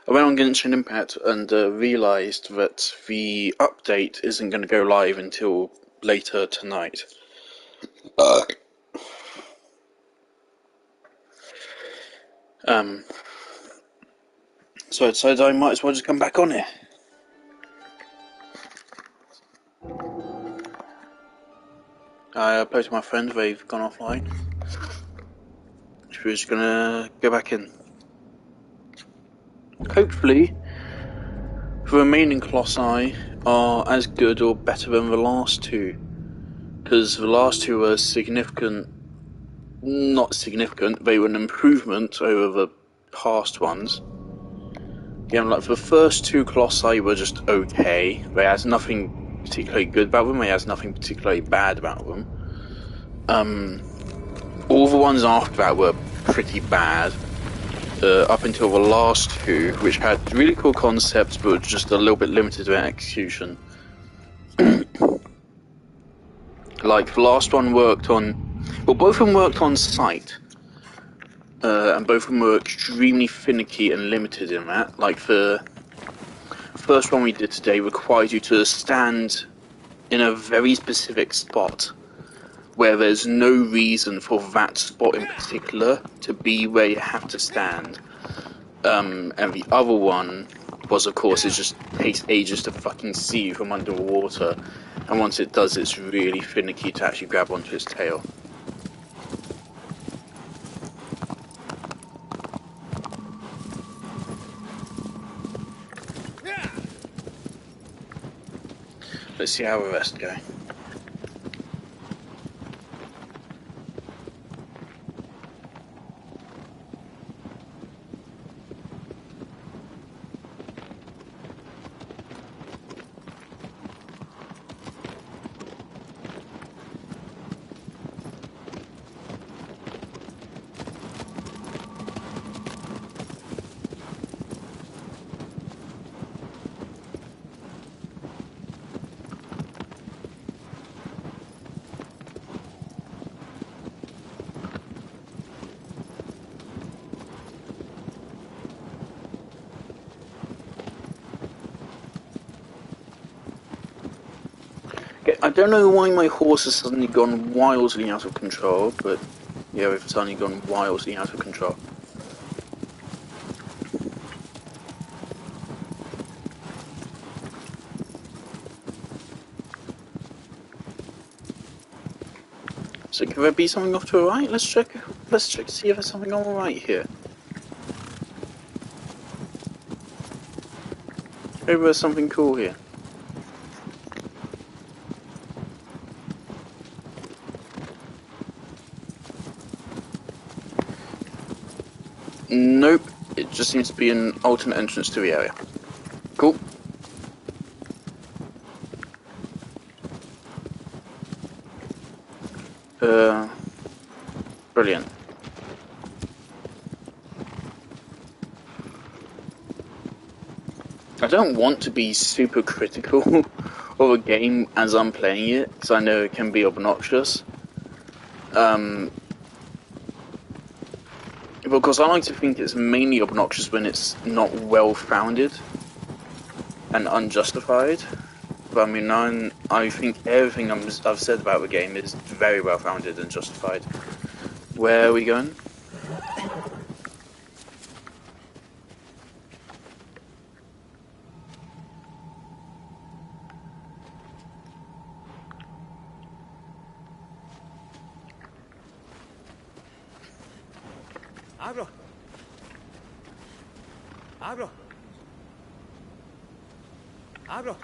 I went on Genshin Impact and realised that the update isn't going to go live until later tonight. Um, so I decided I might as well just come back on it. I posted my friends, they've gone offline. So we're just gonna go back in. Hopefully, the remaining Colossi are as good or better than the last two. Because the last two were significant, not significant, they were an improvement over the past ones. Yeah, like the first two Colossi were just okay. They had nothing particularly good about them, they had nothing particularly bad about them. All the ones after that were pretty bad. Up until the last two, which had really cool concepts but were just a little bit limited in execution. Like, the last one worked on... Well, both of them worked on sight. And both of them were extremely finicky and limited in that. Like, the first one we did today required you to stand in a very specific spot where there's no reason for that spot in particular to be where you have to stand. And the other one was, of course, it just takes ages to fucking see you from under the water, and once it does, it's really finicky to actually grab onto its tail. Let's see how the rest go. I don't know why my horse has suddenly gone wildly out of control, but yeah, it's suddenly gone wildly out of control. So could there be something off to the right? Let's check to see if there's something on the right here. Maybe there's something cool here. Nope, it just seems to be an alternate entrance to the area. Cool. Brilliant. I don't want to be super critical of a game as I'm playing it, because I know it can be obnoxious. Because I like to think it's mainly obnoxious when it's not well-founded and unjustified. But I mean, I think everything I've said about the game is very well-founded and justified. Where are we going? Abro. Abro. Abro.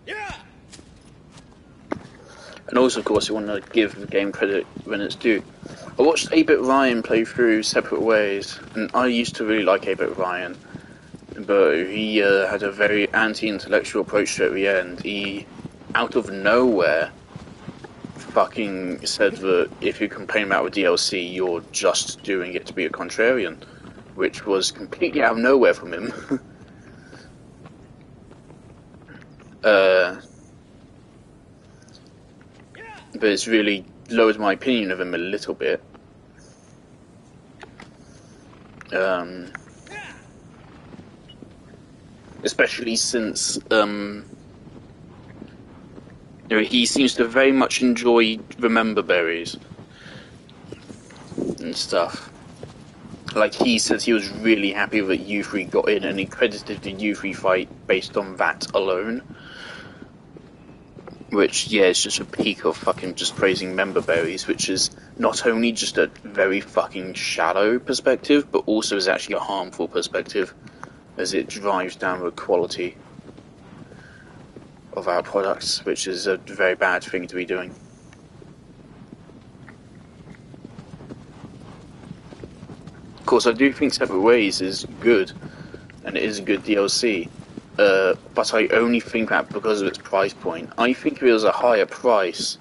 Yeah. And also, of course, you want to give the game credit when it's due. I watched 8-Bit Ryan play through Separate Ways, and I used to really like 8-Bit Ryan, but he had a very anti-intellectual approach to it at the end. He, out of nowhere, fucking said that if you complain about the DLC, you're just doing it to be a contrarian, which was completely out of nowhere from him. But it's really lowered my opinion of him a little bit. Especially since he seems to very much enjoy Remember Berries and stuff. Like, he says he was really happy that U3 got in, and he credited the U3 fight based on that alone. Which, yeah, is just a peak of fucking just praising Member Berries, which is not only just a very fucking shallow perspective, but also is actually a harmful perspective, as it drives down the quality of our products, which is a very bad thing to be doing. Of course, I do think Separate Ways is good, and it is a good DLC, but I only think that because of its price point. I think if it was a higher price,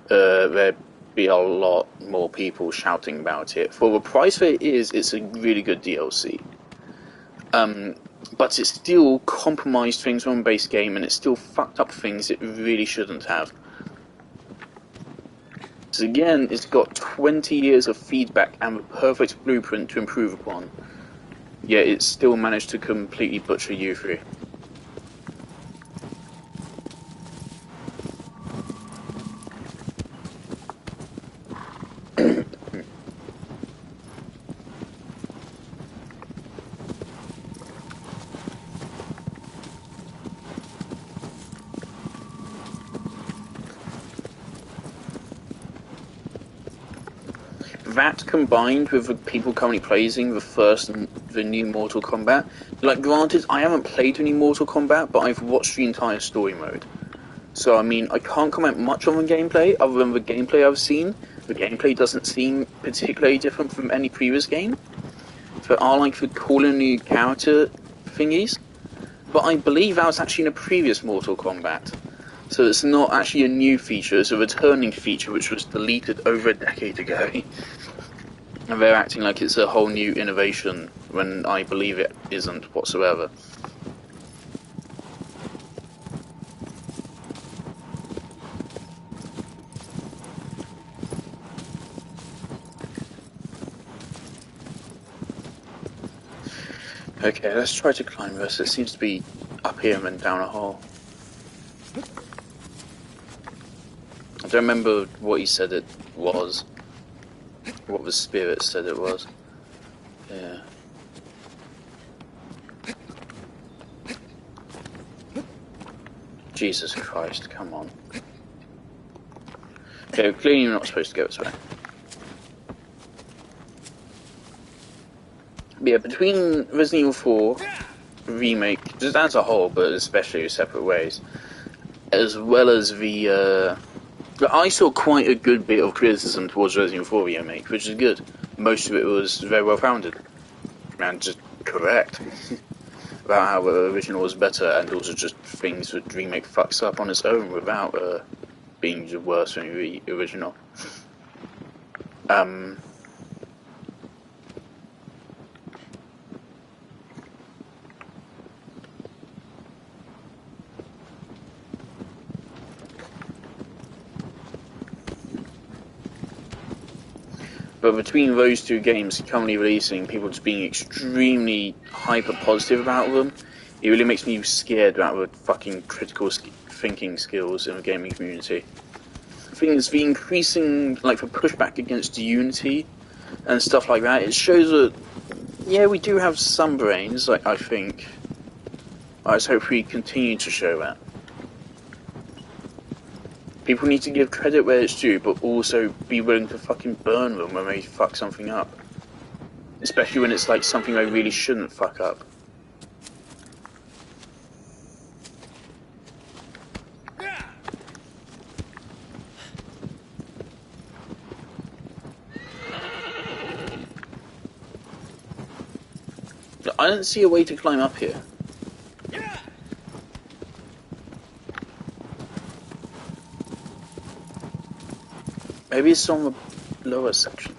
there'd be a lot more people shouting about it. For the price that it is, it's a really good DLC. But it still compromised things from the base game, and it still fucked up things it really shouldn't have. So again, it's got 20 years of feedback and the perfect blueprint to improve upon, yet it still managed to completely butcher U3. That combined with the people currently praising the new Mortal Kombat, like, granted, I haven't played any Mortal Kombat, but I've watched the entire story mode. So, I mean, I can't comment much on the gameplay, other than the gameplay I've seen. The gameplay doesn't seem particularly different from any previous game. There are, like, the calling new character thingies, but I believe that was actually in a previous Mortal Kombat. So it's not actually a new feature, it's a returning feature which was deleted over a decade ago. And they're acting like it's a whole new innovation, when I believe it isn't whatsoever. Okay, let's try to climb this. It seems to be up here and then down a hole. I don't remember what he said it was. What the spirit said it was. Yeah. Jesus Christ, come on. Okay, clearly you're not supposed to go this way. But yeah, between Resident Evil 4 Remake, just as a whole, but especially Separate Ways, as well as the I saw quite a good bit of criticism towards Resident Evil 4 Remake, which is good. Most of it was very well founded, and just correct, about how the original was better, and also just things that Remake fucks up on its own without being worse than the original. But between those two games currently releasing, people just being extremely hyper positive about them, it really makes me scared about the fucking critical thinking skills in the gaming community. The thing is, the increasing, like, the pushback against Unity and stuff like that, it shows that, yeah, we do have some brains, like, I think. I just hope we continue to show that. People need to give credit where it's due, but also be willing to fucking burn them when they fuck something up. Especially when it's like something they really shouldn't fuck up. I don't see a way to climb up here. Maybe it's on the lower section.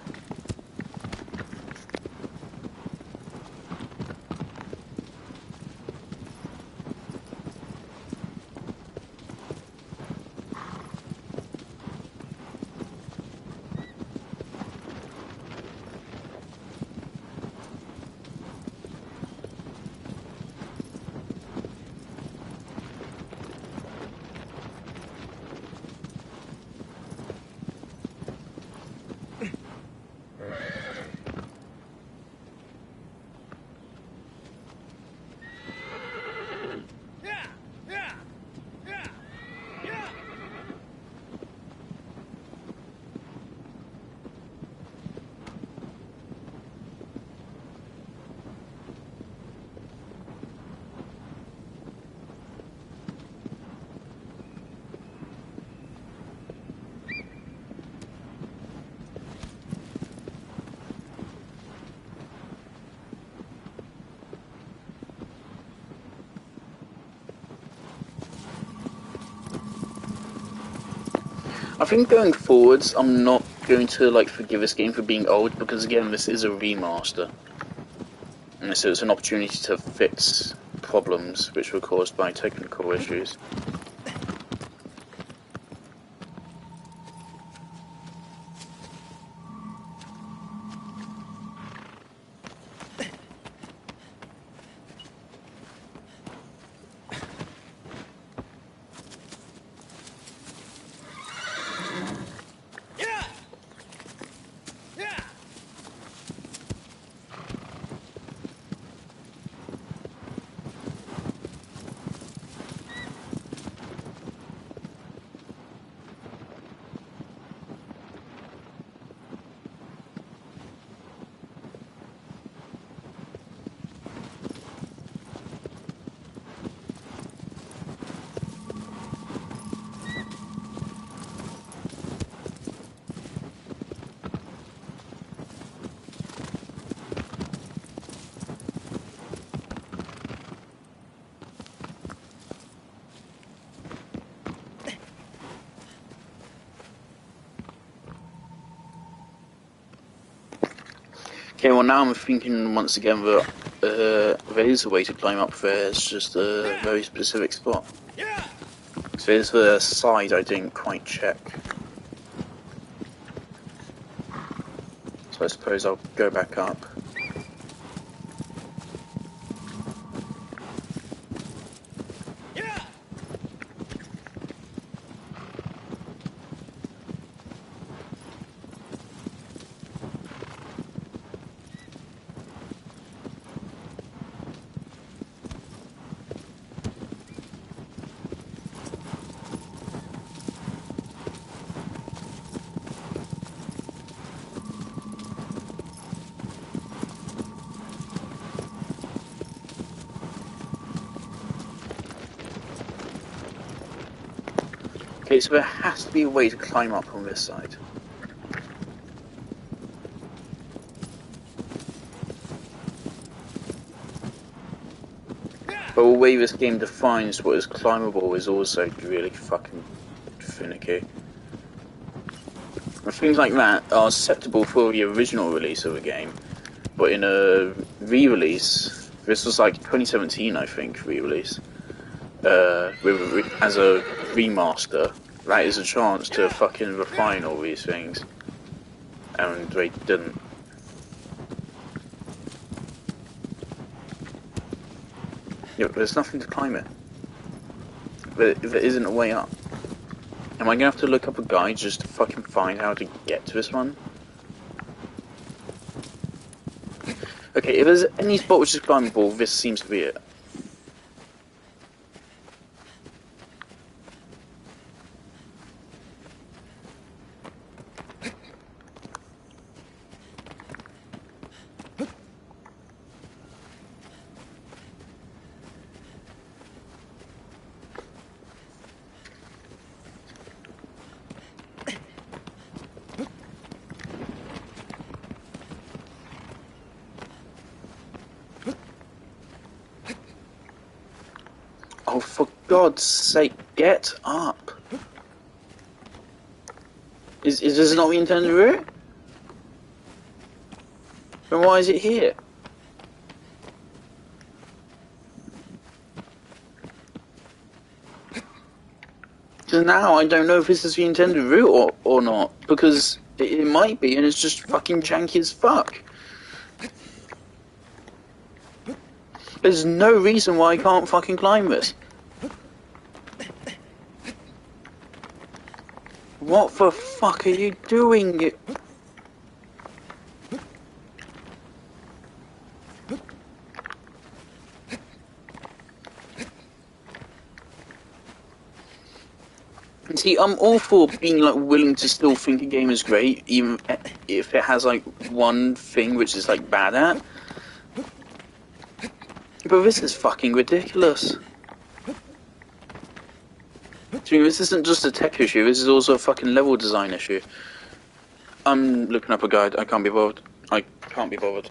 think going forwards, I'm not going to like forgive this game for being old, because again, this is a remaster, and so it's an opportunity to fix problems which were caused by technical issues. Okay, well now I'm thinking once again that there is a way to climb up there, it's just a very specific spot. So there's the side I didn't quite check. So I suppose I'll go back up. Okay, so there has to be a way to climb up on this side. But the way this game defines what is climbable is also really fucking finicky. And things like that are acceptable for the original release of the game, but in a re-release, this was like 2017 I think, re-release, as a remaster, that is a chance to fucking refine all these things, and they didn't. There's nothing to climb it. There isn't a way up. Am I gonna have to look up a guide just to fucking find how to get to this one? Okay, if there's any spot which is climbable, this seems to be it. Oh, for God's sake, get up! Is this not the intended route? Then why is it here? So now I don't know if this is the intended route or not, because it might be, and it's just fucking janky as fuck. There's no reason why I can't fucking climb this. What the fuck are you doing? See, I'm all for being like willing to still think a game is great, even if it has like one thing which is like bad at. But this is fucking ridiculous. I mean, this isn't just a tech issue, this is also a fucking level design issue. I'm looking up a guide, I can't be bothered. I can't be bothered.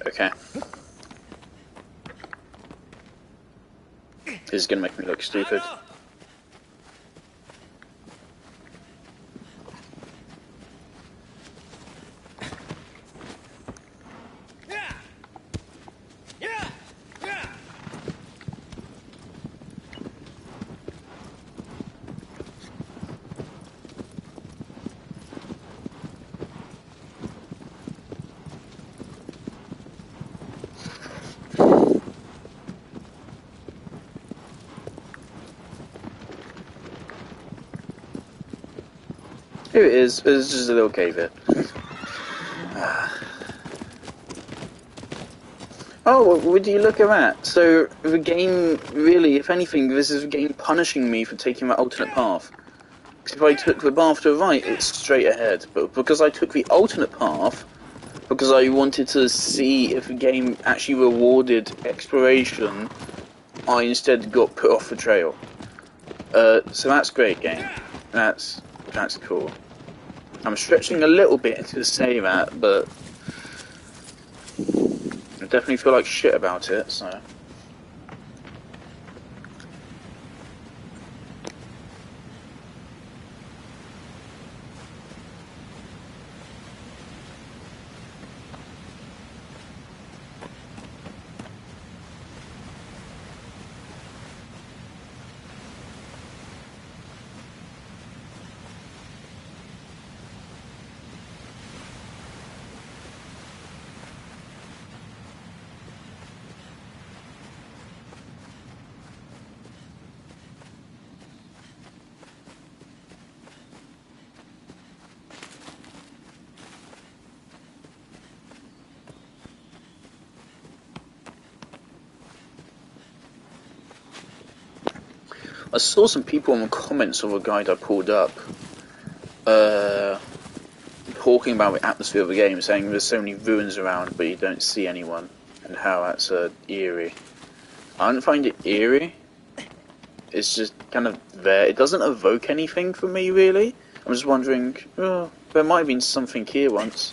Okay. This is gonna make me look stupid. Here it is. It's just a little cave here. Oh, would you look at that? So the game, really, if anything, this is the game punishing me for taking that alternate path. Because if I took the path to the right, it's straight ahead. But because I took the alternate path, because I wanted to see if the game actually rewarded exploration, I instead got put off the trail. So that's great, game. That's cool. I'm stretching a little bit to say that, but I definitely feel like shit about it, so... I saw some people in the comments of a guide I pulled up, talking about the atmosphere of the game, saying there's so many ruins around, but you don't see anyone, and how that's eerie. I don't find it eerie. It's just kind of there. It doesn't evoke anything for me, really. I'm just wondering, oh, there might have been something here once.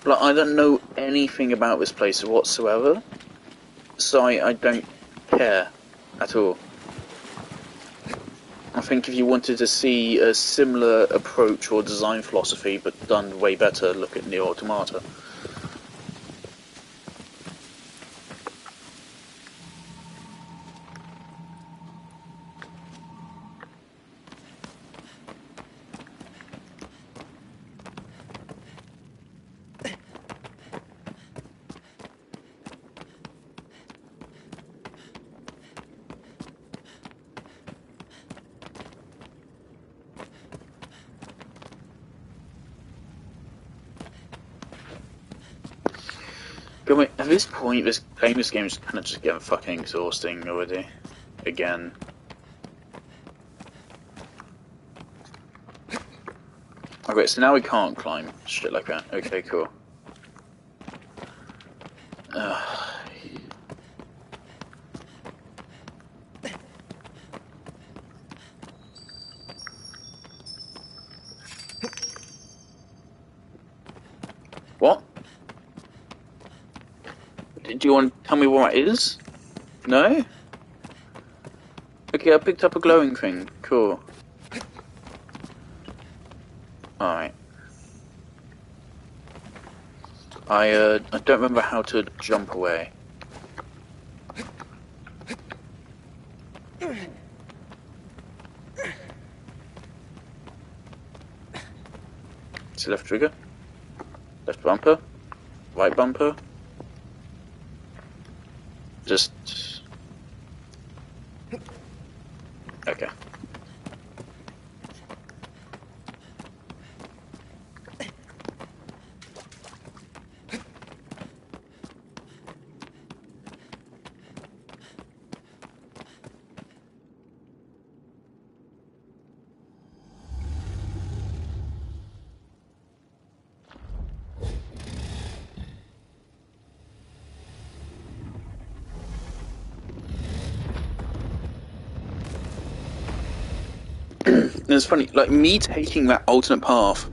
But I don't know anything about this place whatsoever, so I don't care at all. I think if you wanted to see a similar approach or design philosophy, but done way better, look at Nier Automata. At this point, playing this game is kind of just getting fucking exhausting already. Again. Okay, so now we can't climb shit like that. Okay, cool. What? Do you want to tell me what it is? No? Okay, I picked up a glowing thing. Cool. Alright. I don't remember how to jump away. It's left trigger. Left bumper. Right bumper. Just... Okay. It's funny, like, me taking that alternate path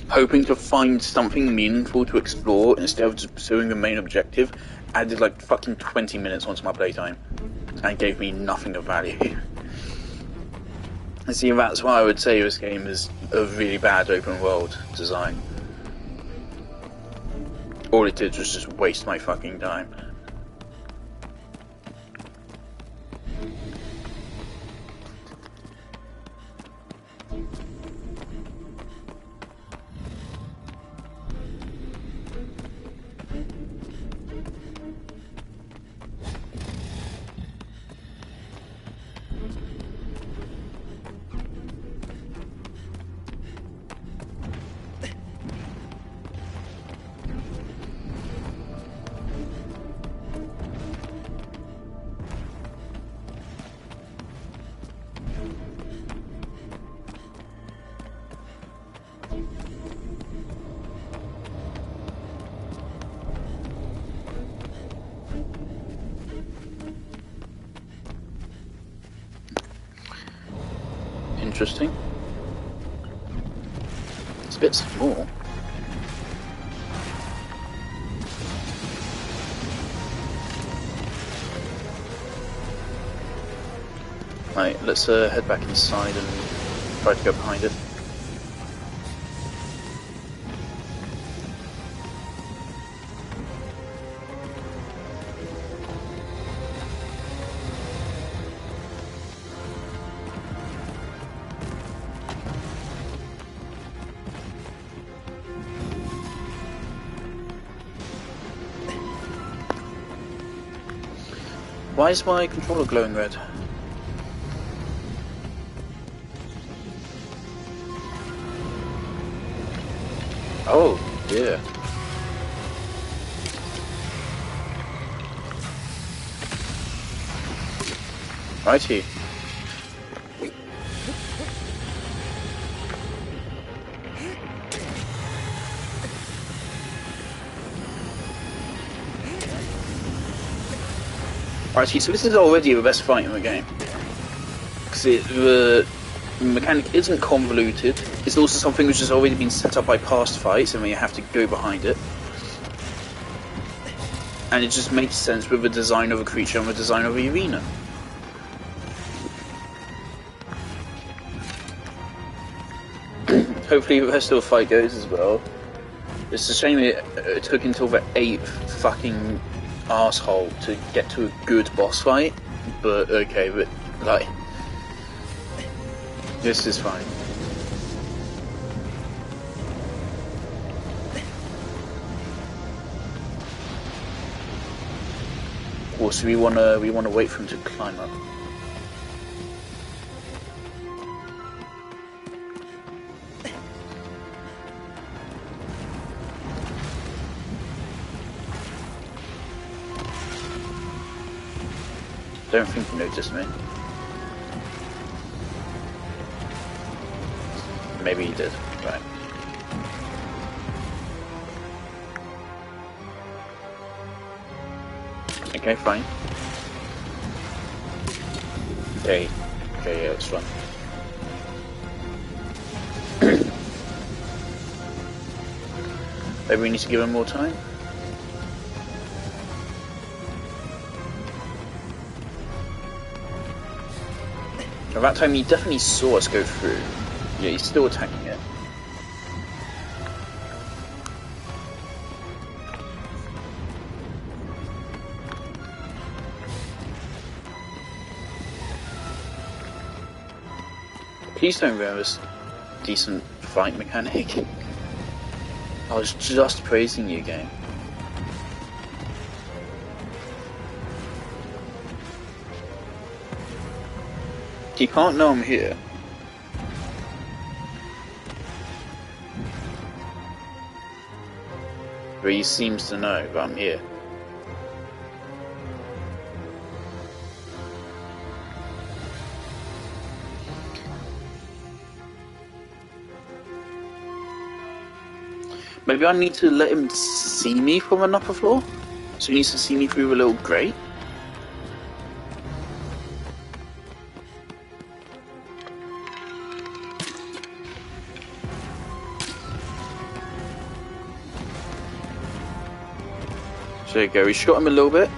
hoping to find something meaningful to explore instead of just pursuing the main objective, added like fucking 20 minutes onto my playtime and gave me nothing of value. And see, that's why I would say this game is a really bad open world design. All it did was just waste my fucking time. Interesting. It's a bit small. Right, let's head back inside and try to go behind it. Why is my controller glowing red? Oh, yeah. Righty. Righty, so this is already the best fight in the game. Because the mechanic isn't convoluted. It's also something which has already been set up by past fights, and then you have to go behind it. And it just makes sense with the design of a creature and the design of the arena. Hopefully the rest of the fight goes as well. It's a shame it took until the 8th fucking asshole to get to a good boss fight, but okay, but like, this is fine. Also, we wanna wait for him to climb up. Don't think he noticed me. Maybe he did. Right. Okay, fine. Okay, yeah, it's fun. Maybe we need to give him more time? At that time he definitely saw us go through. Yeah, he's still attacking it. Please don't ruin this decent fight mechanic. I was just praising you, game. He can't know I'm here. But he seems to know that I'm here. Maybe I need to let him see me from an upper floor? So he needs to see me through a little grate? So there you go, we shot him a little bit.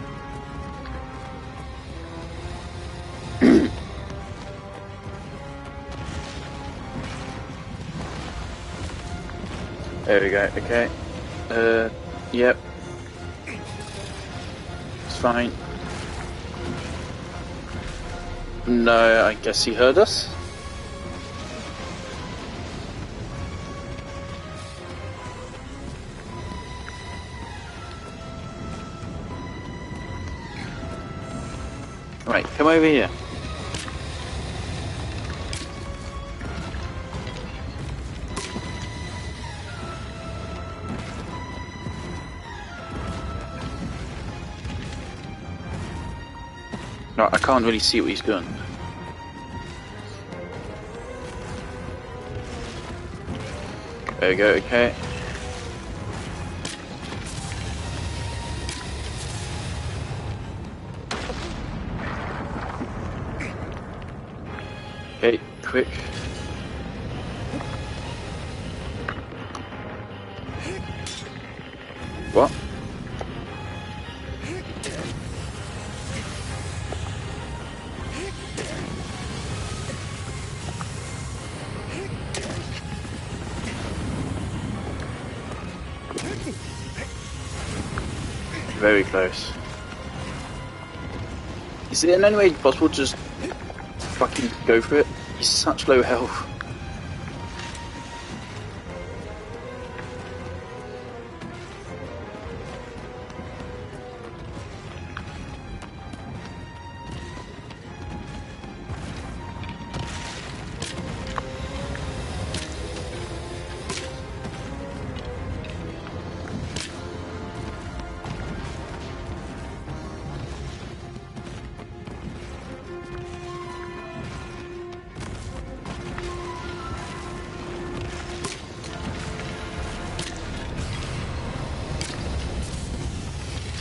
There we go, okay. Yep. It's fine. No, I guess he heard us. Right, come over here. No, I can't really see what he's doing. There we go, okay. Okay, quick. What? Very close. Is it in any way possible to just fucking go for it? He's such low health.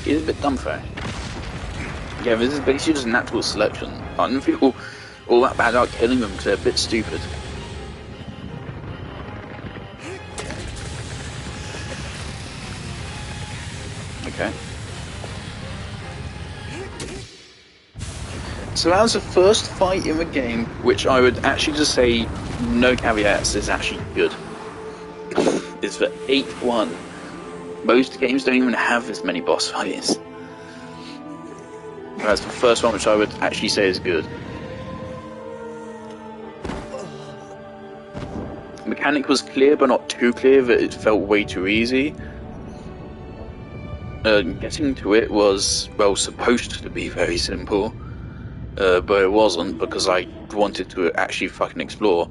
He's a bit dumb for it. Yeah, this is basically just natural selection. I don't feel all that bad about killing them because they're a bit stupid. Okay. So that was the first fight in the game, which I would actually just say, no caveats, is actually good. It's for 8-1. Most games don't even have this many boss fights. That's the first one which I would actually say is good. The mechanic was clear, but not too clear that it felt way too easy. Getting to it was, well, supposed to be very simple, but it wasn't because I wanted to actually fucking explore.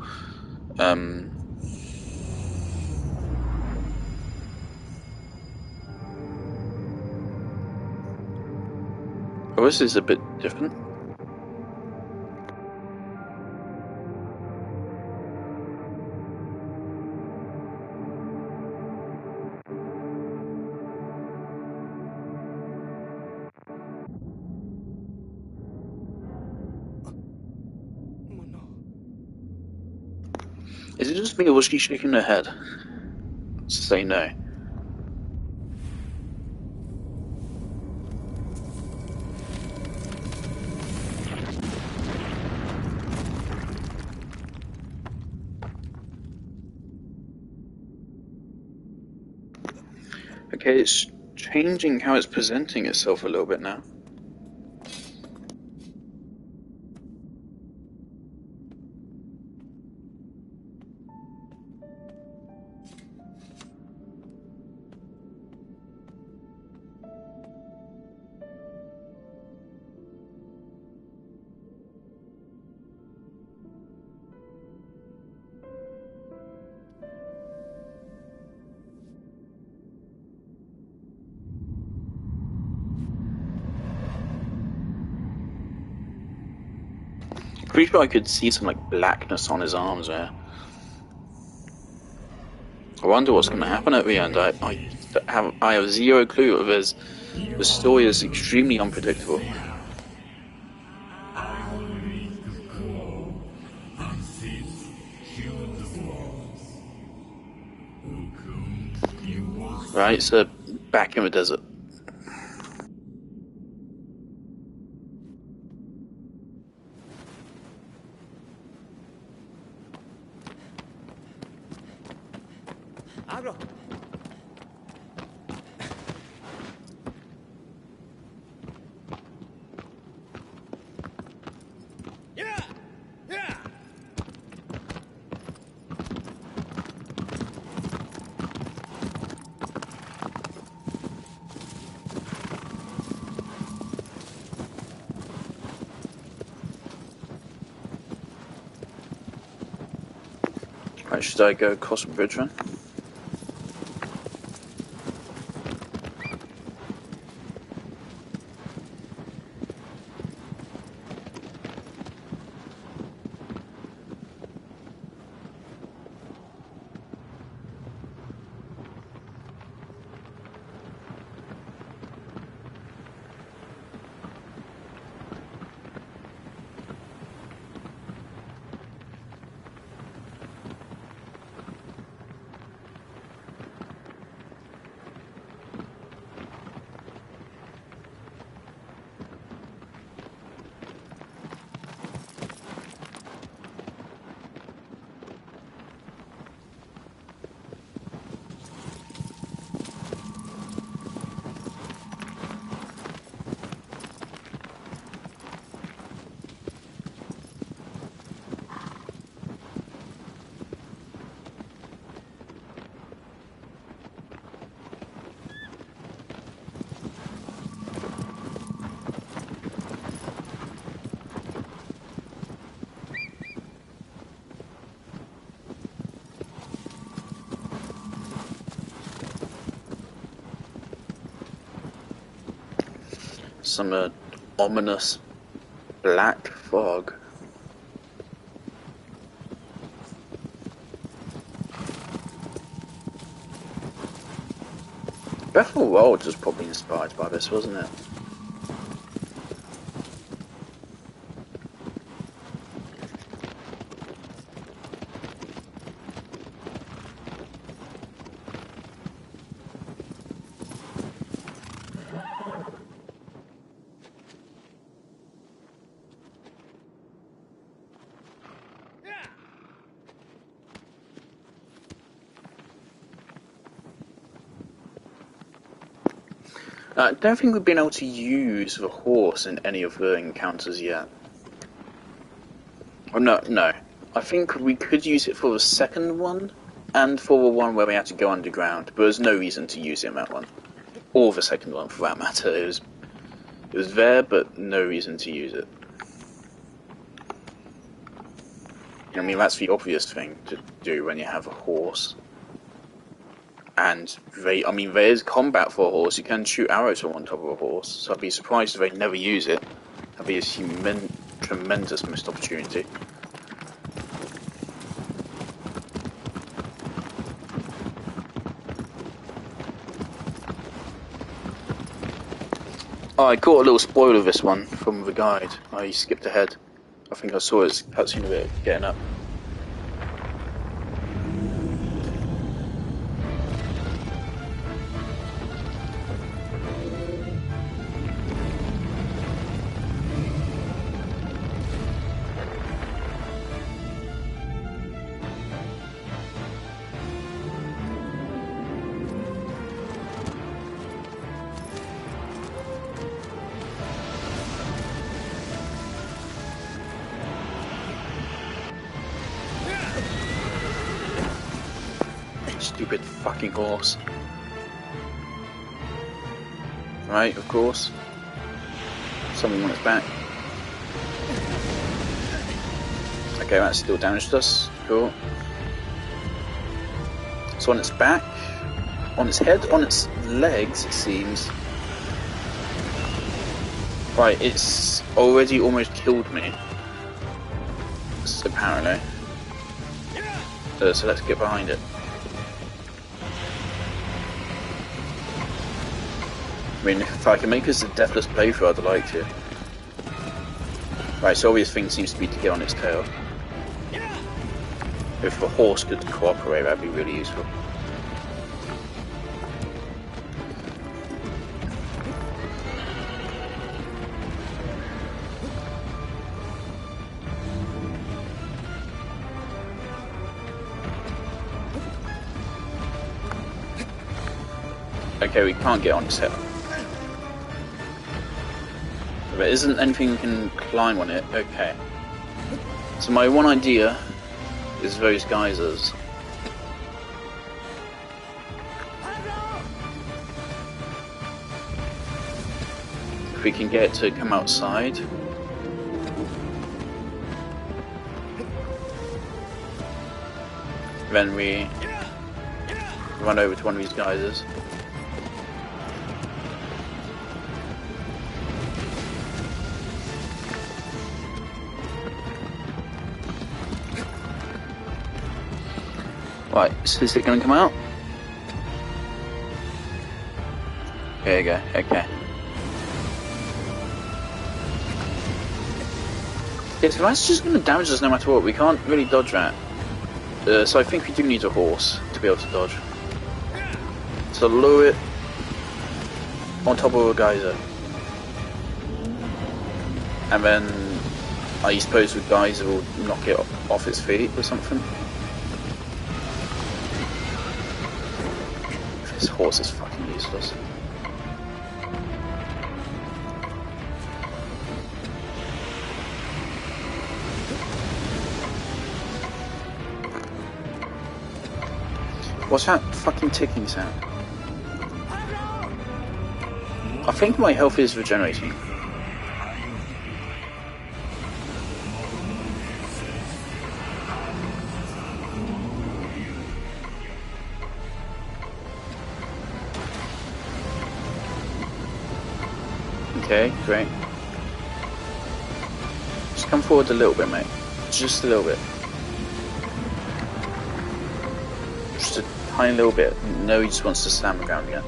Oh, this is a bit different. Is it just me or was she shaking her head? Say no. Okay, it's changing how it's presenting itself a little bit now. Pretty sure I could see some like blackness on his arms there. I wonder what's going to happen at the end. I have zero clue. The story is extremely unpredictable. Right, so back in the desert. Right, should I go across the bridge then? Some ominous black fog. Breath of the Wild was probably inspired by this, wasn't it? I don't think we've been able to use the horse in any of the encounters yet. Oh, no. I think we could use it for the second one, and for the one where we had to go underground, but there's no reason to use it in that one. Or the second one, for that matter. It was there, but no reason to use it. I mean, that's the obvious thing to do when you have a horse. And there is combat for a horse. You can shoot arrows from on top of a horse, so I'd be surprised if they never use it. That'd be a tremendous missed opportunity. Oh, I caught a little spoiler of this one from the guide. I skipped ahead. I think I saw his cutscene of it getting up. Stupid fucking horse. Right, of course. Something on its back. Okay, that still damaged us. Cool. So on its back, on its head, on its legs, it seems. Right, it's already almost killed me. Apparently. So let's get behind it. I mean, if I can make this a deathless playthrough, I'd like to. Right, so obvious thing seems to be to get on its tail. If the horse could cooperate, that'd be really useful. Okay, we can't get on its head. There isn't anything we can climb on it. Okay. So my one idea is those geysers. If we can get it to come outside. Then we run over to one of these geysers. Right, so is it going to come out? There you go, okay. Yeah, so that's just going to damage us no matter what. We can't really dodge that. So I think we do need a horse to be able to dodge. So lure it on top of a geyser. And then I suppose the geyser will knock it off its feet or something. This horse is fucking useless. What's that fucking ticking sound? I think my health is regenerating. Okay, great. Just come forward a little bit, mate. Just a little bit. Just a tiny little bit. No, he just wants to slam the ground again.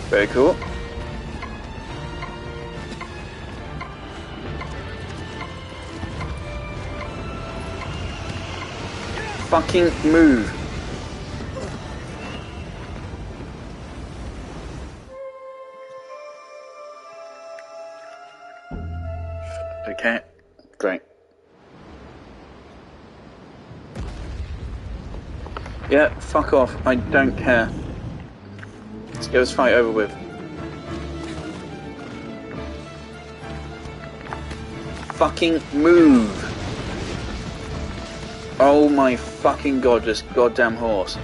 Very cool. Fucking move. Okay, great. Yeah, fuck off. I don't care. Let's get this fight over with. Fucking move! Oh my fucking god, this goddamn horse.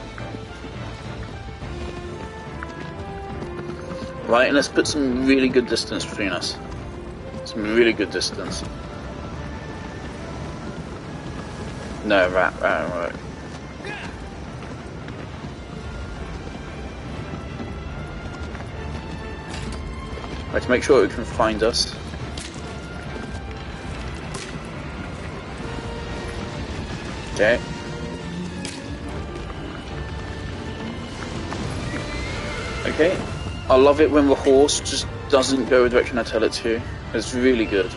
Right, and let's put some really good distance between us. Some really good distance. No, right. Right, to make sure it can find us. Okay. Okay. I love it when the horse just doesn't go the direction I tell it to. It's really good.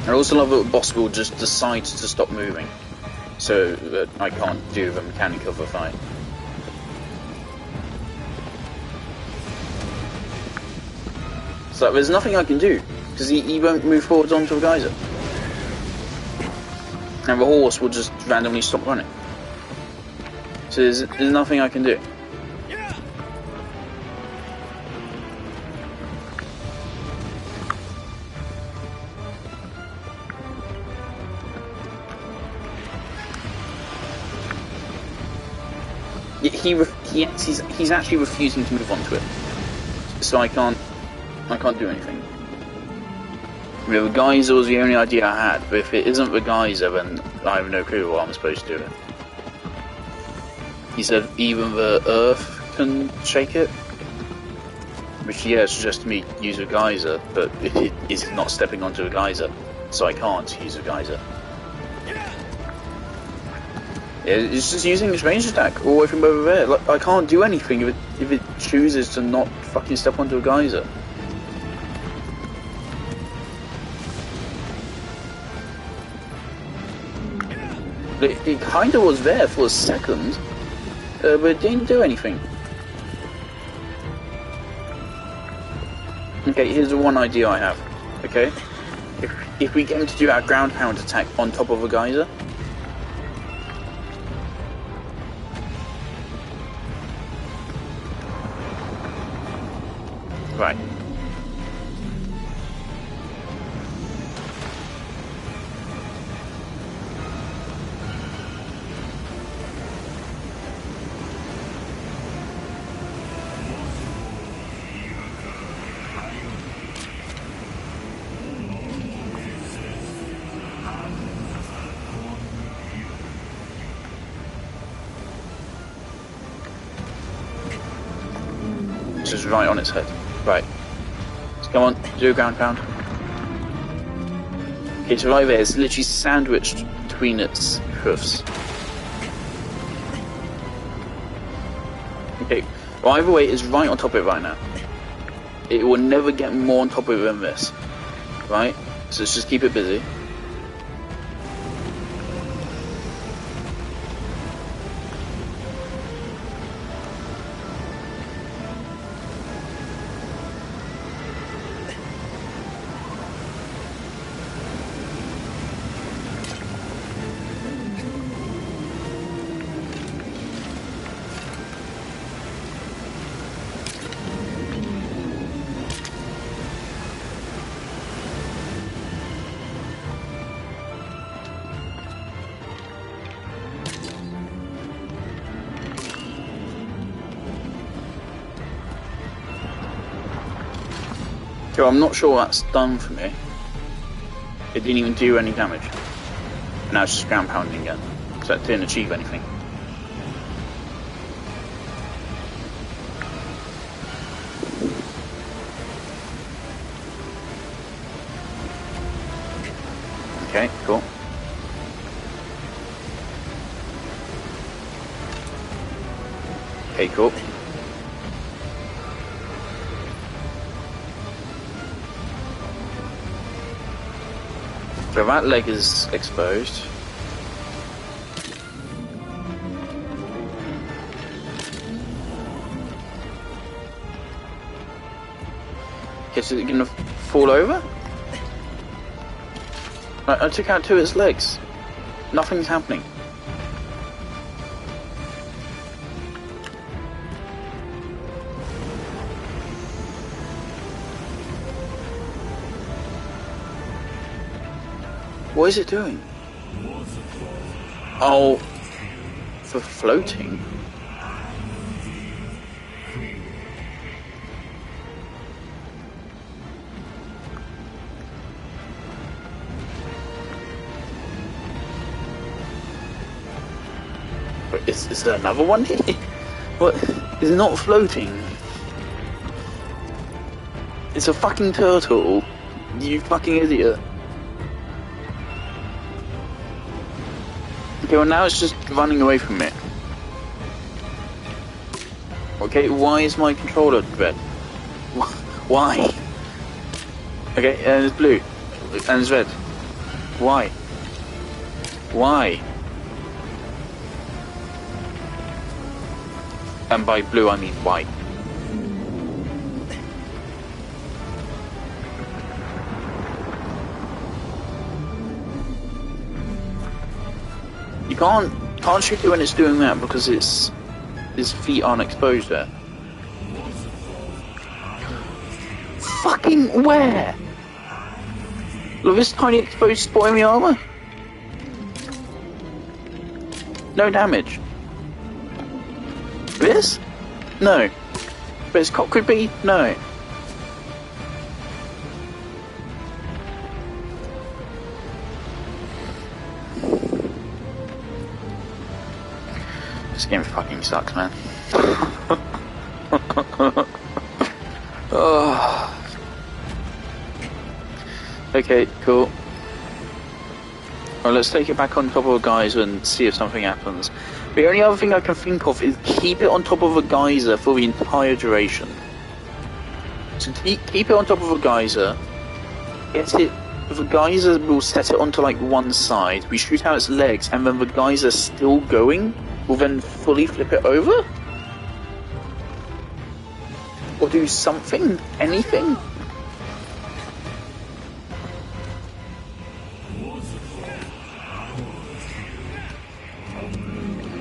I also love that the boss will just decide to stop moving, so that I can't do the mechanic of the fight. So there's nothing I can do, because he won't move forwards onto a geyser. And the horse will just randomly stop running. So there's nothing I can do. He's actually refusing to move onto it. So I can't do anything. The geyser was the only idea I had, but if it isn't the geyser, then I have no clue what I'm supposed to do. He said even the earth can shake it, which suggests to me use a geyser, but it is not stepping onto a geyser, so I can't use a geyser. Yeah, it's just using its range attack all the way from over there. Like, I can't do anything if it chooses to not fucking step onto a geyser. It kind of was there for a second, but it didn't do anything. Okay, here's the one idea I have. Okay, if we get him to do our ground pound attack on top of a geyser. Right. This is right on its head. Right. So come on, do a ground pound. Okay, so right there, it's literally sandwiched between its hoofs. Okay, well, either way, it's right on top of it right now. It will never get more on top of it than this. Right? So let's just keep it busy. So I'm not sure what that's done for me. It didn't even do any damage. Now it's just ground pounding again. So it didn't achieve anything. Okay, cool. Okay, cool. So that leg is exposed. Okay, so is it gonna fall over? I took out 2 of its legs. Nothing's happening. What is it doing? Oh, for floating? But is there another one here? What? It's not floating. It's a fucking turtle. You fucking idiot. Okay, well now it's just running away from it. Okay, why is my controller red? Why? Okay, and it's blue. And it's red. Why? Why? And by blue I mean white. You can't shoot it when it's doing that because its feet aren't exposed there. Fucking where? Look, this tiny exposed spot in the armor. No damage. This? No. But its cock could be? No. This game fucking sucks, man. Oh. Okay, cool. Well, let's take it back on top of a geyser and see if something happens. The only other thing I can think of is keep it on top of a geyser for the entire duration. So keep it on top of a geyser, get it, the geyser will set it onto like one side, we shoot out its legs, and then the geyser still going will then fully flip it over? Or do something? Anything?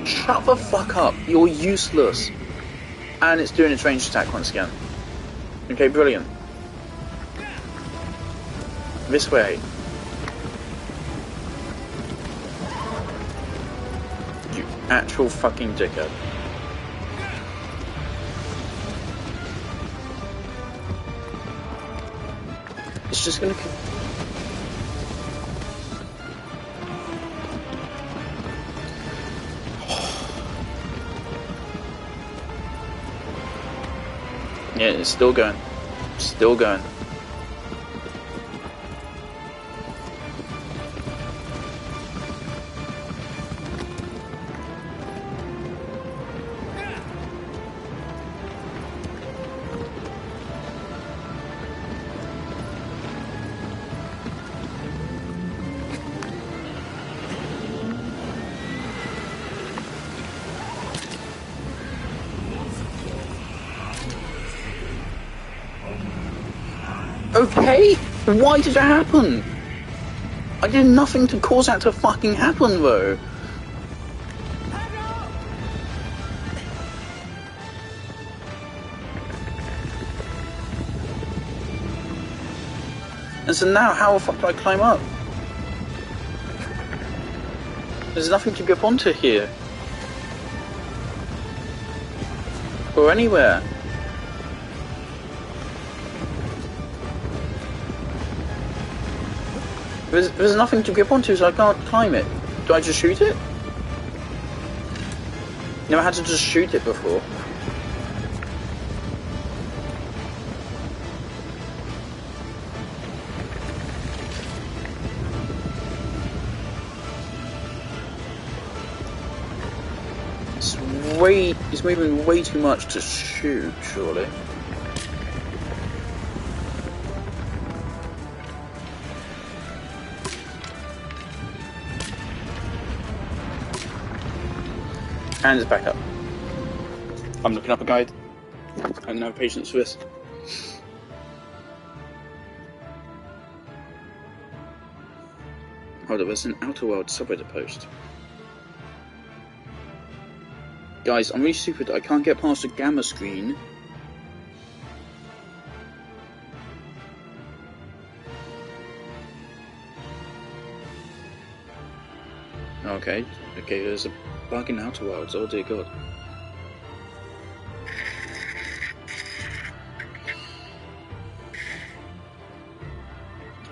Shut the fuck up, you're useless. And it's doing its ranged attack once again. Okay, brilliant. This way. You actual fucking dickhead. It's just gonna... Yeah, it's still going. Still going. Okay, why did that happen? I did nothing to cause that to fucking happen, though. And so now, how the fuck do I climb up? There's nothing to grip onto here. Or anywhere. There's nothing to grip onto, so I can't climb it. Do I just shoot it? No, I had to just shoot it before. It's moving way too much to shoot, surely. And it's back up. I'm looking up a guide. I don't have patience for this. Hold on, there's an Outer World subreddit post. Guys, I'm really stupid. I can't get past the gamma screen. Okay, there's a bug in Outer Worlds. Oh dear God.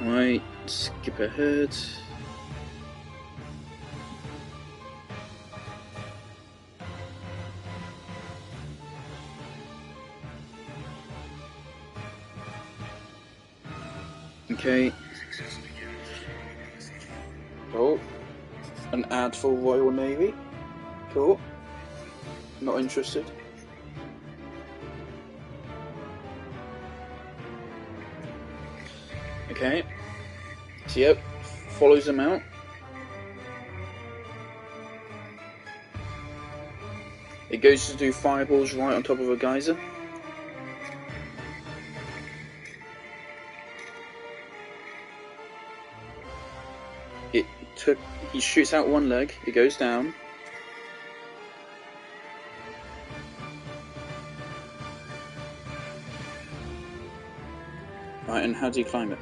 Right, skip ahead. Okay. Oh, an ad for Royal Navy. Cool. Not interested. Okay. So yep, follows them out. It goes to do fireballs right on top of a geyser. He shoots out one leg, it goes down. Right, and how do you climb it?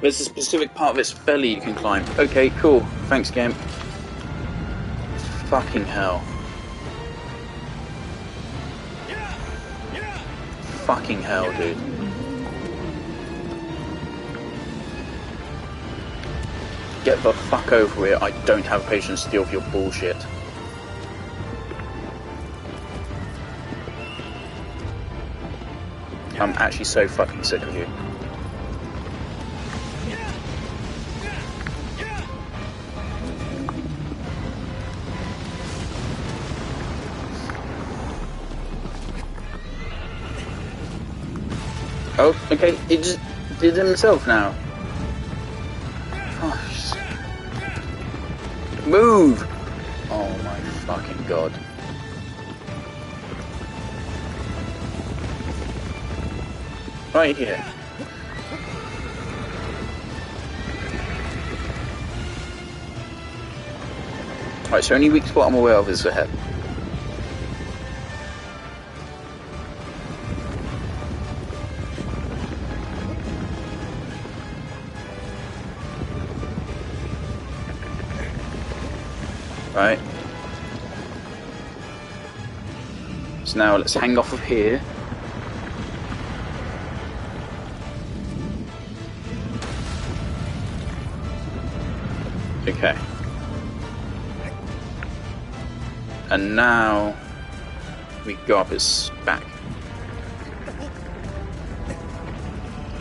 There's a specific part of its belly you can climb. Okay, cool. Thanks, game. Fucking hell. Fucking hell, dude. Get the fuck over it. I don't have patience to deal with your bullshit. I'm actually so fucking sick of you. Oh, okay, it just did it himself now. Gosh. Move! Oh my fucking god. Right here. Right, so only weak spot I'm aware of is the head. Right. So now let's hang off of here. Okay. And now we go up its back.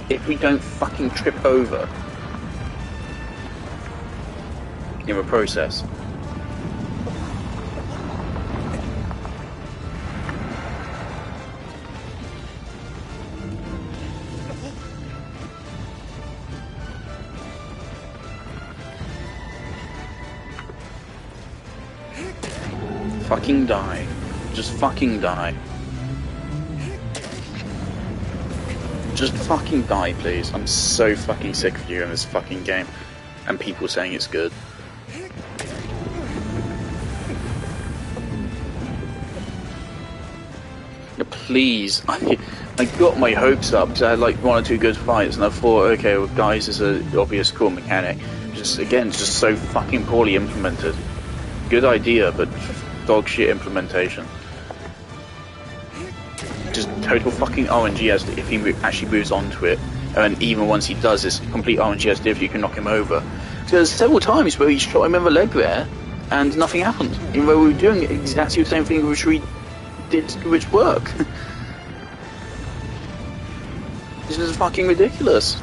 If we don't fucking trip over in the process. Fucking die. Just fucking die. Just fucking die, please. I'm so fucking sick of you in this fucking game. And people saying it's good. Please. I got my hopes up because I had like 1 or 2 good fights and I thought, okay, well, guys, is an obvious core mechanic. Just, again, just so fucking poorly implemented. Good idea, but dog shit implementation. Just total fucking RNG as if he actually moves onto it, and even once he does, it's complete RNG as if you can knock him over. So there's several times where he shot him in the leg there, and nothing happened. Even though we were doing exactly the same thing which we did, which worked. This is fucking ridiculous.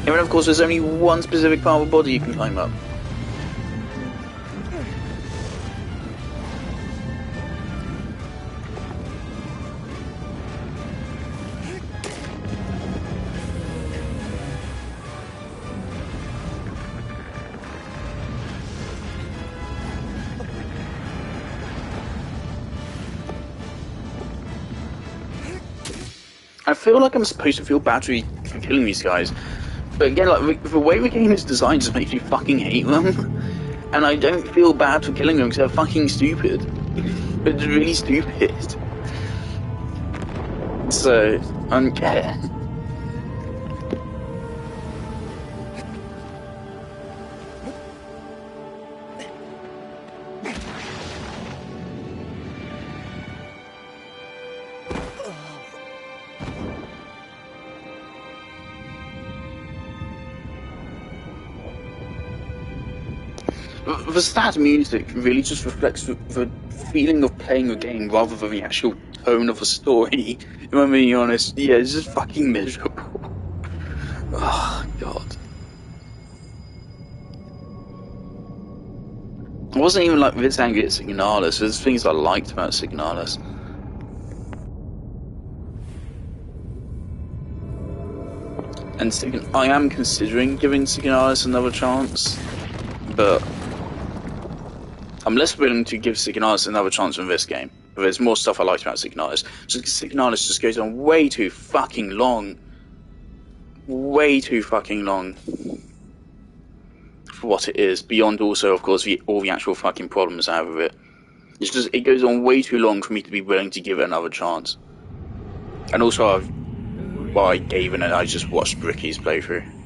And then of course there's only one specific part of the body you can climb up. I feel like I'm supposed to feel bad for killing these guys. But again, like, the way the game is designed just makes me fucking hate them. And I don't feel bad for killing them because they're fucking stupid. They're really stupid. So, I don't care. The sad music really just reflects the feeling of playing a game rather than the actual tone of the story. If I'm being honest, yeah, it's just fucking miserable. Oh, God. I wasn't even like this angry at Signalis. There's things I liked about Signalis. And I am considering giving Signalis another chance, but I'm less willing to give Signalis another chance in this game. But there's more stuff I liked about Signalis. Just Signalis just goes on way too fucking long. Way too fucking long. For what it is. Beyond also, of course, all the actual fucking problems I have with it. It's just, it goes on way too long for me to be willing to give it another chance. And also, I gave it and I just watched Ricky's playthrough.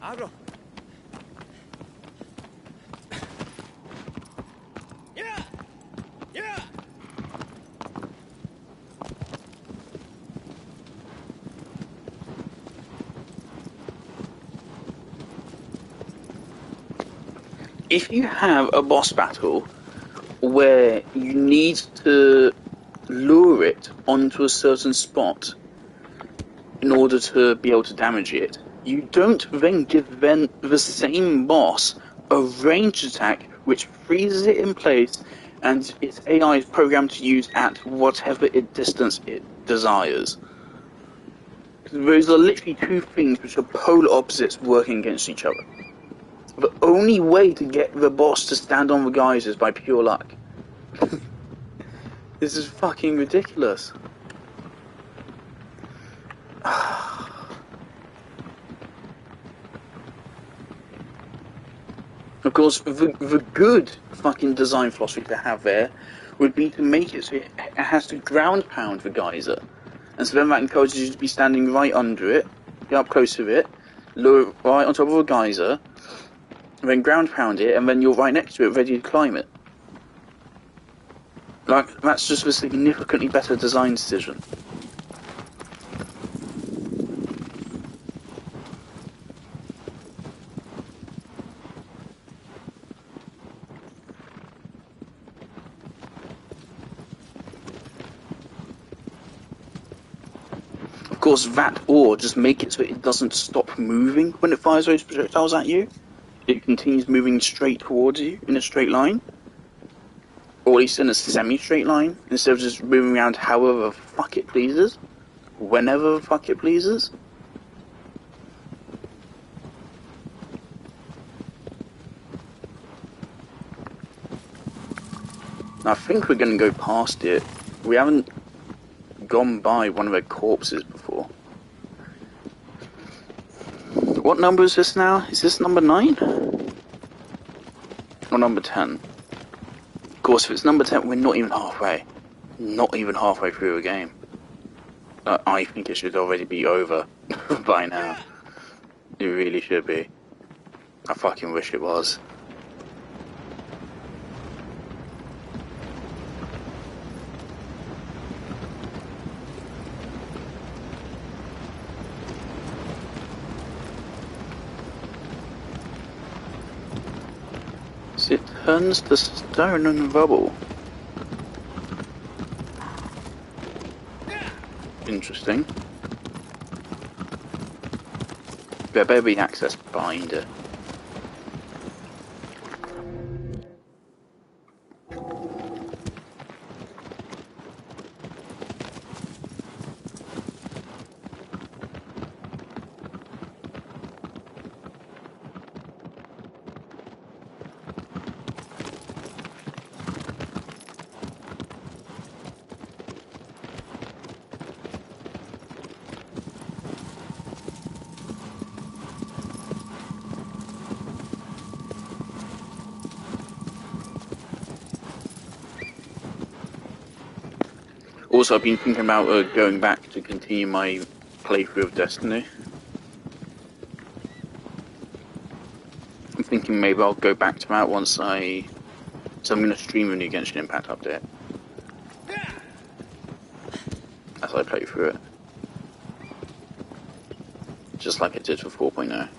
Abro. Yeah. Yeah. if you have a boss battle where you need to lure it onto a certain spot in order to be able to damage it, you don't then give the same boss a ranged attack which freezes it in place and its AI is programmed to use at whatever distance it desires. Those are literally two things which are polar opposites working against each other. The only way to get the boss to stand on the guys is by pure luck. This is fucking ridiculous. Of course, the good fucking design philosophy to have there would be to make it so it has to ground pound the geyser. And so then that encourages you to be standing right under it, get up close to it, lure it right on top of a geyser, and then ground pound it, and then you're right next to it, ready to climb it. Like, that's just a significantly better design decision. Of course, that or just make it so it doesn't stop moving when it fires those projectiles at you. It continues moving straight towards you in a straight line. Or at least in a semi-straight line, instead of just moving around however the fuck it pleases. Whenever the fuck it pleases. I think we're going to go past it. We haven't gone by one of their corpses before. What number is this now? Is this number 9? Or number 10? Of course, if it's number 10, we're not even halfway. Not even halfway through the game. I think it should already be over by now. It really should be. I fucking wish it was. It turns to stone and rubble. Interesting. There better be access behind it. Also, I've been thinking about going back to continue my playthrough of Destiny. I'm thinking maybe I'll go back to that once so I'm going to stream a new Genshin Impact update. As I play through it. Just like it did for 4.0.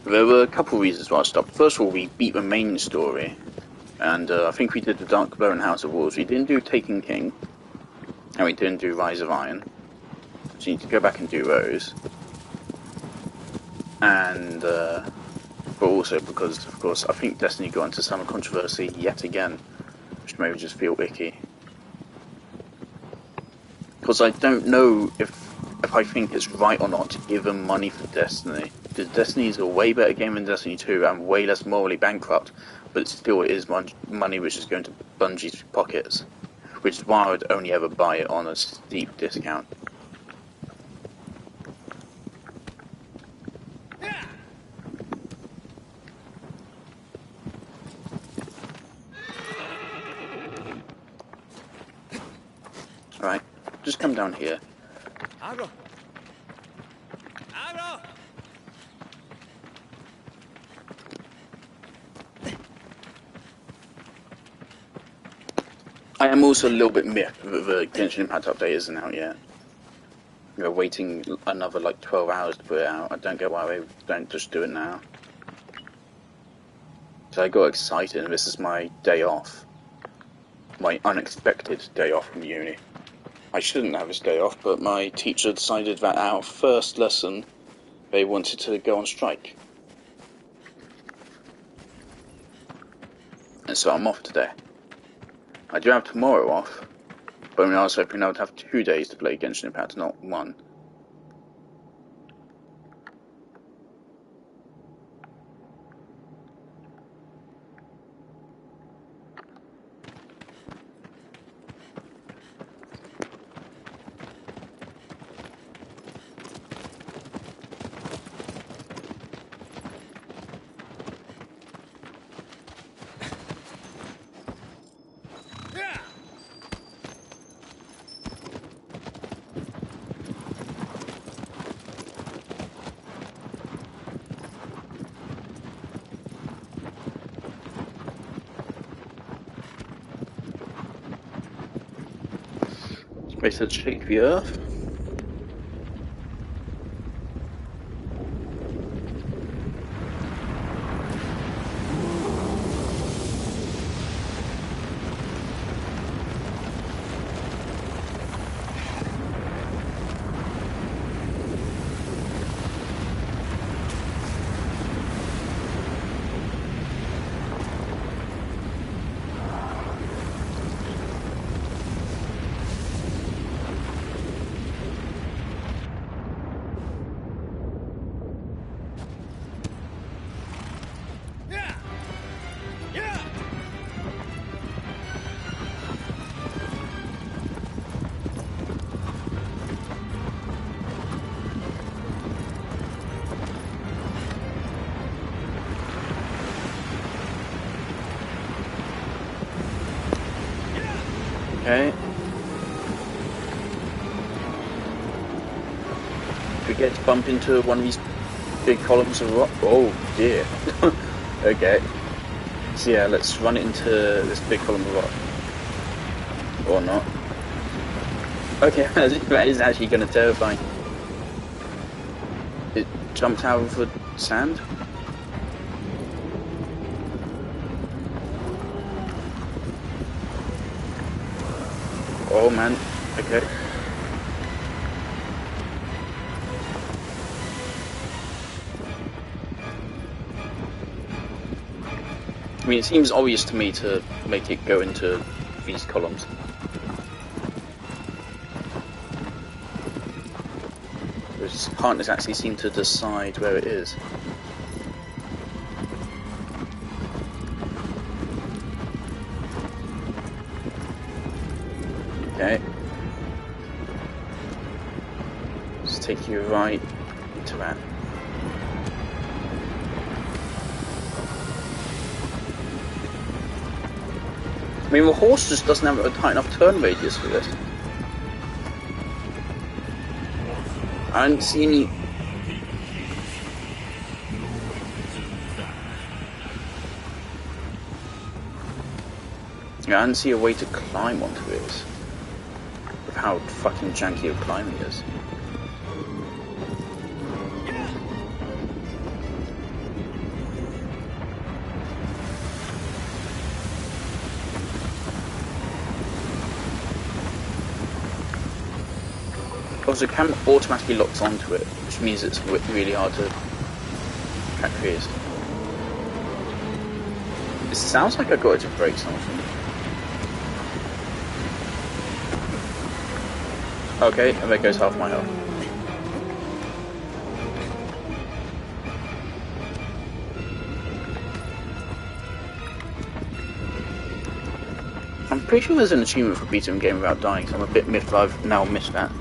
There were a couple of reasons why I stopped. First of all, we beat the main story, and I think we did the Dark Blow and House of Wolves. We didn't do Taken King, and we didn't do Rise of Iron. So you need to go back and do those. And, but also because, of course, I think Destiny got into some controversy yet again, which made me just feel icky. Because I don't know if I think it's right or not to give them money for Destiny. Because Destiny is a way better game than Destiny 2 and way less morally bankrupt, but still it is money which is going to Bungie's pockets. Which is why I would only ever buy it on a steep discount. Alright, just come down here. Agro. Agro. I am also a little bit miffed that the Genshin Impact update isn't out yet. You know, waiting another like 12 hours to put it out. I don't get why they don't just do it now. So I got excited, and this is my day off. My unexpected day off from uni. I shouldn't have this day off, but my teacher decided that our first lesson, they wanted to go on strike. And so I'm off today. I do have tomorrow off, but I was hoping I would have 2 days to play Genshin Impact, not 1. They said shake the earth. Okay. If we get to bump into one of these big columns of rock. Oh dear. Okay. So yeah, let's run it into this big column of rock. Or not. Okay, that is actually going to terrify. It jumped out of the sand. Oh man, okay. I mean, it seems obvious to me to make it go into these columns. His partners actually seem to decide where it is. Okay. Let's take you right into that. I mean, the horse just doesn't have a tight enough turn radius for this. I didn't see any... Yeah, I didn't see a way to climb onto it. With how fucking janky of climbing is. Also, the camera automatically locks onto it, which means it's really hard to track trees. It sounds like I got it to break something. Okay, and there goes half my health. I'm pretty sure there's an achievement for beating a game without dying, so I'm a bit miffed that I've now missed that.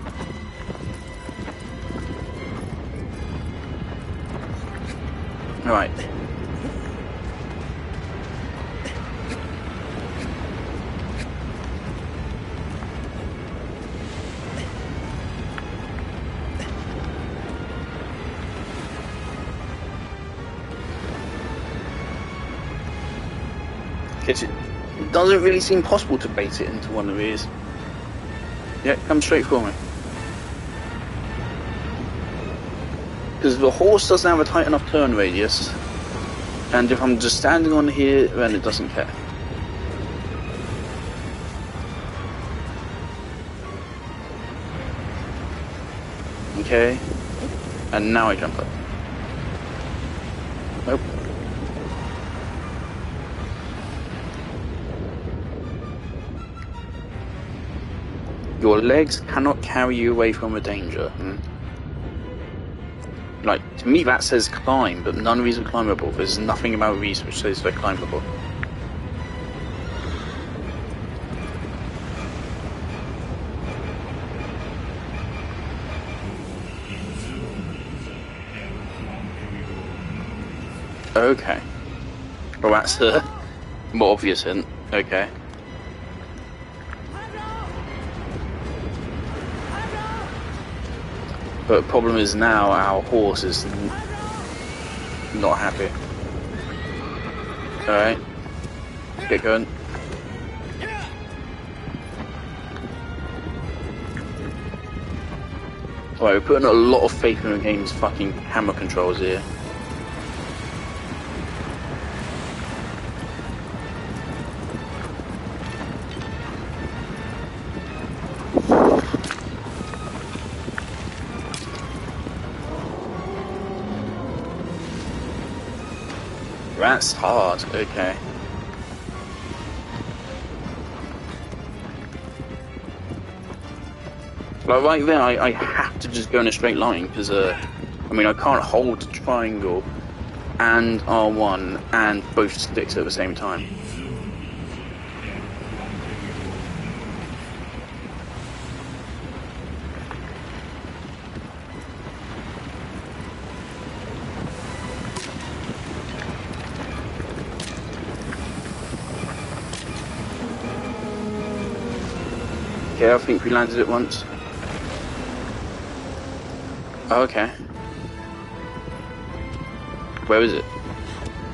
Right. It doesn't really seem possible to bait it into one of these. Yeah, come straight for me. Because the horse doesn't have a tight enough turn radius, and if I'm just standing on here, then it doesn't care. Okay, and now I jump up. Nope. Your legs cannot carry you away from a danger. Like, to me that says climb, but none of these are climbable. There's nothing about these which says they're climbable. Okay. Well, that's a more obvious hint. Okay. But the problem is now our horse is not happy. Alright. Get going. Alright, we're putting a lot of faith in the game's fucking hammer controls here. That's hard, okay. Like right there, I have to just go in a straight line, because, I mean, I can't hold triangle and R1 and both sticks at the same time. Okay, I think we landed it once. Oh, okay. Where is it?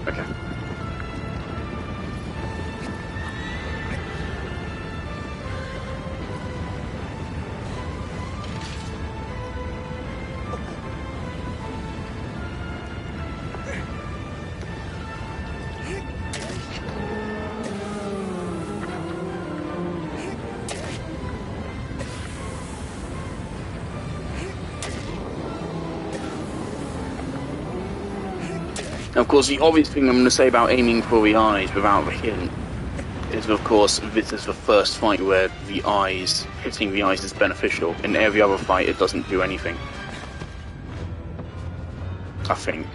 Okay. Of course, the obvious thing I'm going to say about aiming for the eyes without the hint is, of course, this is the first fight where the eyes, hitting the eyes is beneficial. In every other fight, it doesn't do anything. I think.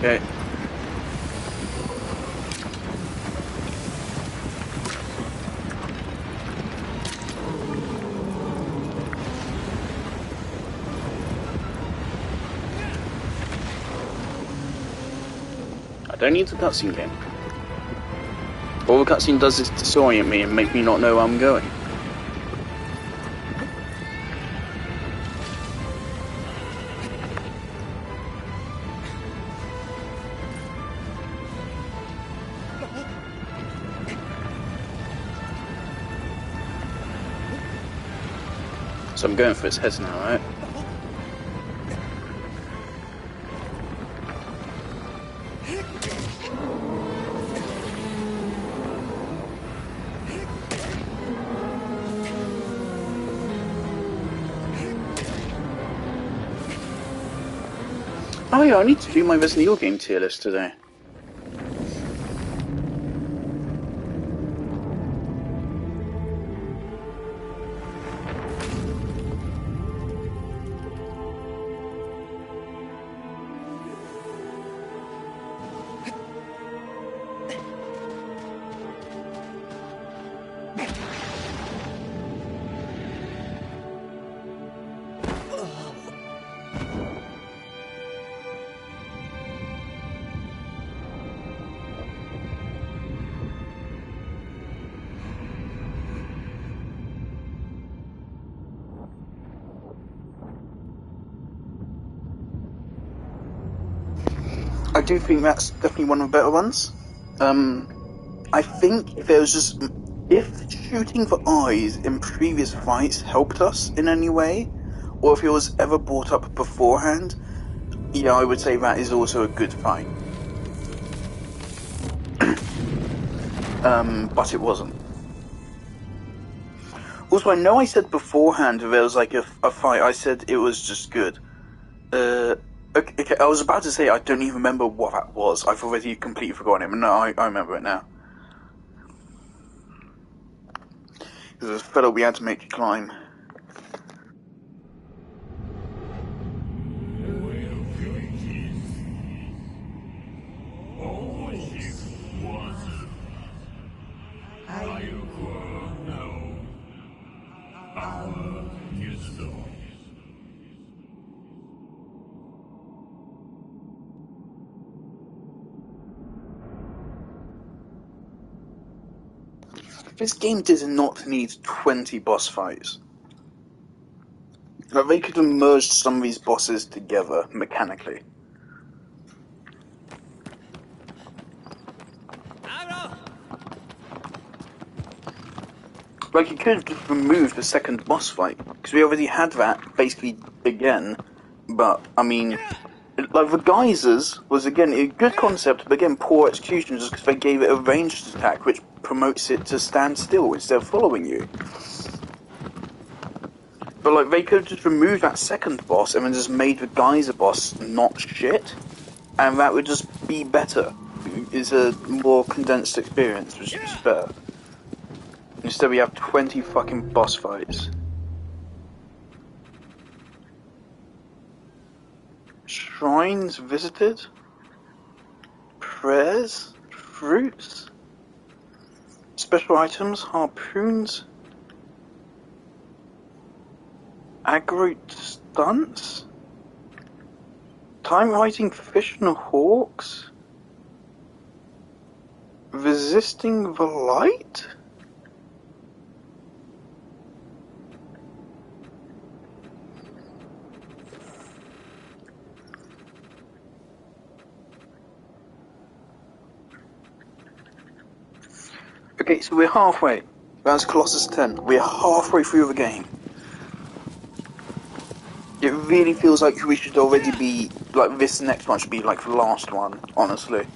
Okay. I don't need the cutscene game. All the cutscene does is disorient me and make me not know where I'm going. So I'm going for its head now, right? Oh yeah, I need to do my Resident Evil game tier list today. I do think that's definitely one of the better ones. I think if there was just... If shooting for eyes in previous fights helped us in any way, or if it was ever brought up beforehand, yeah, I would say that is also a good fight. But it wasn't. Also, I know I said beforehand there was like a fight, I said it was just good. Okay, I was about to say I don't even remember what that was. I've already completely forgotten it, but no, I remember it now. There's a fellow we had to make a climb. This game did not need 20 boss fights. Like, they could have merged some of these bosses together mechanically. Like, you could have just removed the second boss fight, because we already had that, basically, again. But, I mean, like, the geysers was, again, a good concept, but again, poor execution, just because they gave it a ranged attack, which promotes it to stand still instead of following you. But, like, they could have just removed that second boss and then just made the geyser boss not shit, and that would just be better. It's a more condensed experience, which is better. Instead we have 20 fucking boss fights. Shrines visited? Prayers? Fruits? Special items? Harpoons? Aggro stunts? Time fighting fish and hawks? Resisting the light? Okay, so we're halfway. That's Colossus 10. We're halfway through the game. It really feels like we should already be, like, this next one should be like the last one, honestly.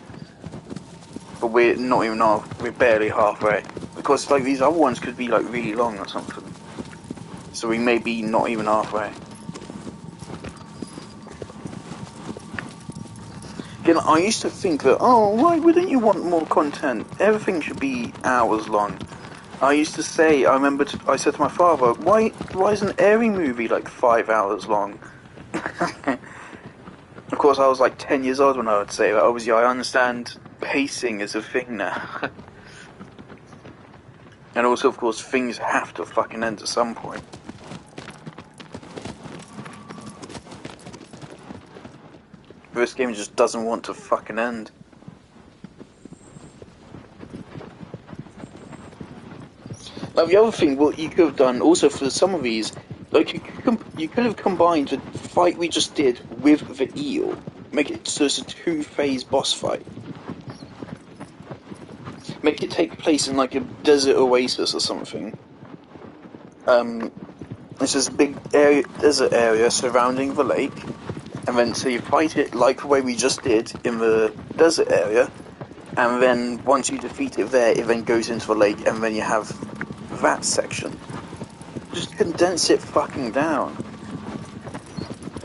But we're not even half, we're barely halfway. Because, like, these other ones could be, like, really long or something. So we may be not even halfway. Again, I used to think that, oh, why wouldn't you want more content? Everything should be hours long. I used to say, I remember, I said to my father, why is an Airy movie like 5 hours long? Of course, I was like 10 years old when I would say that. Obviously, I understand pacing is a thing now. And also, of course, things have to fucking end at some point. This game just doesn't want to fucking end. Like, the other thing, what you could have done also for some of these, like, you could have combined the fight we just did with the eel. Make it so it's a 2-phase boss fight. Make it take place in, like, a desert oasis or something. It's this big area, desert area surrounding the lake. And then, so you fight it like the way we just did in the desert area. And then, once you defeat it there, it then goes into the lake, and then you have that section. Just condense it fucking down.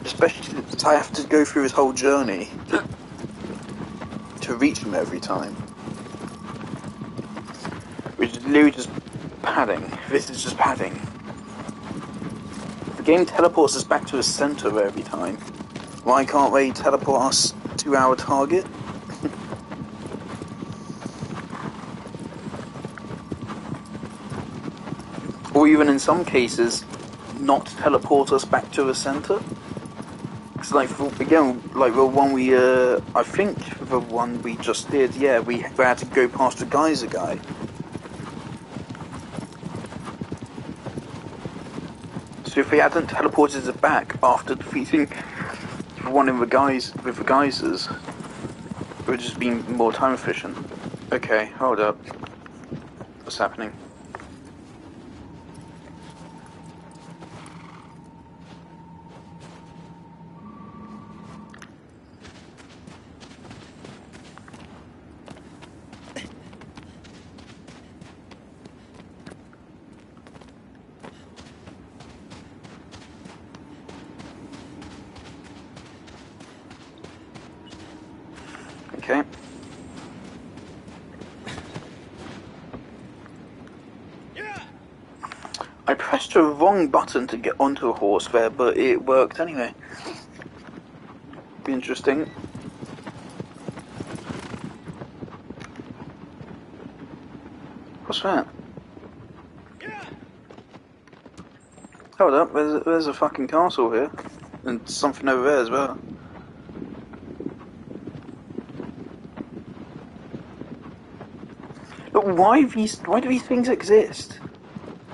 Especially since I have to go through this whole journey to reach them every time. Which is literally just padding. This is just padding. The game teleports us back to the center every time. Why can't they teleport us to our target? Or even in some cases, not teleport us back to the center? Because, like, again, like the one we, I think the one we just did, yeah, we had to go past the geyser guy. So if we hadn't teleported it back after defeating one of the guys with the geysers, Or just being more time efficient. Okay, hold up. What's happening? Okay. I pressed the wrong button to get onto a horse there, but it worked anyway. Be interesting. What's that? Hold up, there's a fucking castle here. And something over there as well. But why do these things exist?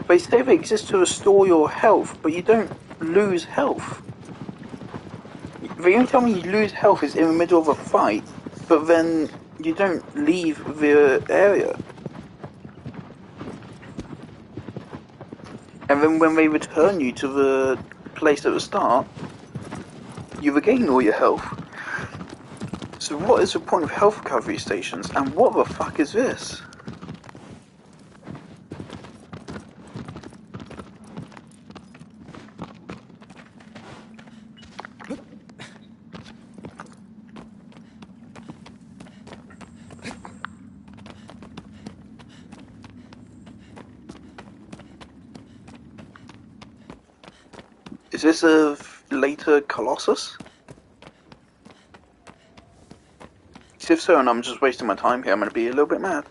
They say they exist to restore your health, but you don't lose health. The only time you lose health is in the middle of a fight, but then you don't leave the area. And then when they return you to the place at the start, you regain all your health. So what is the point of health recovery stations, and what the fuck is this? Is this a later Colossus? If so, and I'm just wasting my time here, I'm going to be a little bit mad.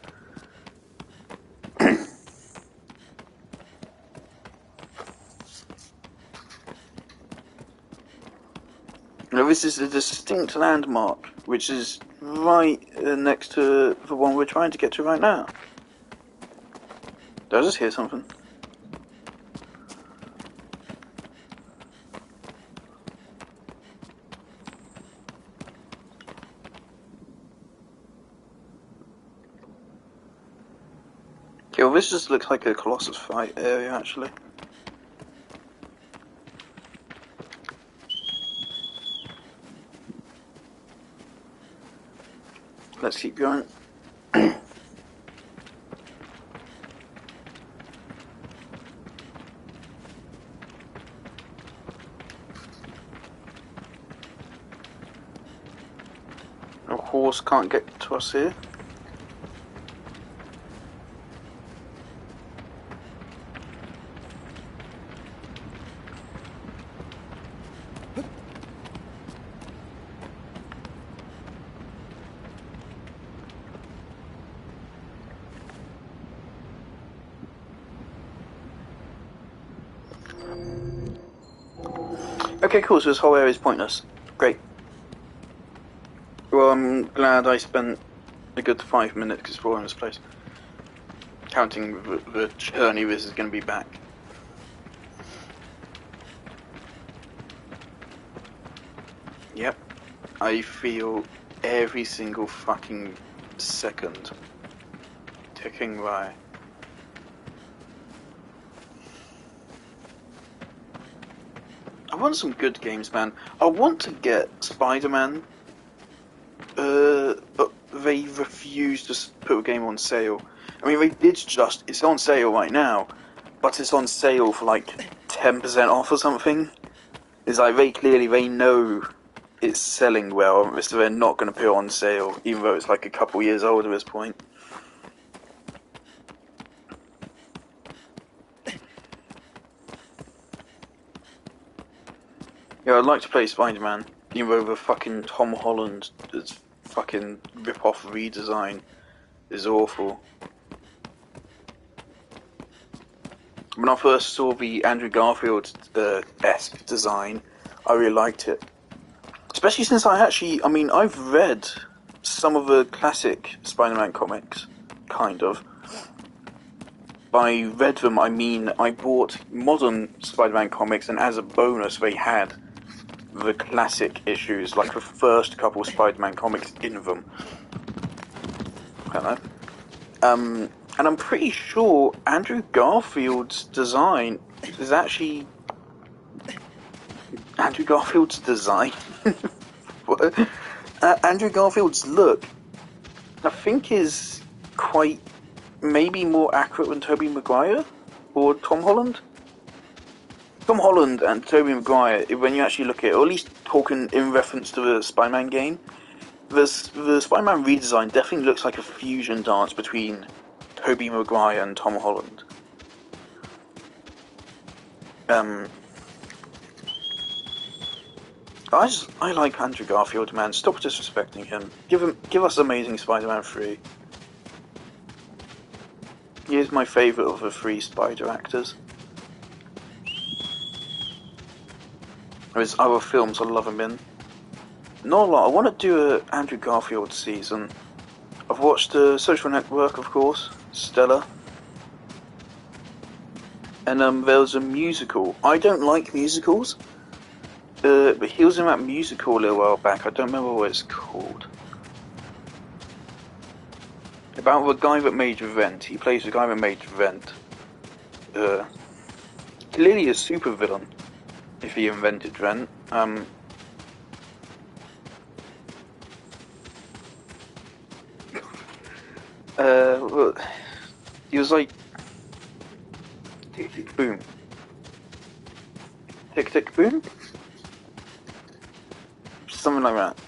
Now, this is a distinct landmark, which is right next to the one we're trying to get to right now. Did I just hear something? Okay, well this just looks like a Colossus fight area, actually. Let's keep going. A horse can't get to us here. Okay, cool, so this whole area is pointless. Great. Well, I'm glad I spent a good 5 minutes exploring this place. Counting the journey this is going to be back. Yep. I feel every single fucking second ticking by. I want some good games, man. I want to get Spider-Man, but they refuse to put a game on sale. I mean, they did it's on sale right now, but it's on sale for like 10% off or something. It's like they know it's selling well, so they're not going to put it on sale, even though it's like a couple years old at this point. Yeah, I'd like to play Spider-Man, even though the fucking Tom Holland fucking rip-off redesign is awful. When I first saw the Andrew Garfield-esque design, I really liked it. Especially since I've read some of the classic Spider-Man comics, kind of. By read them, I mean I bought modern Spider-Man comics, and as a bonus they had the classic issues, like the first couple Spider-Man comics in them. I don't know. And I'm pretty sure Andrew Garfield's design is actually Andrew Garfield's design. Andrew Garfield's look, I think, is quite maybe more accurate than Tobey Maguire or Tom Holland. Tom Holland and Tobey Maguire, when you actually look at it, or at least talking in reference to the Spider-Man game, the Spider-Man redesign definitely looks like a fusion dance between Tobey Maguire and Tom Holland. I like Andrew Garfield, man. Stop disrespecting him. Give us Amazing Spider-Man 3. He is my favourite of the 3 Spider actors. There's other films I love him in. Not a lot. I want to do an Andrew Garfield season. I've watched The Social Network, of course, Stella. And there was a musical. I don't like musicals. But he was in that musical a little while back. I don't remember what it's called. About the guy that made Rent. He plays the guy that made Rent. Clearly a super villain. If he invented Rent. Well, he was like... Tick tick boom. Tick tick boom? Something like that.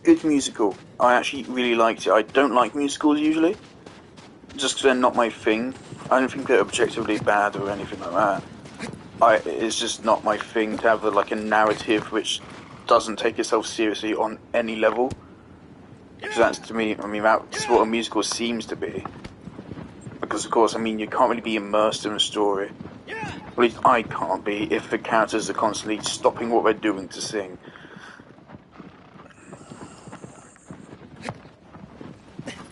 Good musical. I actually really liked it. I don't like musicals usually, just because they're not my thing. I don't think they're objectively bad or anything like that. It's just not my thing to have a narrative which doesn't take itself seriously on any level. Because that's, to me, I mean, that's what a musical seems to be. Because, of course, I mean, you can't really be immersed in a story. At least I can't be if the characters are constantly stopping what they're doing to sing.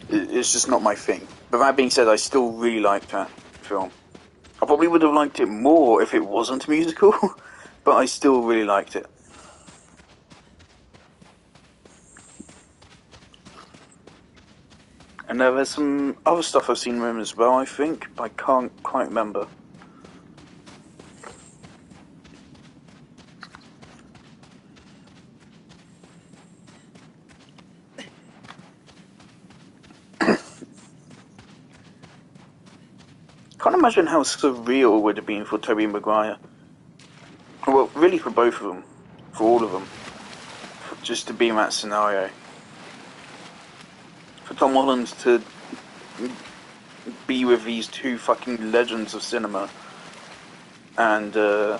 It's just not my thing. But that being said, I still really liked that film. I probably would have liked it more if it wasn't a musical, but I still really liked it. And there's some other stuff I've seen with him as well, I think, but I can't quite remember. Can't imagine how surreal it would have been for Tobey Maguire. Well, really for both of them. For all of them. Just to be in that scenario. For Tom Holland to be with these two fucking legends of cinema. And Tobey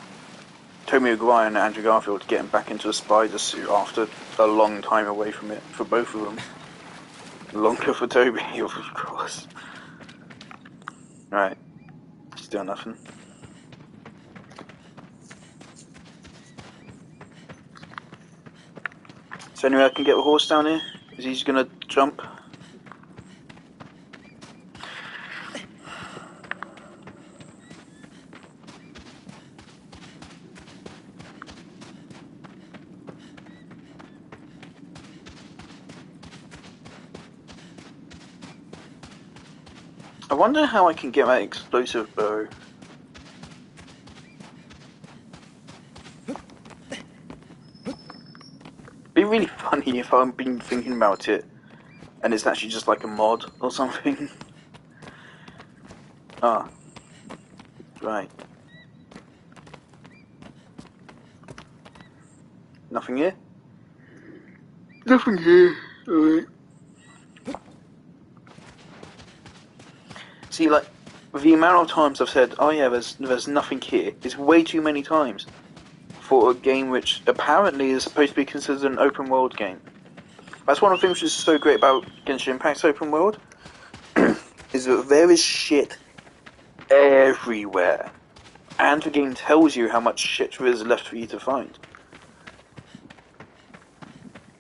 Maguire and Andrew Garfield getting back into a spider suit after a long time away from it. For both of them. Longer for Tobey, of course. Right. Still nothing. So anyway, I can get the horse down here? Is he just gonna jump? I wonder how I can get that explosive bow. Be really funny if I've been thinking about it and it's actually just like a mod or something. Ah. Right. Nothing here? Nothing here. Alright. See, like, the amount of times I've said, oh yeah, there's nothing here, is way too many times for a game which apparently is supposed to be considered an open world game. That's one of the things which is so great about Genshin Impact's open world, is that there is shit everywhere, and the game tells you how much shit there is left for you to find.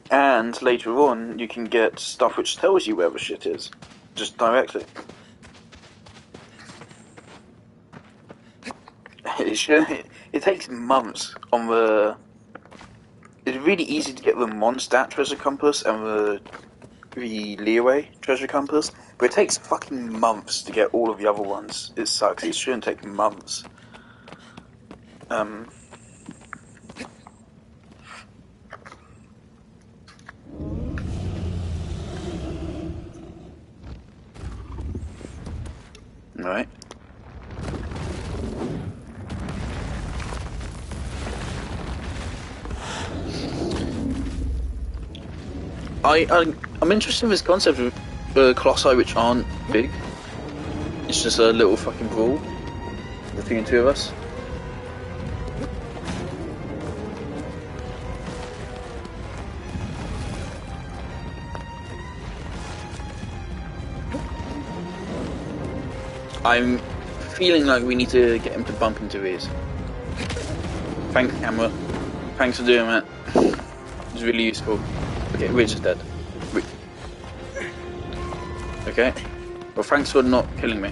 And later on, you can get stuff which tells you where the shit is, just directly. It takes months on the. It's really easy to get the Mondstadt treasure compass and the Leeway treasure compass, but it takes fucking months to get all of the other ones. It sucks. It shouldn't take months. Right. I'm interested in this concept of Colossi which aren't big. It's just a little fucking brawl between the two of us. I'm feeling like we need to get him to bump into his. Thanks, camera. Thanks for doing that. It's really useful. Okay, Ridge is dead. Okay. Well, thanks for not killing me.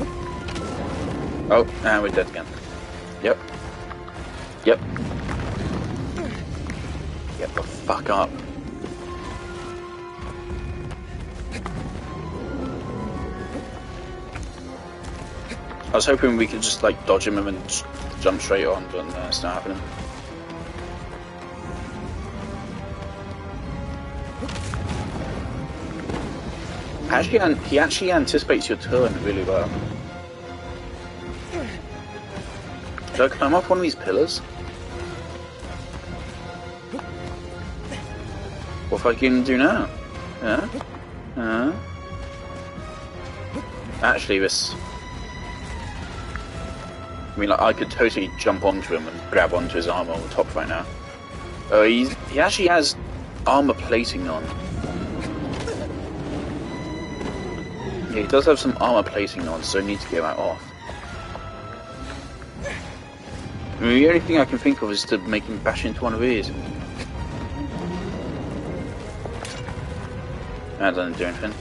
Oh, and we're dead again. Yep. Yep. Get the fuck up. I was hoping we could just like dodge him and then just jump straight on, but it's not happening. Actually, he actually anticipates your turn really well. Should I climb up one of these pillars? What if I can do now? Actually, this. I mean, like, I could totally jump onto him and grab onto his armor on the top right now. He actually has armor plating on. Yeah, he does have some armor plating on, so I need to get that off. I mean, the only thing I can think of is to make him bash into one of these. That doesn't do anything.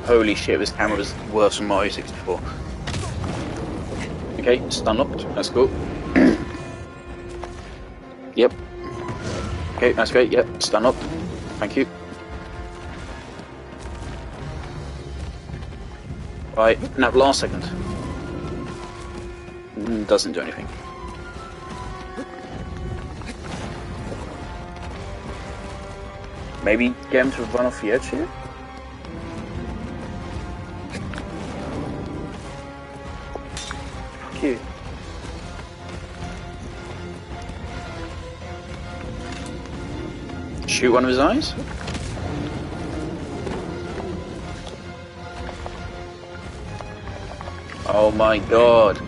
Holy shit, this camera was worse than Mario 64. Okay, stun locked, that's cool. Yep. Okay, that's great, yep, stun locked. Thank you. Right, now last second. Doesn't do anything. Maybe get him to run off the edge here? You. Shoot one of his eyes? Oh my god.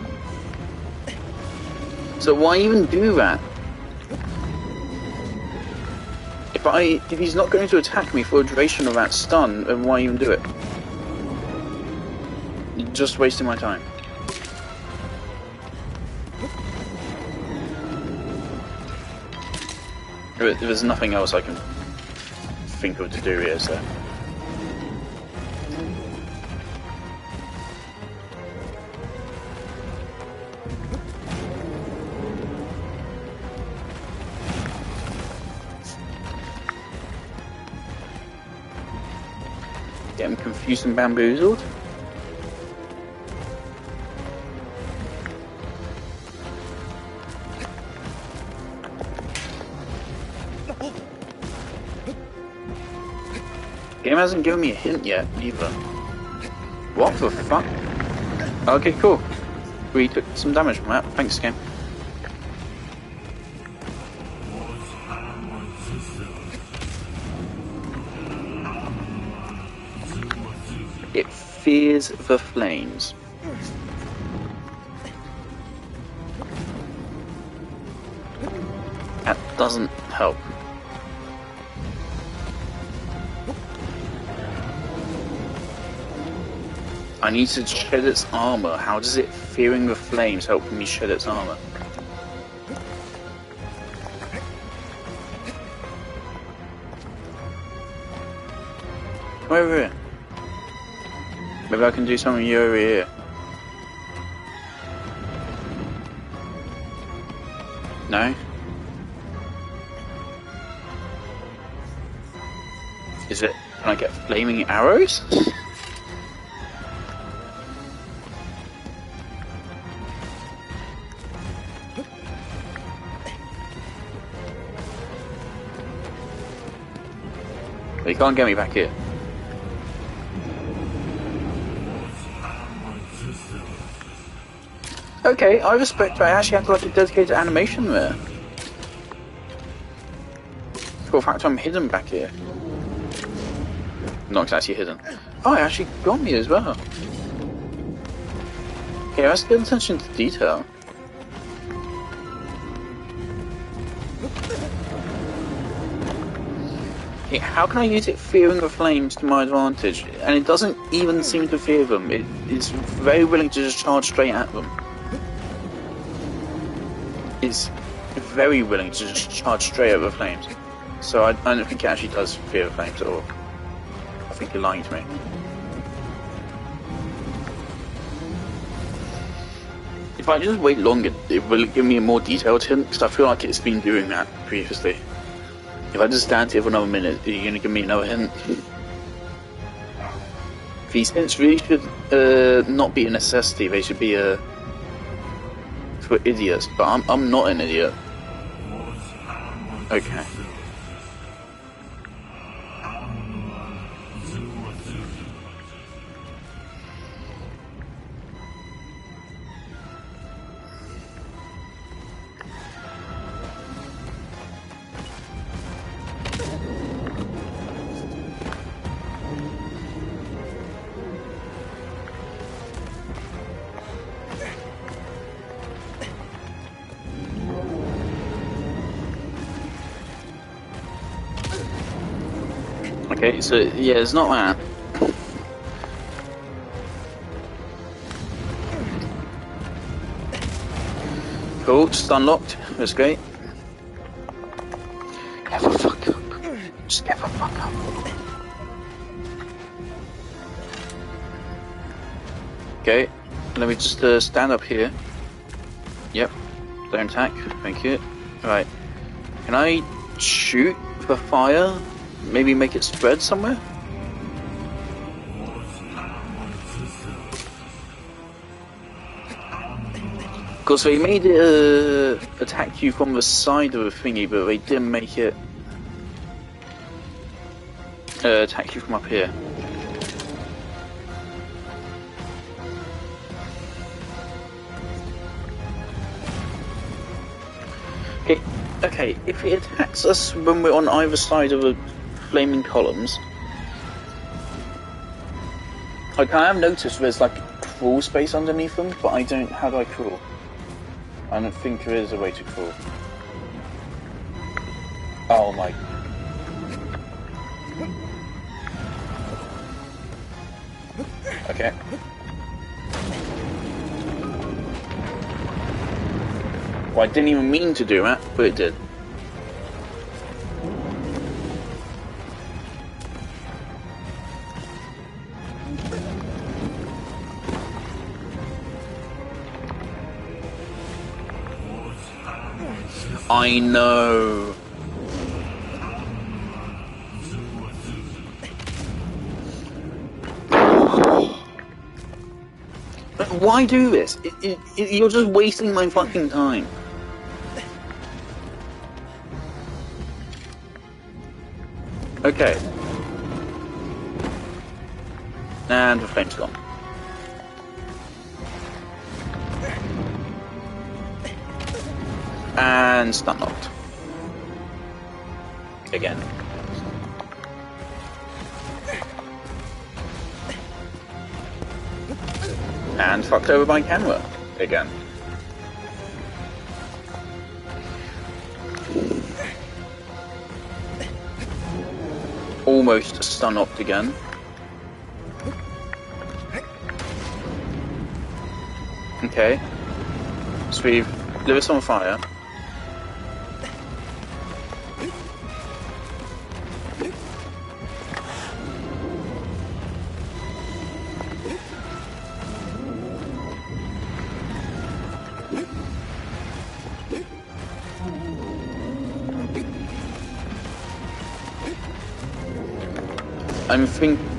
So why even do that? If he's not going to attack me for a duration of that stun, then why even do it? You're just wasting my time. There's nothing else I can think of to do here, so. Get him confused and bamboozled. Game hasn't given me a hint yet, either. What the fuck? Okay, cool. We took some damage from that. Thanks, game. It fears the flames. That doesn't help. I need to shed its armor. How does it fearing the flames help me shed its armor? Come over here. Maybe I can do something you over here. No? Is it... Can I get flaming arrows? You can't get me back here. Okay, I respect. I actually have like a dedicated animation there. For the fact I'm hidden back here. Not actually hidden. Oh, I actually got me as well. Okay, let's get attention to detail. Okay, how can I use it fearing the flames to my advantage? And it doesn't even seem to fear them. It's very willing to just charge straight at them. It's very willing to just charge straight at the flames. So I don't think it actually does fear the flames at all. I think you're lying to me. If I just wait longer, it will give me a more detailed hint, because I feel like it's been doing that previously. If I just stand here for another minute, are you going to give me another hint? These hints really should not be a necessity, they should be for idiots, but I'm not an idiot. Okay. Okay, so yeah, it's not that. Cool, just unlocked. That's great. Get the fuck up. Just get the fuck up. Okay, let me just stand up here. Yep, don't attack. Thank you. Right, can I shoot the fire? Maybe make it spread somewhere? Because they made it attack you from the side of the thingy, but they didn't make it attack you from up here. Okay, if it attacks us when we're on either side of the flaming columns, like I have noticed there's like crawl space underneath them, but I don't. How do I crawl? I don't think there is a way to crawl. Oh my. Okay. Well, I didn't even mean to do that, but it did. I know. But why do this? You're just wasting my fucking time. Okay. And the flame's gone. And stun locked. Again. And fucked over by camera. Again. Almost stun locked again. Okay. So we've lit us on fire.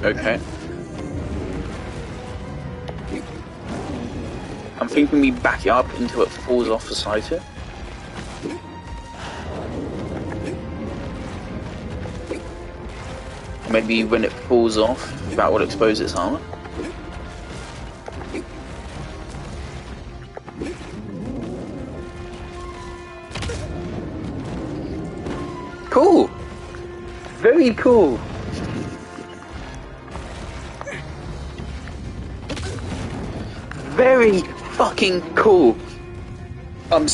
Okay. I'm thinking we back it up until it falls off the side here. Maybe when it falls off, that will expose its armor. Cool! Very cool! Very fucking cool! I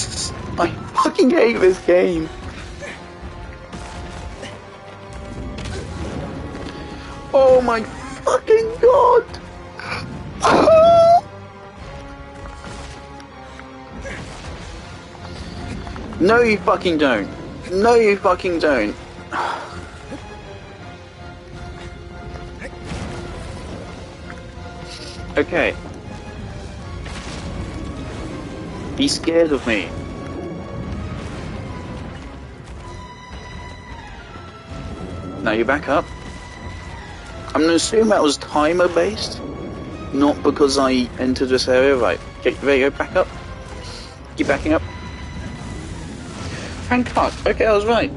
fucking hate this game! Oh my fucking god! No you fucking don't! No you fucking don't! Okay. Be scared of me. Now you back up. I'm gonna assume that was timer based, not because I entered this area. Right, okay, there you go, back up. Keep backing up. Thank God. Okay, I was right.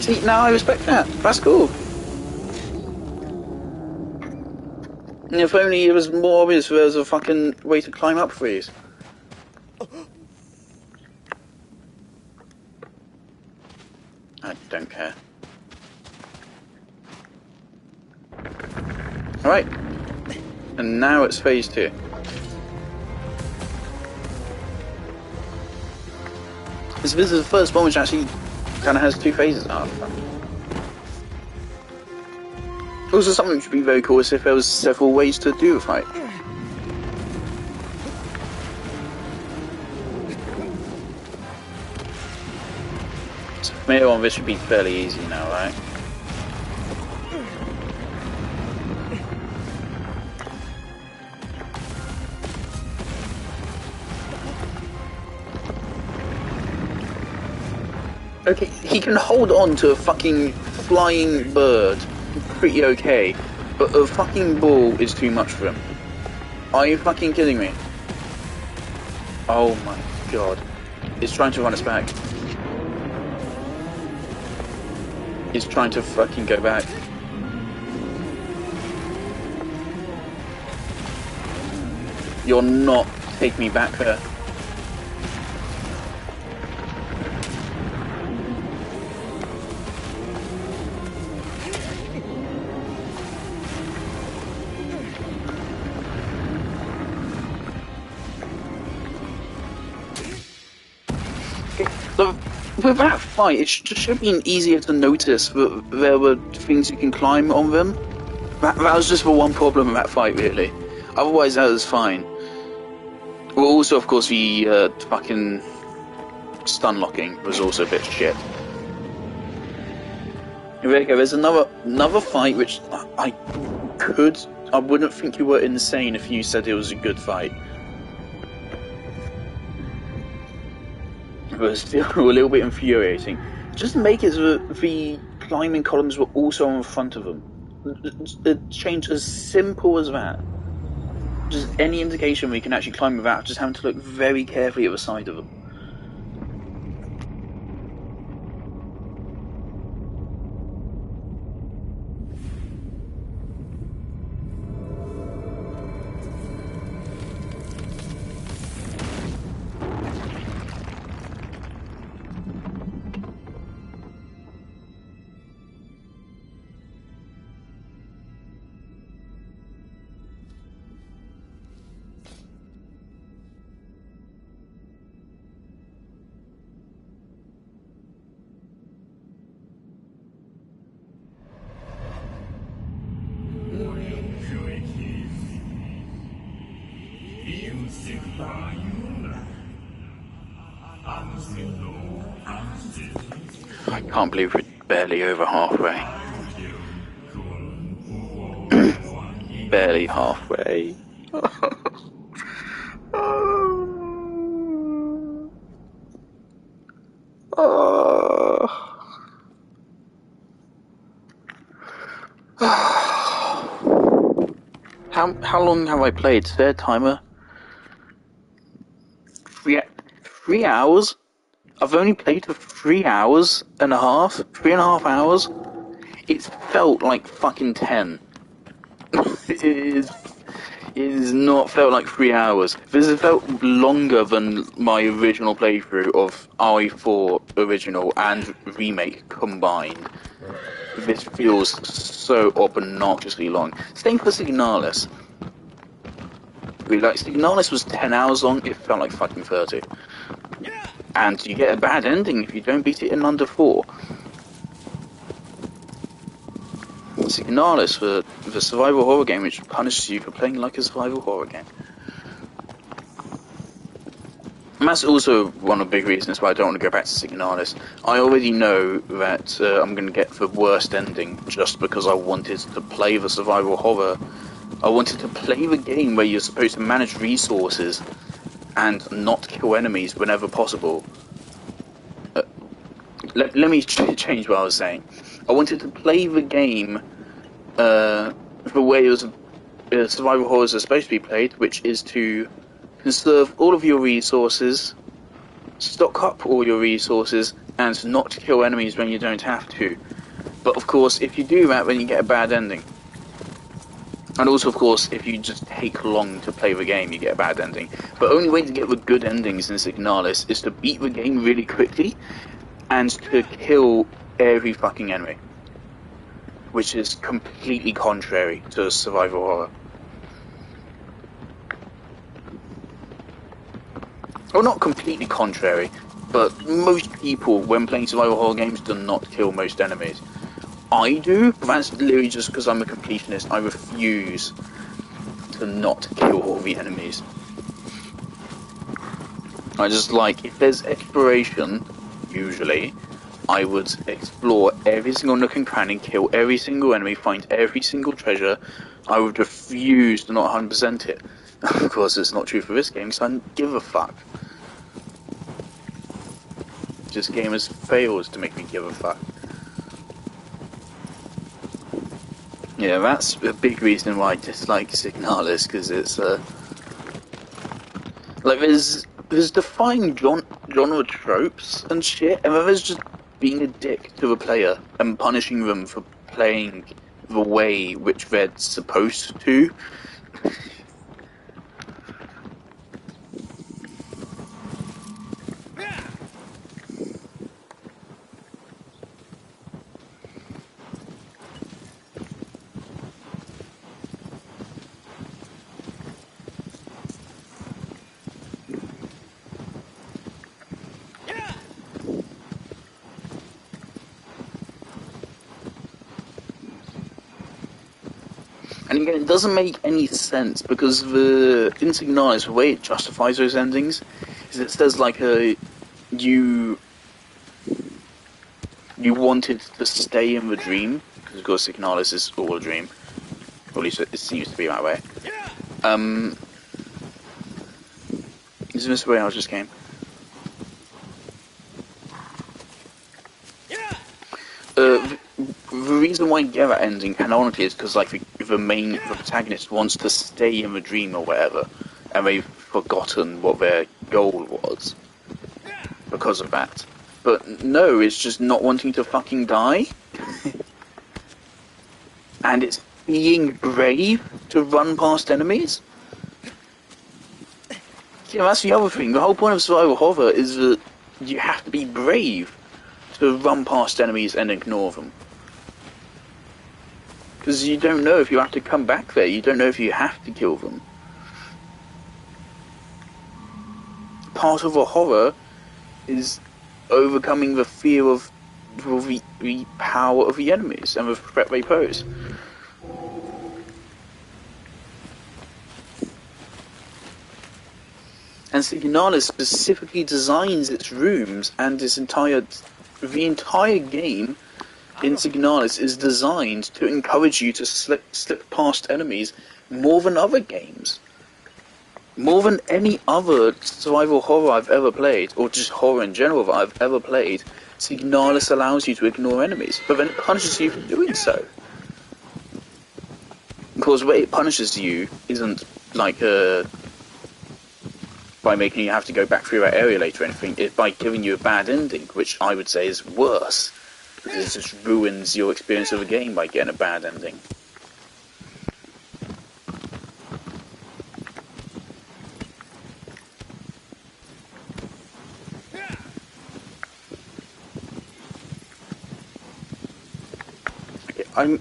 See, now I respect that. That's cool. And if only it was more obvious there was a fucking way to climb up for these. I don't care. Alright. And now it's phase 2. This is the first one which actually kind of has 2 phases. Oh, fuck. Also, something which would be very cool is if there was several ways to do a fight. So from here on, this should be fairly easy now, right? Okay, he can hold on to a fucking flying bird pretty okay, but a fucking ball is too much for him. Are you fucking kidding me? Oh my god. It's trying to run us back. It's trying to fucking go back. You're not taking me back there. With that fight, it just should have been easier to notice that there were things you can climb on them. That was just the one problem in that fight, really. Otherwise, that was fine. Well, also, of course, the fucking stun locking was also a bit shit. There you go, there's another fight which I wouldn't think you were insane if you said it was a good fight. But still a little bit infuriating. Just make it so that the climbing columns were also in front of them. A change as simple as that. Just any indication we can actually climb without just having to look very carefully at the side of them. I can't believe we're barely over halfway. Barely halfway. Uh... How long have I played? Is there a timer? 3 hours? I've only played for 3 hours and a half? 3.5 hours? It's felt like fucking 10. It is not felt like 3 hours. This has felt longer than my original playthrough of RE4 original and remake combined. This feels so obnoxiously long. Same for Signalis. Really, like, Signalis was 10 hours long, it felt like fucking 30. And you get a bad ending if you don't beat it in under 4. Signalis for the survival horror game which punishes you for playing like a survival horror game. And that's also one of the big reasons why I don't want to go back to Signalis. I already know that I'm going to get the worst ending just because I wanted to play the survival horror. I wanted to play the game where you're supposed to manage resources and not kill enemies whenever possible. Let me change what I was saying. I wanted to play the game the way survival horrors are supposed to be played, which is to conserve all of your resources, stock up all your resources, and not kill enemies when you don't have to. But of course, if you do that, then you get a bad ending. And also, of course, if you just take long to play the game, you get a bad ending. But the only way to get the good endings in Signalis is to beat the game really quickly and to kill every fucking enemy. Which is completely contrary to survival horror. Well, not completely contrary, but most people, when playing survival horror games, do not kill most enemies. I do, but that's literally just because I'm a completionist. I refuse to not kill all the enemies. I just like, if there's exploration, usually, I would explore every single nook and cranny, kill every single enemy, find every single treasure. I would refuse to not 100% it. Of course, it's not true for this game, because I don't give a fuck. This game has failed to make me give a fuck. Yeah, that's a big reason why I dislike Signalis, because it's like there's defined genre tropes and shit, and then there's just being a dick to the player and punishing them for playing the way which they're supposed to. And again, it doesn't make any sense because in Signalis, the way it justifies those endings is it says like you wanted to stay in the dream, because of course Signalis is all a dream, or at least it seems to be that way. Is this the way I just came? The reason why you get that ending canonically is because like the protagonist wants to stay in the dream or whatever, and they've forgotten what their goal was because of that. But no, it's just not wanting to fucking die. And it's being brave to run past enemies. Yeah, that's the other thing. The whole point of survival horror is that you have to be brave to run past enemies and ignore them. Because you don't know if you have to come back there. You don't know if you have to kill them. Part of the horror is overcoming the fear of the power of the enemies and the threat they pose. And Signalis specifically designs its rooms and the entire game in Signalis is designed to encourage you to slip past enemies more than other games. More than any other survival horror I've ever played, or just horror in general that I've ever played, Signalis allows you to ignore enemies, but then it punishes you for doing so. Because the way it punishes you isn't like by making you have to go back through that area later or anything, it's by giving you a bad ending, which I would say is worse. Because it just ruins your experience of the game by getting a bad ending.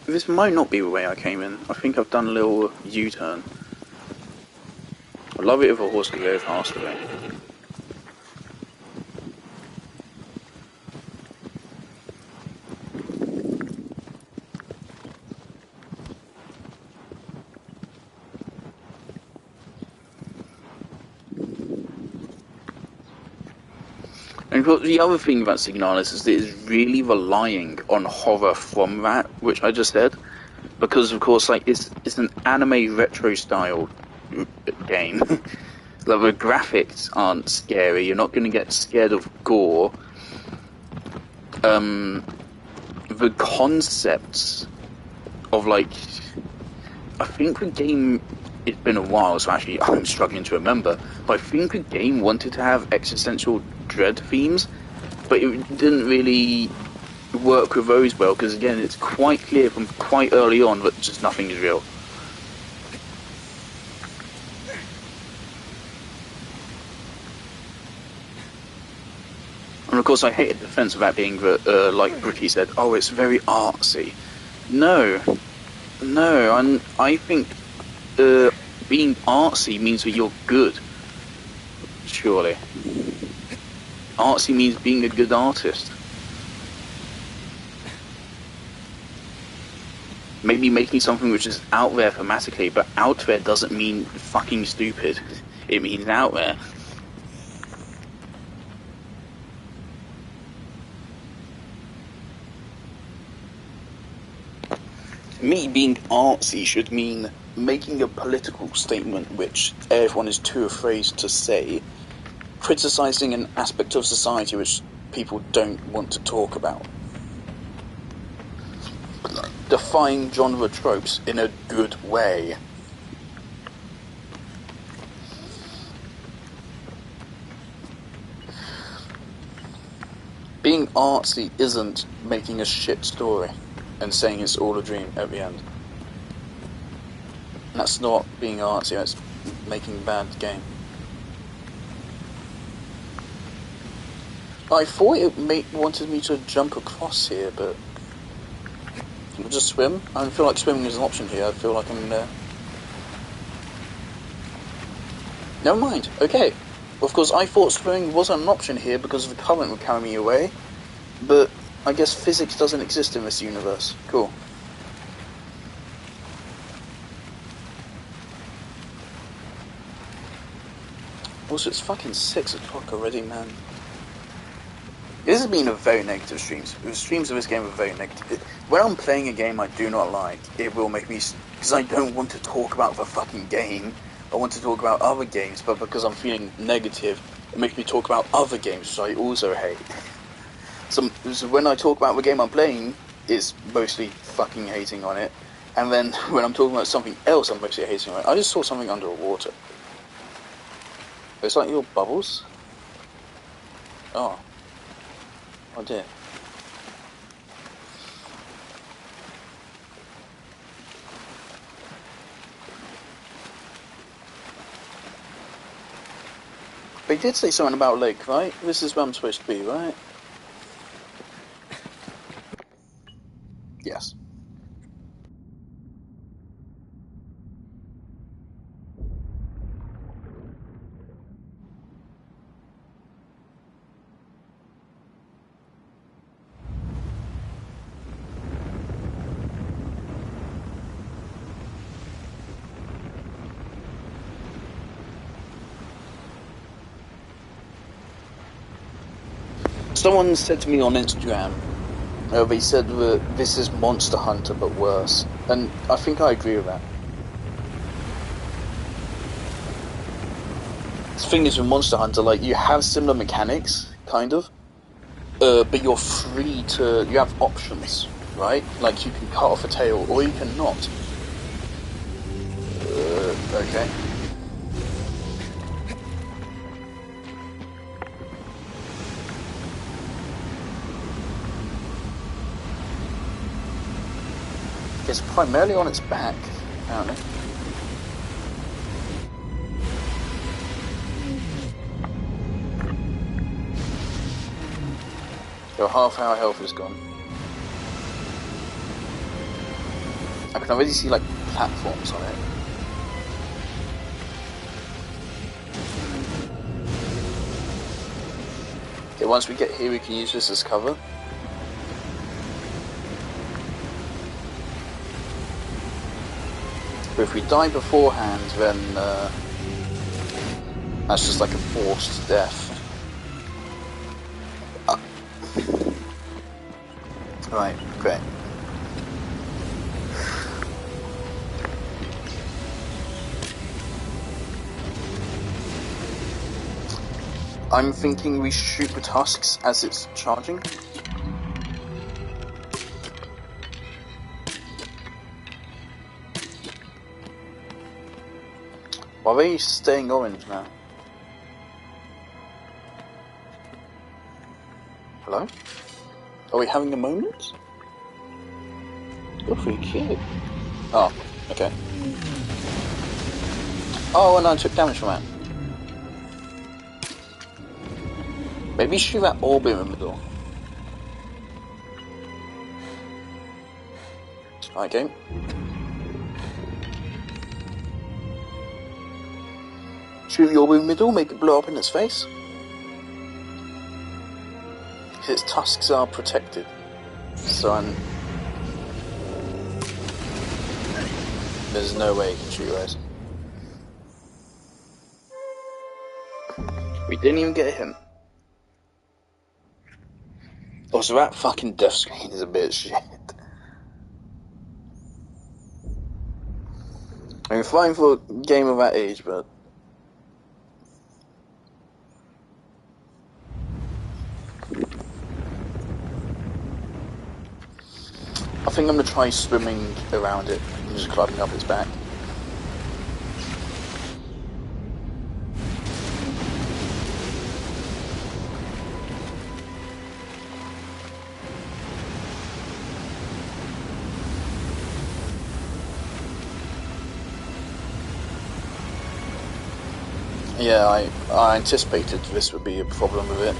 This might not be the way I came in. I think I've done a little U-turn. I'd love it if a horse could go faster way. And the other thing about Signalis is that it's really relying on horror from that, which I just said. Because of course, like it's an anime retro style game. Like, the graphics aren't scary. You're not going to get scared of gore. The concepts of like, I think the game. It's been a while, so actually I'm struggling to remember. But I think the game wanted to have existential dread themes, but it didn't really work with those well, because again, it's quite clear from quite early on that just nothing is real. And of course, I hated the defense of that being that, like Bricky said, oh, it's very artsy. No, and I think being artsy means that you're good. Surely, artsy means being a good artist. Maybe making something which is out there thematically, but out there doesn't mean fucking stupid. It means out there. Me being artsy should mean making a political statement which everyone is too afraid to say, criticizing an aspect of society which people don't want to talk about. Defying genre tropes in a good way. Being artsy isn't making a shit story and saying it's all a dream at the end. That's not being artsy, that's making a bad game. I thought it wanted me to jump across here, but I'll just swim. I don't feel like swimming is an option here. I feel like I'm there. Never mind. Okay. Of course, I thought swimming wasn't an option here because the current would carry me away. But I guess physics doesn't exist in this universe. Cool. Also, it's fucking 6 o'clock already, man. This has been a very negative stream. The streams of this game are very negative. When I'm playing a game I do not like, it will make me... Because I don't want to talk about the fucking game. I want to talk about other games, but because I'm feeling negative, it makes me talk about other games, which I also hate. So when I talk about the game I'm playing, it's mostly fucking hating on it. And then when I'm talking about something else, I'm mostly hating on it. I just saw something under the water. It's like little bubbles. Oh. Oh dear. They did say something about lake, right? This is where I'm supposed to be, right? Yes. Someone said to me on Instagram, they said that this is Monster Hunter but worse, and I think I agree with that. The thing is with Monster Hunter, like, you have similar mechanics, kind of, but you're free to, you have options, right? Like, you can cut off a tail, or you can not. Okay. It's primarily on its back, apparently. Your half our health is gone. I can already see, like, platforms on it. Okay, once we get here, we can use this as cover. But if we die beforehand, then that's just like a forced death. Right, great. I'm thinking we shoot the tusks as it's charging. Why are they staying orange now? Hello? Are we having a moment? You're pretty cute. Oh, okay. Oh, and I took damage from that. Maybe shoot that orb in the middle. Right, game. Shoot the orb in the middle, make it blow up in its face. Its tusks are protected. So there's no way you can shoot your eyes. We didn't even get a hint. Also, that fucking death screen is a bit of shit. I mean, fine for a game of that age, but... I think I'm gonna try swimming around it and just climbing up its back. Yeah, I anticipated this would be a problem with it.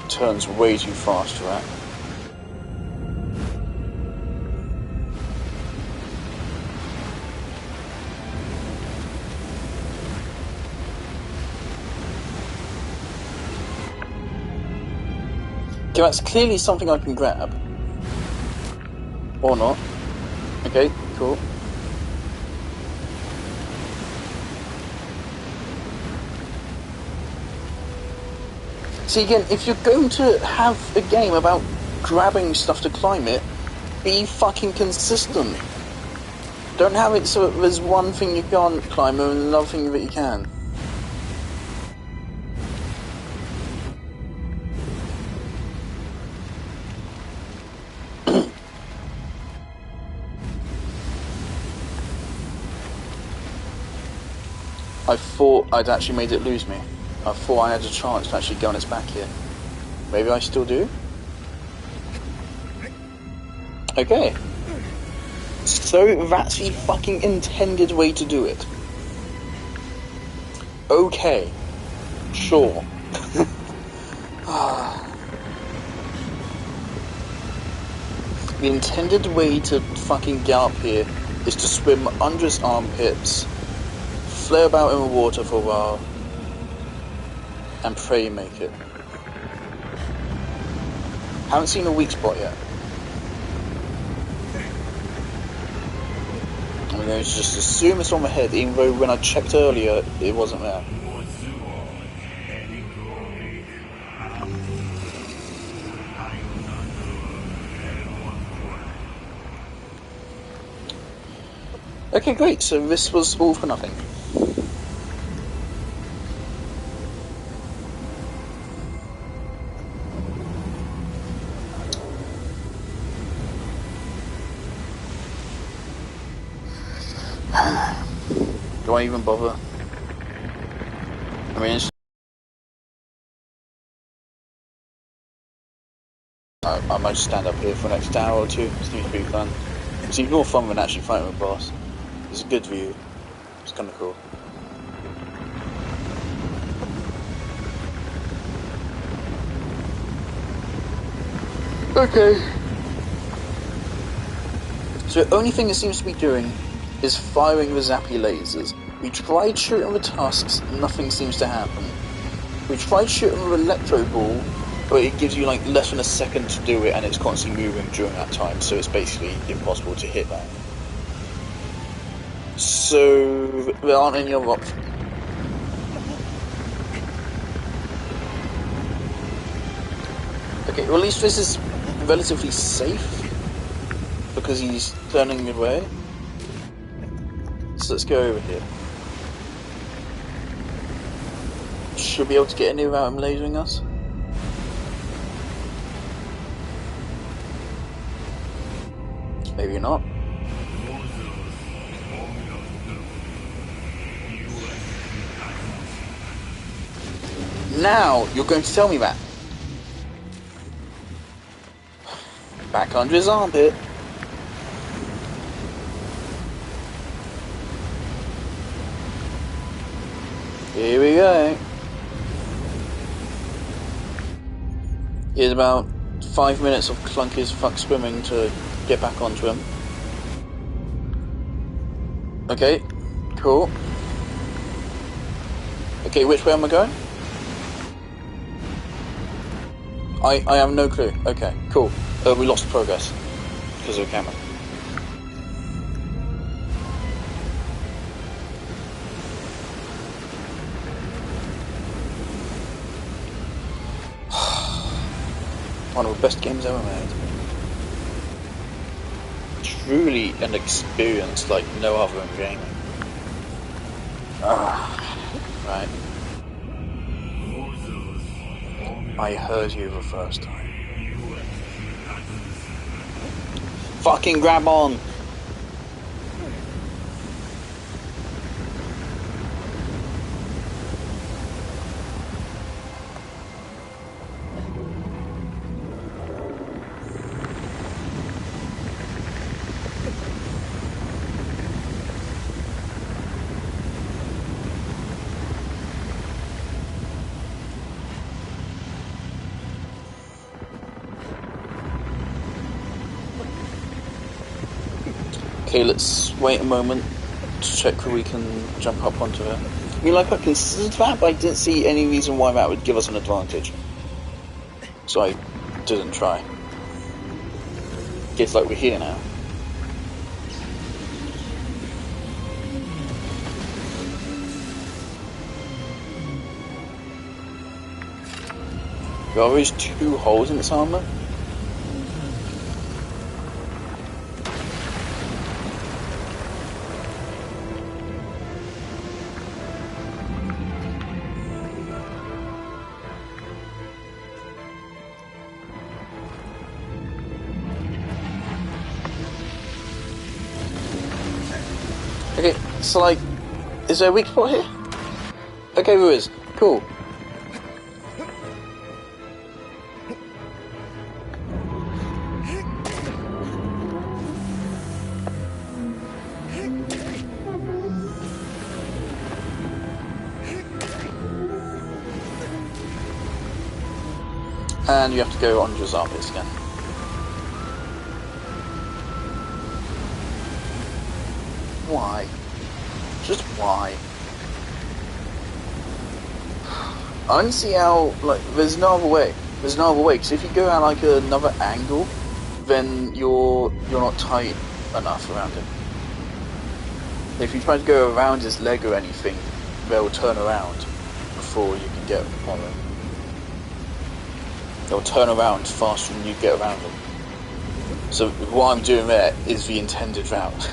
Turns way too fast for that. Okay, that's clearly something I can grab. Or not. Okay, cool. See, again, if you're going to have a game about grabbing stuff to climb it, be fucking consistent. Don't have it so there's one thing you can't climb and another thing that you can. I thought I'd actually made it lose me. I thought I had a chance to actually go on its back here. Maybe I still do? Okay. So that's the fucking intended way to do it. Okay. Sure. The intended way to fucking get up here is to swim under its armpits, flare about in the water for a while, and pray you make it. Haven't seen a weak spot yet. I'm going to just assume it's on the head, even though when I checked earlier, it wasn't there. Okay, great. So this was all for nothing. Do I even bother? I mean, I might stand up here for the next hour or two. It seems pretty fun. It seems more fun than actually fighting with a boss. It's a good view. It's kind of cool. Okay. So the only thing it seems to be doing is firing the zappy lasers. We tried shooting the tusks, nothing seems to happen. We tried shooting with electro ball, but it gives you like less than a second to do it and it's constantly moving during that time, so it's basically impossible to hit that. So there aren't any other options. Okay, well at least this is relatively safe because he's turning away. So let's go over here. Should be able to get in here without him lasering us. Maybe not. Now you're going to tell me that. Back under his armpit. Here we go. Here's about 5 minutes of clunky as fuck swimming to get back onto him. Okay, cool. Okay, which way am I going? I have no clue. Okay, cool. We lost progress because of the camera. One of the best games ever made. Truly an experience like no other in gaming. Right. I heard you the first time. Fucking grab on! Okay, let's wait a moment to check where we can jump up onto it. I mean, like, I considered that, but I didn't see any reason why that would give us an advantage. So I didn't try. It's like we're here now. There are always 2 holes in its armor. Okay, so like, is there a weak spot here? Okay, there is. Cool. And you have to go on your zombies again. Why? Just why? I don't see how, like, there's no other way. There's no other way, because if you go at, like, another angle, then you're not tight enough around him. If you try to go around his leg or anything, they'll turn around before you can get on him. They'll turn around faster than you get around them. So what I'm doing there is the intended route.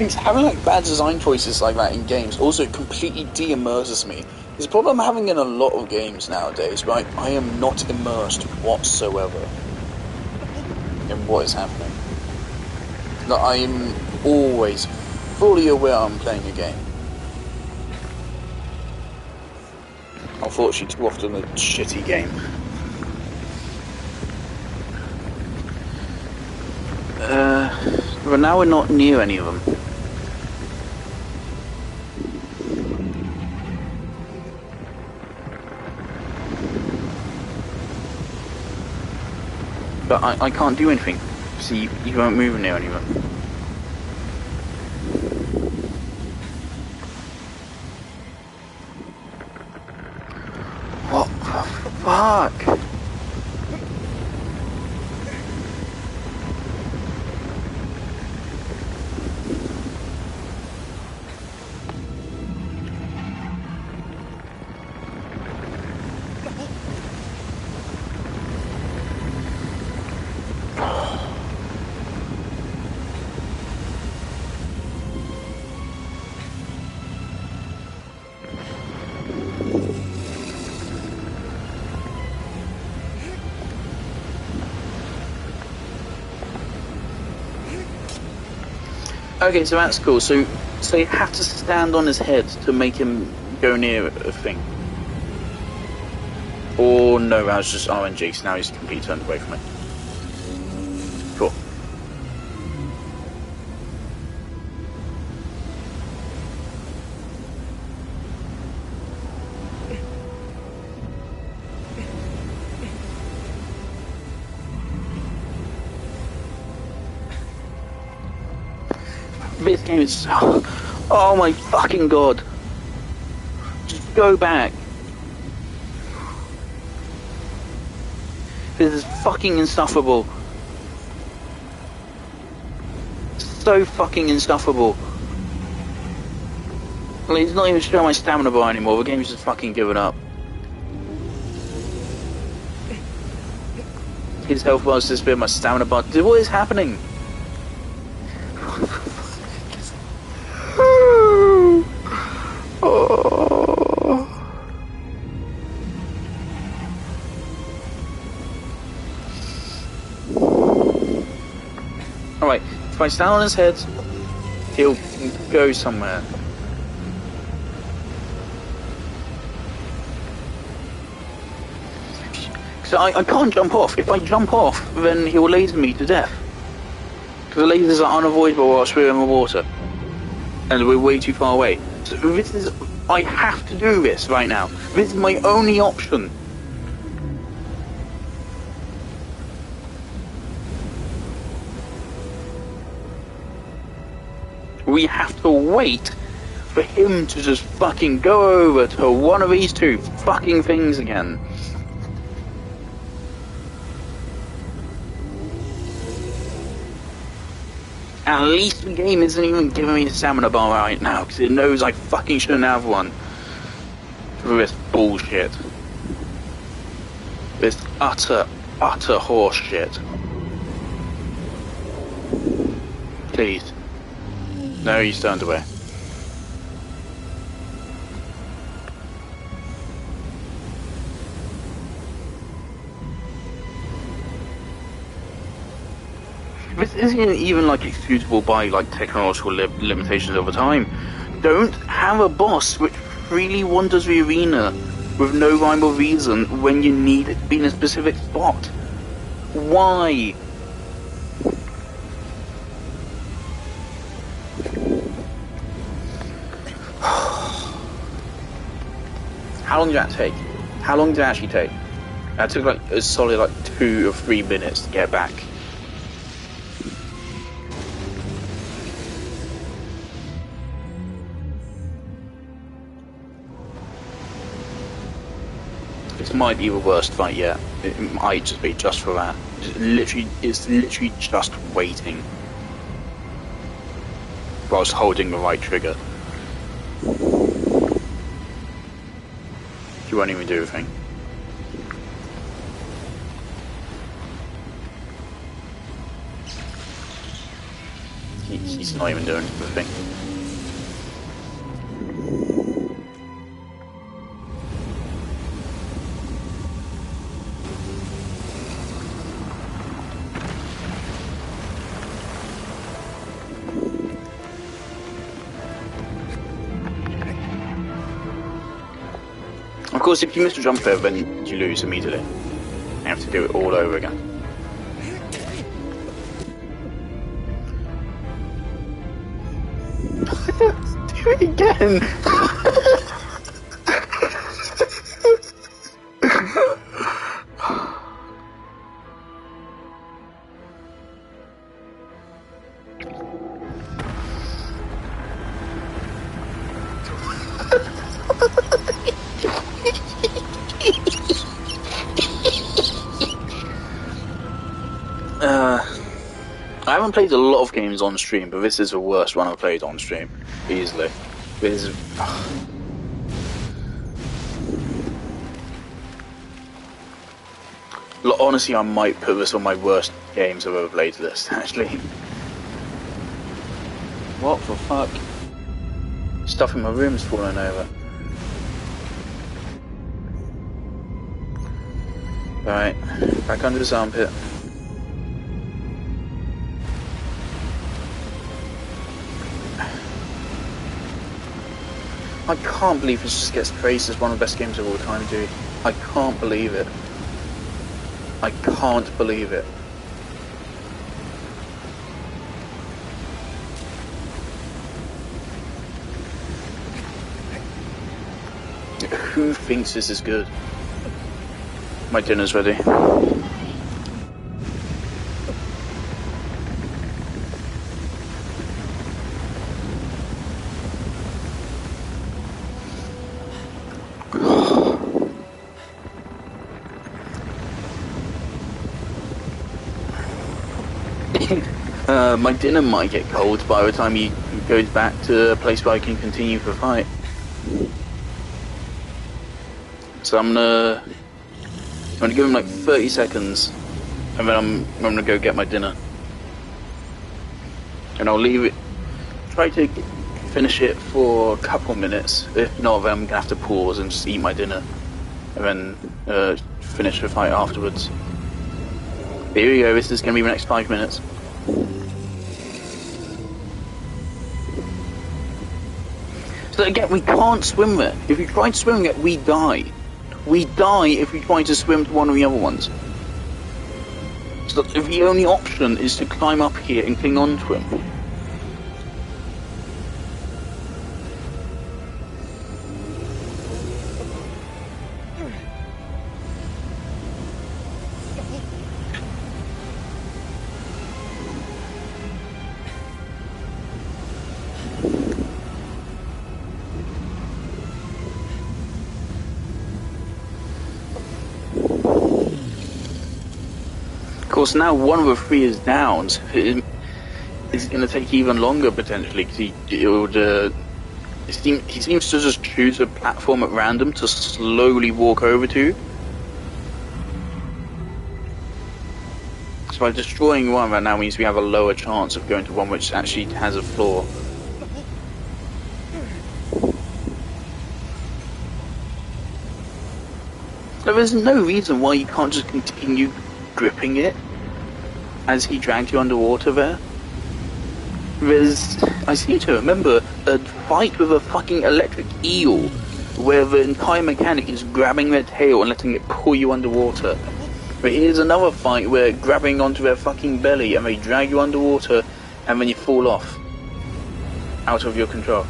things, having like bad design choices like that in games also completely de-immerses me. There's a problem I'm having in a lot of games nowadays, right? I am not immersed whatsoever in what is happening. Like, I'm always fully aware I'm playing a game. Unfortunately, too often a shitty game. But now we're not near any of them. But I can't do anything. See, you won't move near any of them. What the fuck? Okay, so that's cool. So you have to stand on his head to make him go near a thing. Or no, that was just RNG, so now he's completely turned away from it. Cool. This game is so... Oh my fucking god. Just go back. This is fucking insufferable. So fucking insufferable. Like, it's not even showing my stamina bar anymore. The game's just fucking given up. His health bar's disappeared, my stamina bar... What is happening? Alright, if I stand on his head, he'll go somewhere. So I can't jump off. If I jump off, then he'll laser me to death. Because the lasers are unavoidable whilst we're in the water. And we're way too far away. So this is... I have to do this right now. This is my only option. We have to wait for him to just fucking go over to one of these two fucking things again. At least the game isn't even giving me a stamina bar right now, because it knows I fucking shouldn't have one. For this bullshit. This utter horse shit. Please. No, he's turned away. This isn't even like excusable by like technological limitations over time. Don't have a boss which freely wanders the arena with no rhyme or reason when you need it to be in a specific spot. Why? How long did that take? How long did it actually take? That took like a solid like 2 or 3 minutes to get back. This might be the worst fight yet. It might just be just for that. It's literally just waiting. Whilst holding the right trigger. You won't even do a thing. he's not even doing the thing. Of course, if you miss a jump there, then you lose immediately. You have to do it all over again. Do it again! I haven't played a lot of games on stream, but this is the worst one I've played on stream, easily. This is... Honestly, I might put this on my worst games I've ever played list, actually. What the fuck? Stuff in my room's falling over. Right, back under this armpit. I can't believe this just gets praised as one of the best games of all time, dude. I can't believe it. I can't believe it. Who thinks this is good? My dinner's ready. My dinner might get cold by the time he goes back to a place where I can continue the fight. So I'm gonna give him like 30 seconds, and then I'm gonna go get my dinner. And I'll leave it, try to finish it for a couple minutes. If not, then I'm gonna have to pause and just eat my dinner, and then finish the fight afterwards. Here we go, this is gonna be the next 5 minutes. So again, we can't swim there. If we try to swim it, we die. We die if we try to swim to one of the other ones. So the only option is to climb up here and cling on to him. Of course, now one of the three is down, so it's going to take even longer potentially, because he seems to just choose a platform at random to slowly walk over to. So by destroying one, that now means we have a lower chance of going to one which actually has a floor. So there's no reason why you can't just continue gripping it as he dragged you underwater there. I seem to remember a fight with a fucking electric eel where the entire mechanic is grabbing their tail and letting it pull you underwater. But here's another fight where grabbing onto their fucking belly and they drag you underwater and then you fall off. Out of your control.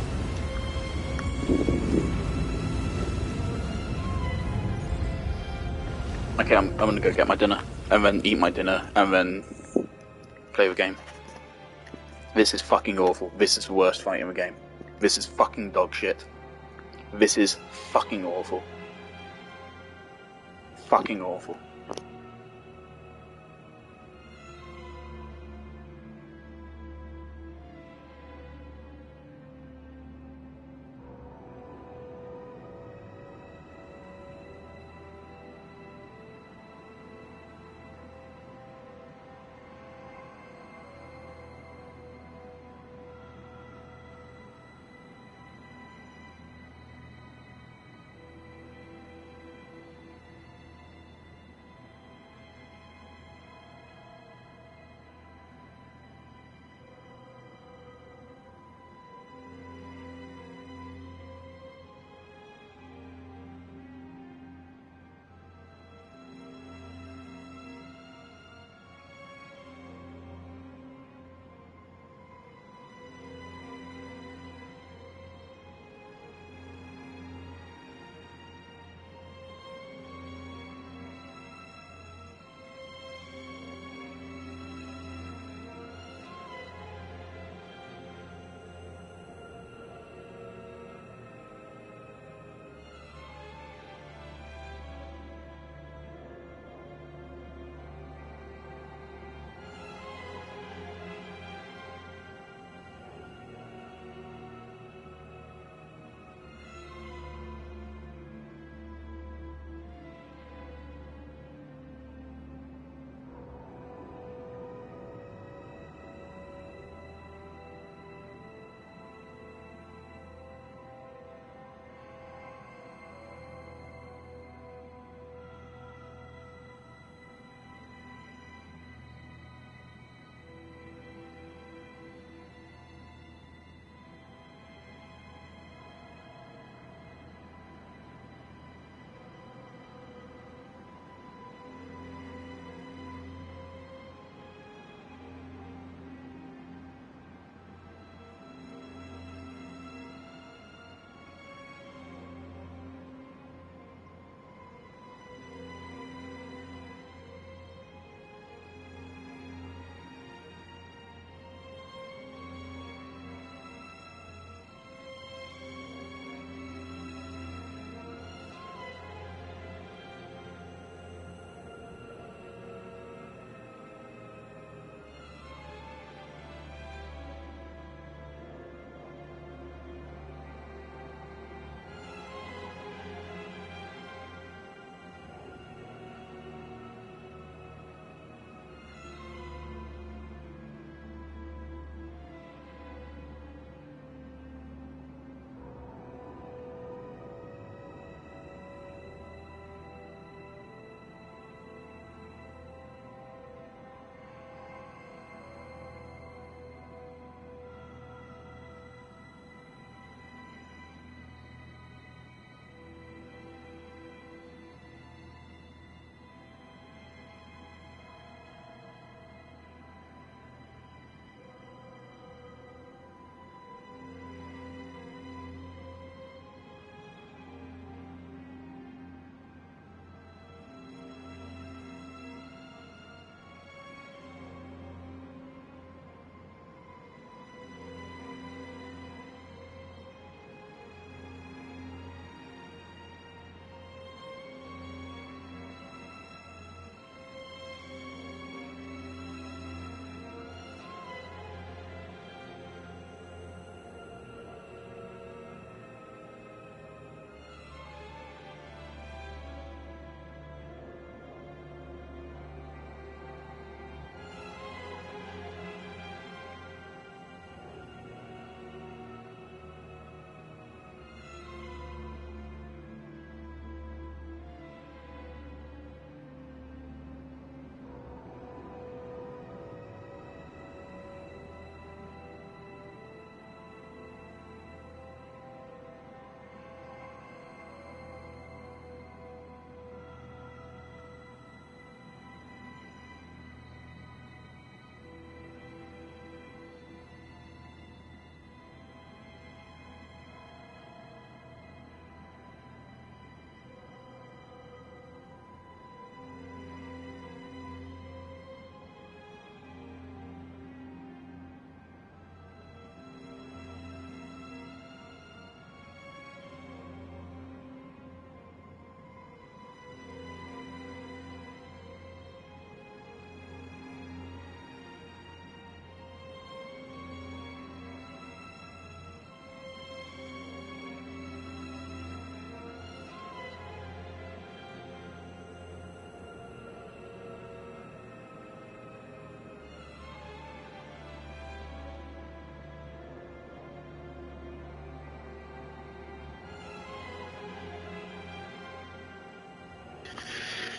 Okay, I'm gonna go get my dinner, and then eat my dinner, and then play the game. This is fucking awful. This is the worst fight in the game. This is fucking dog shit. This is fucking awful. Fucking awful.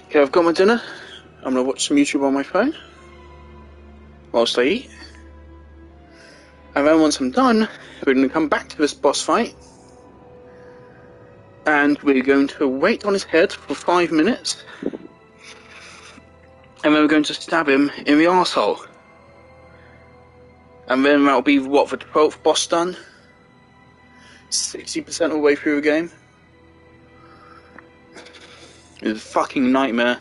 Okay, I've got my dinner. I'm gonna watch some YouTube on my phone whilst I eat. And then once I'm done, we're gonna come back to this boss fight. And we're going to wait on his head for 5 minutes. And then we're going to stab him in the arsehole. And then that'll be, what, the 12th boss done? 60% of the way through the game. It's a fucking nightmare.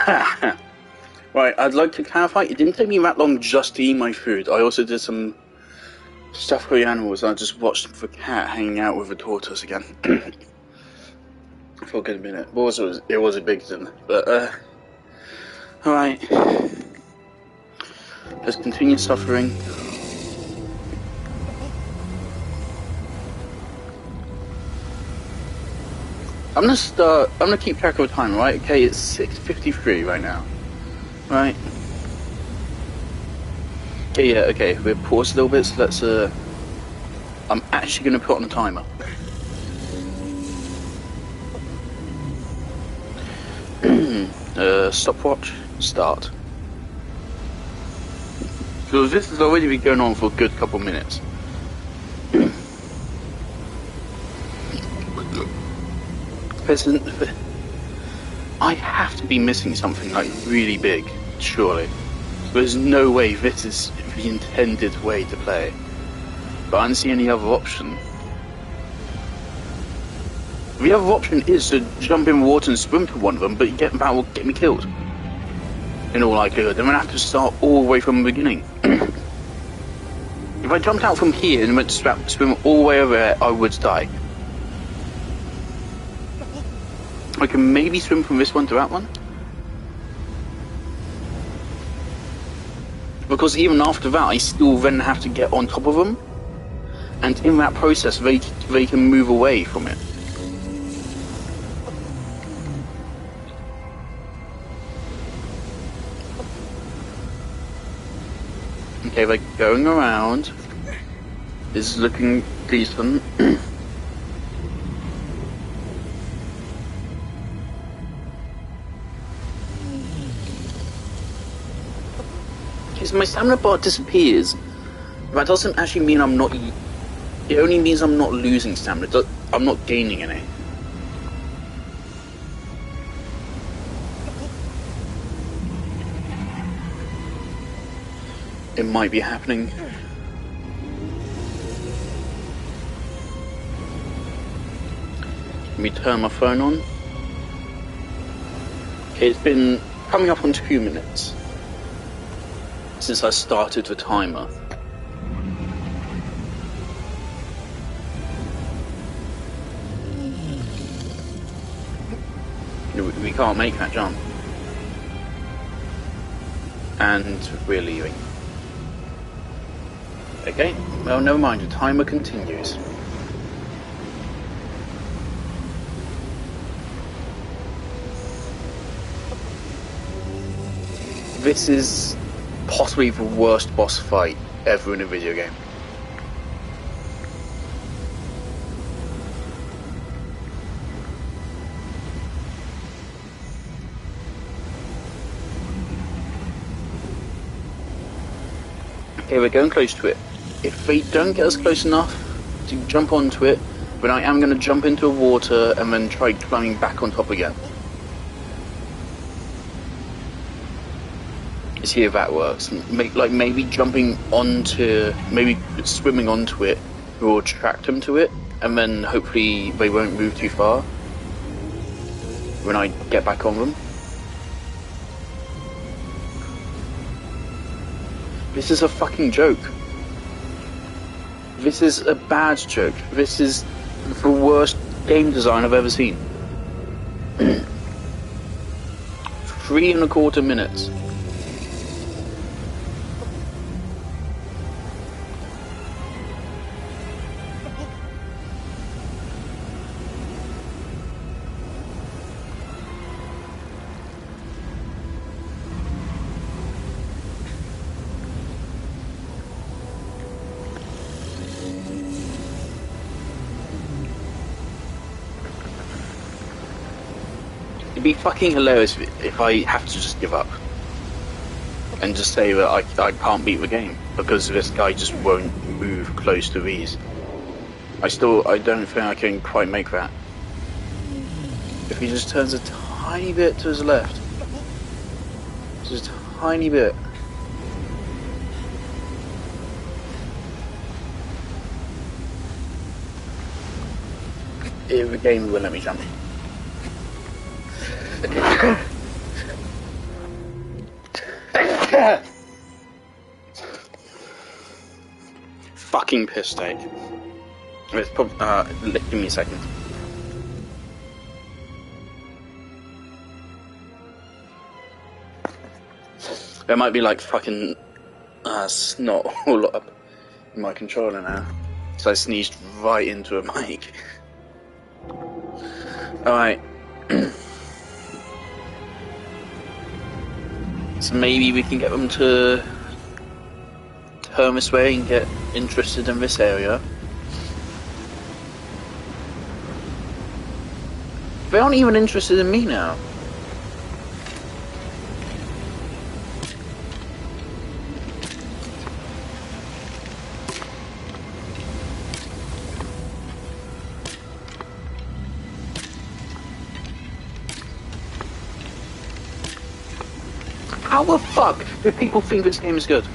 Right, I'd like to clarify, it didn't take me that long just to eat my food. I also did some stuff for the animals, and I just watched the cat hanging out with the tortoise again. For a good minute. It was a big dinner, but, alright. Let's continue suffering. I'm gonna keep track of time, right? Okay, it's 6:53 right now. Right. Okay, yeah, okay, we'll pause a little bit, so let's, I'm actually gonna put on a timer. Stopwatch, start. So this has already been going on for a good couple minutes. I have to be missing something like really big, surely. There's no way this is the intended way to play. But I don't see any other option. The other option is to jump in water and swim to one of them, but that will get me killed. In all likelihood, I'm gonna have to start all the way from the beginning. If I jumped out from here and went to swim all the way over there, I would die. I can maybe swim from this one to that one. Because even after that, I still then have to get on top of them. And in that process, they can move away from it. Okay, they're going around. This is looking decent. Okay, so my stamina bar disappears. That doesn't actually mean I'm not... It only means I'm not losing stamina. I'm not gaining any. It might be happening. Let me turn my phone on. Okay, it's been coming up on 2 minutes since I started the timer. We can't make that jump. And we're leaving. Okay, well, never mind, the timer continues. This is possibly the worst boss fight ever in a video game. Okay, we're going close to it. If they don't get us close enough to jump onto it, then I am going to jump into the water and then try climbing back on top again. See if that works. Maybe jumping onto, maybe swimming onto it will attract them to it, and then hopefully they won't move too far when I get back on them. This is a fucking joke. This is a bad joke. This is the worst game design I've ever seen. 3¼ minutes. It'd be fucking hilarious if I have to just give up and just say that I can't beat the game because this guy just won't move close to these. I don't think I can quite make that. If he just turns a tiny bit to his left, just a tiny bit. The game will let me jump. Fucking piss take. It's probably. Give me a second. There might be like fucking snot all up in my controller now. So I sneezed right into a mic. Alright. So maybe we can get them to turn this way and get interested in this area. They aren't even interested in me now. How the fuck do people think this game is good?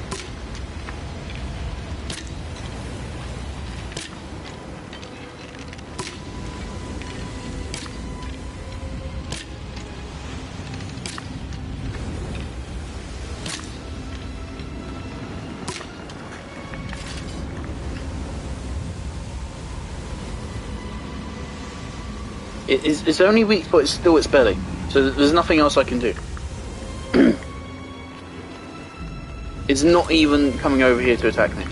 It's only weak, but it's still its belly. So there's nothing else I can do. It's not even coming over here to attack me.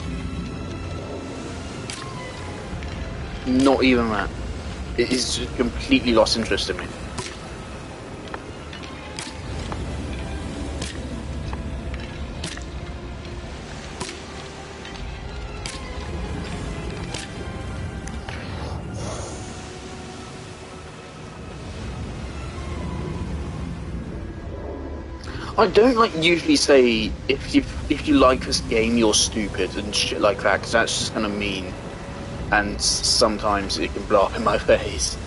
Not even that. It is just completely lost interest in me. I don't usually say if you like this game you're stupid and shit like that, because that's just kind of mean, and sometimes it can blow up in my face.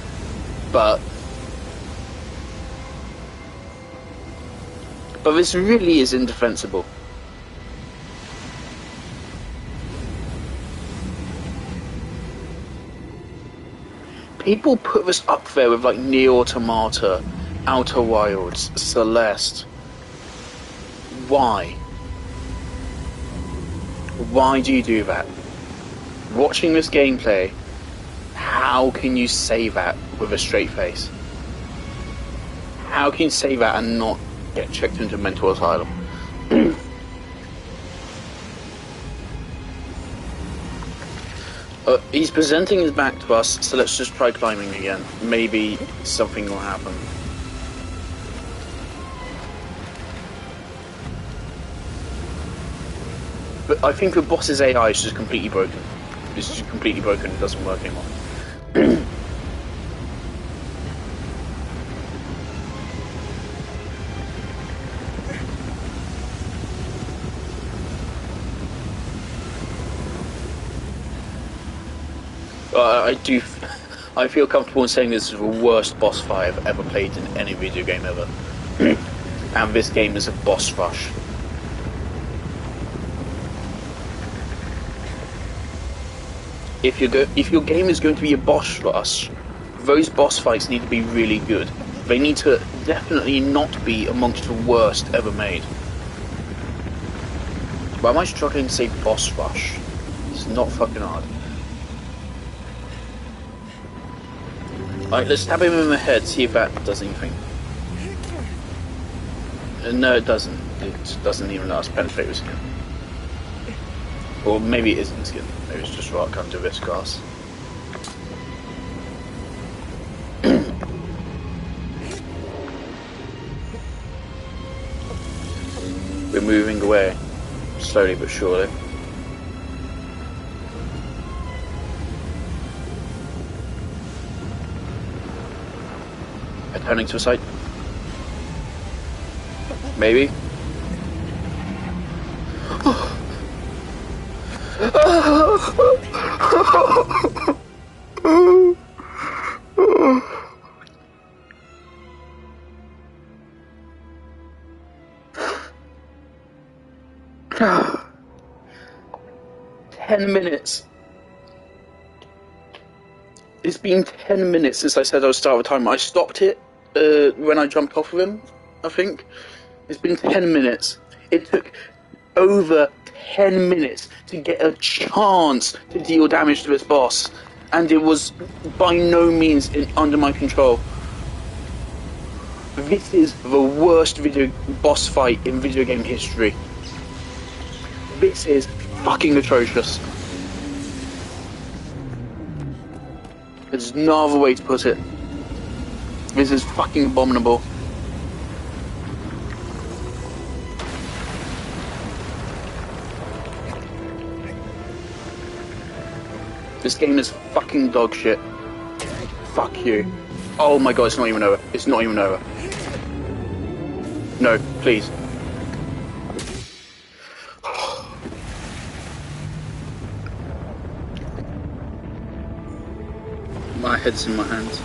But this really is indefensible. People put this up there with like Nier Automata, Outer Wilds, Celeste. Why? Why do you do that? Watching this gameplay, how can you say that with a straight face? How can you say that and not get checked into a mental asylum? He's presenting his back to us, so let's just try climbing again. Maybe something will happen. But I think the boss's AI is just completely broken. It's just completely broken, it doesn't work anymore. I feel comfortable in saying this is the worst boss fight I've ever played in any video game ever. And this game is a boss rush. If your game is going to be a boss rush, those boss fights need to be really good. They need to definitely not be amongst the worst ever made. Why am I struggling to say boss rush? It's not fucking hard. Alright, let's stab him in the head, see if that does anything. No, it doesn't. It doesn't even let us penetrate with skin. Or maybe it isn't skin. Maybe it's just rock under this grass. We're moving away, slowly but surely. And turning to a side. Maybe. Minutes. It's been 10 minutes since I said I would start the timer. I stopped it when I jumped off of him, I think. It's been 10 minutes. It took over 10 minutes to get a chance to deal damage to this boss, and it was by no means under my control. This is the worst boss fight in video game history. This is fucking atrocious. There's no other way to put it. This is fucking abominable. This game is fucking dog shit. Fuck you. Oh my god, it's not even over. It's not even over. No, please. My head's in my hands.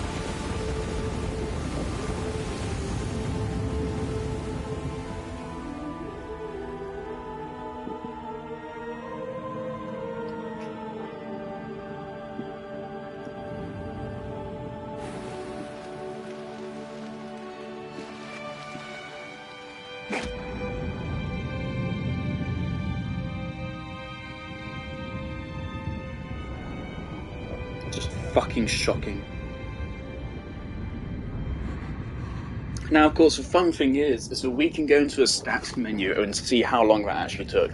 Just fucking shocking. Now, of course, the fun thing is that we can go into a stats menu and see how long that actually took.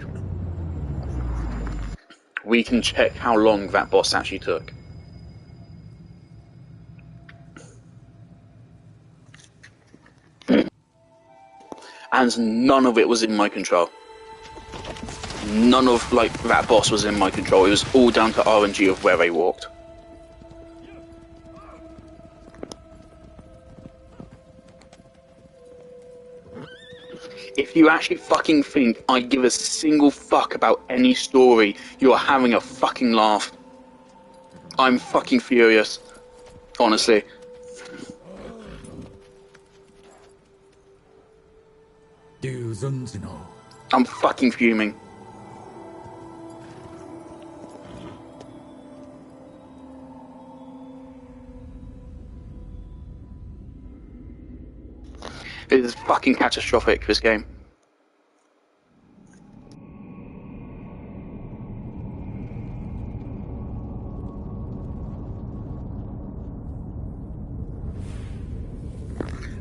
We can check how long that boss actually took. And none of it was in my control. None of, that boss was in my control. It was all down to RNG of where they walked. If you actually fucking think I give a single fuck about any story, you're having a fucking laugh. I'm fucking furious. Honestly. I'm fucking fuming. It is fucking catastrophic, this game.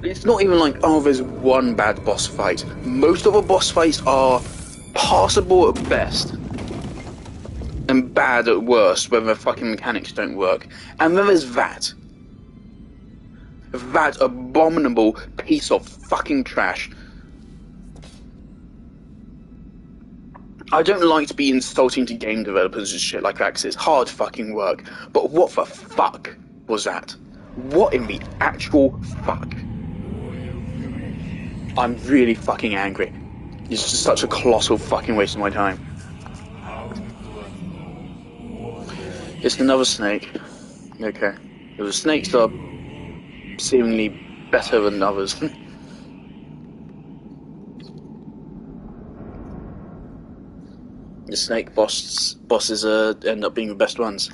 It's not even like, oh, there's one bad boss fight. Most of the boss fights are passable at best and bad at worst when the fucking mechanics don't work. And then there's that. That abominable piece of fucking trash. I don't like to be insulting to game developers and shit like that because it's hard fucking work. But what the fuck was that? What in the actual fuck? I'm really fucking angry. It's just such a colossal fucking waste of my time. It's another snake. Okay. The snakes are seemingly better than others. The snake bosses end up being the best ones.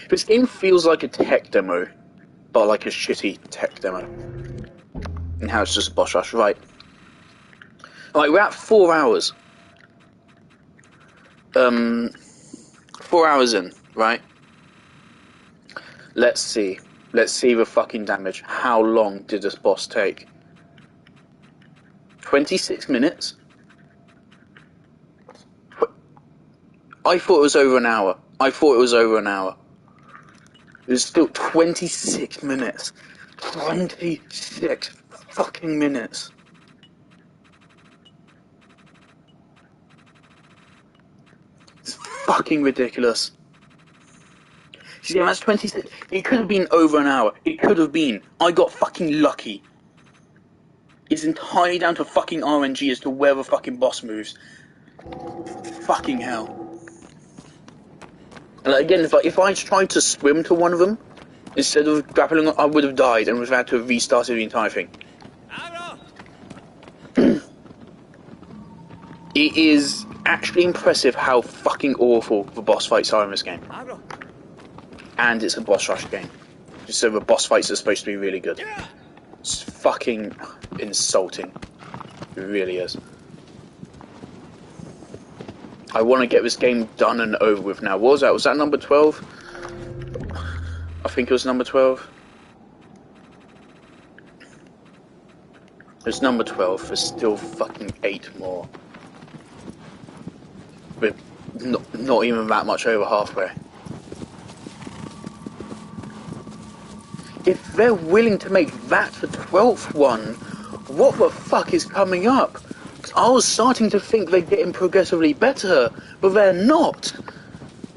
This game feels like a tech demo, but like a shitty tech demo. And how it's just a boss rush, right? Like, we're at 4 hours. 4 hours in, right? Let's see. Let's see the fucking damage. How long did this boss take? 26 minutes? I thought it was over an hour. It was still 26 minutes. 26 fucking minutes. It's fucking ridiculous. See, that's 26. It could have been over an hour. It could have been. I got fucking lucky. It's entirely down to fucking RNG as to where the fucking boss moves. Fucking hell. And again, if I tried to swim to one of them, instead of grappling, I would have died and would have had to have restarted the entire thing. It is actually impressive how fucking awful the boss fights are in this game. And it's a boss rush game. So the boss fights are supposed to be really good. It's fucking insulting. It really is. I want to get this game done and over with now. What was that? Was that number 12? I think it was number 12. It's number 12. There's still fucking 8 more. We're not even that much over halfway. If they're willing to make that the 12th one, what the fuck is coming up? I was starting to think they're getting progressively better, but they're not.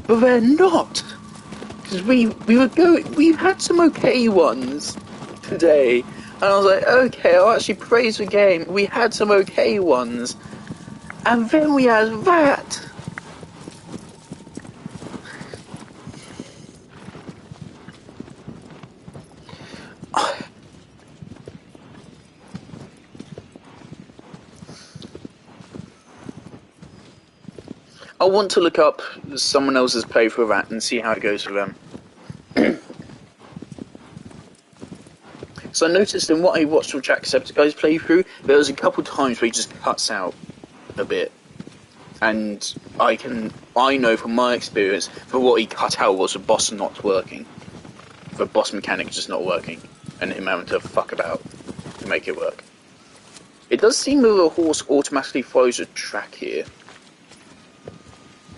But they're not. Because we've had some okay ones today, and I was like, okay, I'll actually praise the game. We had some okay ones, and then we had that. I want to look up someone else's playthrough of that and see how it goes for them. So I noticed in what I watched from Jacksepticeye's playthrough, there was a couple times where he just cuts out a bit. And I know from my experience that what he cut out was the boss not working. The boss mechanic just not working. And him having to fuck about to make it work. It does seem that the horse automatically follows a track here.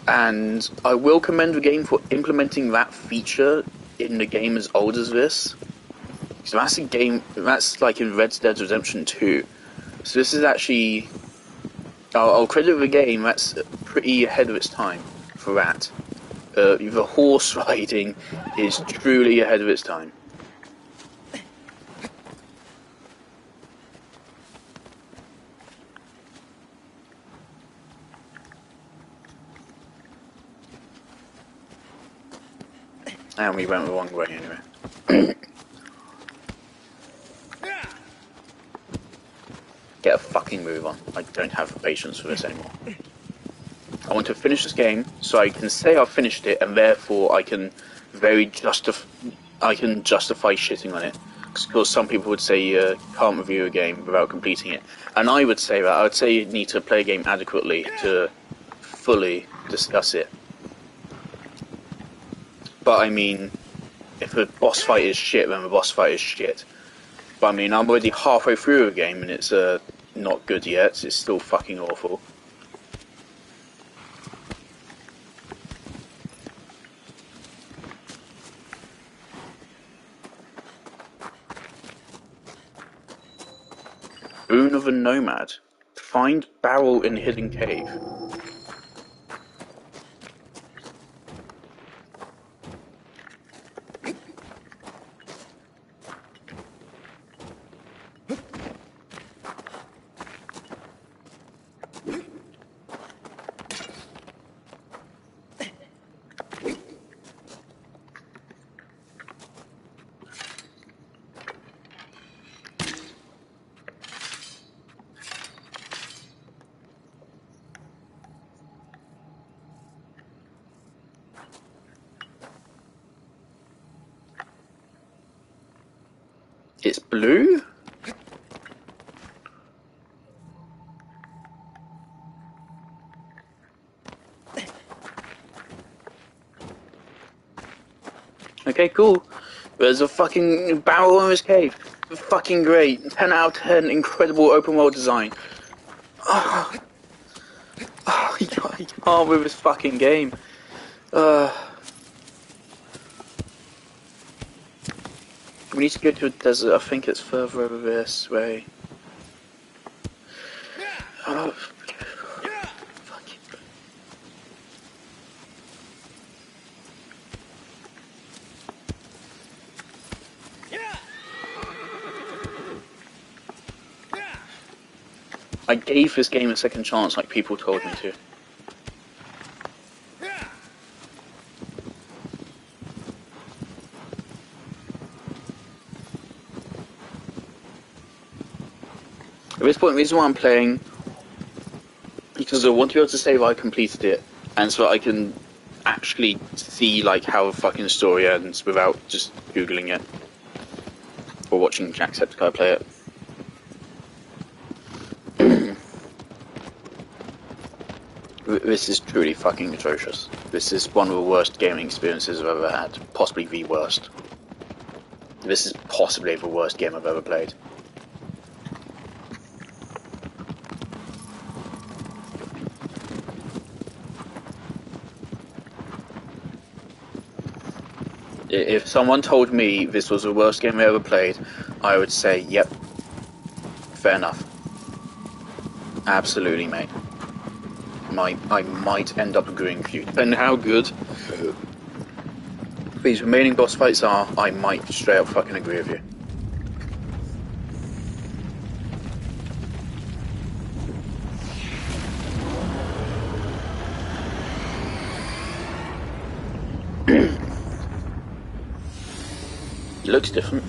And I will commend the game for implementing that feature in the game as old as this. So that's a game, that's like in Red Dead Redemption 2. So this is actually, I'll credit the game, that's pretty ahead of its time for that. The horse riding is truly ahead of its time. And we went the wrong way anyway. Get a fucking move on. I don't have the patience for this anymore. I want to finish this game so I can say I've finished it, and therefore I can justify shitting on it. Because some people would say you can't review a game without completing it, and I would say that. I would say you need to play a game adequately to fully discuss it. But I mean, if a boss fight is shit, then the boss fight is shit. But I mean, I'm already halfway through a game and it's not good yet. It's still fucking awful. Boon of a Nomad. Find barrel in hidden cave. It's blue? Okay, cool. There's a fucking barrel in this cave. Fucking great. 10 out of 10. Incredible open world design. Oh, I can't with this fucking game. We need to go to a desert. I think it's further over this way. Oh, fuck it. I gave this game a second chance like people told me to. At this point, the reason why I'm playing because I want to be able to say that I completed it, and so I can actually see like how the fucking story ends without just googling it or watching Jacksepticeye play it. This is truly fucking atrocious. This is one of the worst gaming experiences I've ever had. Possibly the worst. This is possibly the worst game I've ever played. If someone told me this was the worst game I ever played, I would say, yep, fair enough. Absolutely, mate. I might end up agreeing with you. Depending on how good these remaining boss fights are, I might straight up fucking agree with you. It looks different.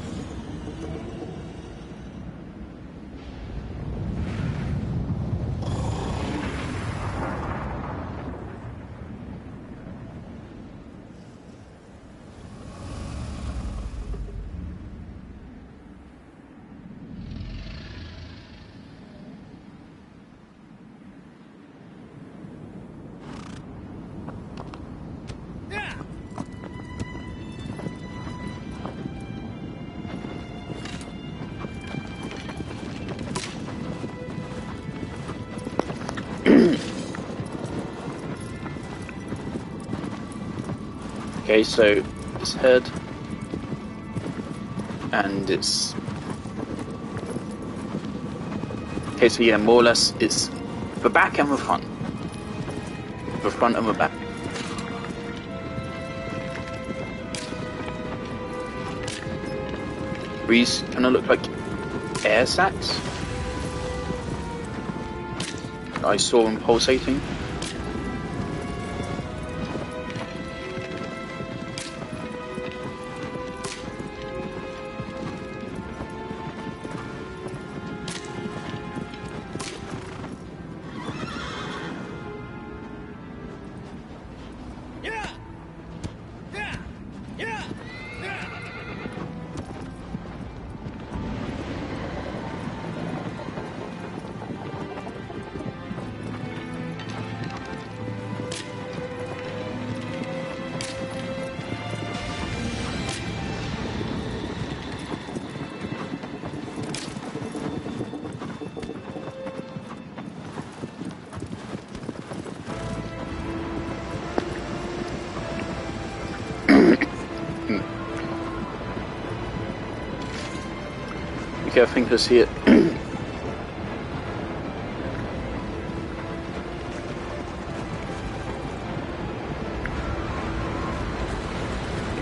Okay, so its head and its... Okay, so yeah, more or less it's the back and the front. The front and the back. These kind of look like air sacs. I saw them pulsating. Okay, I think I see it.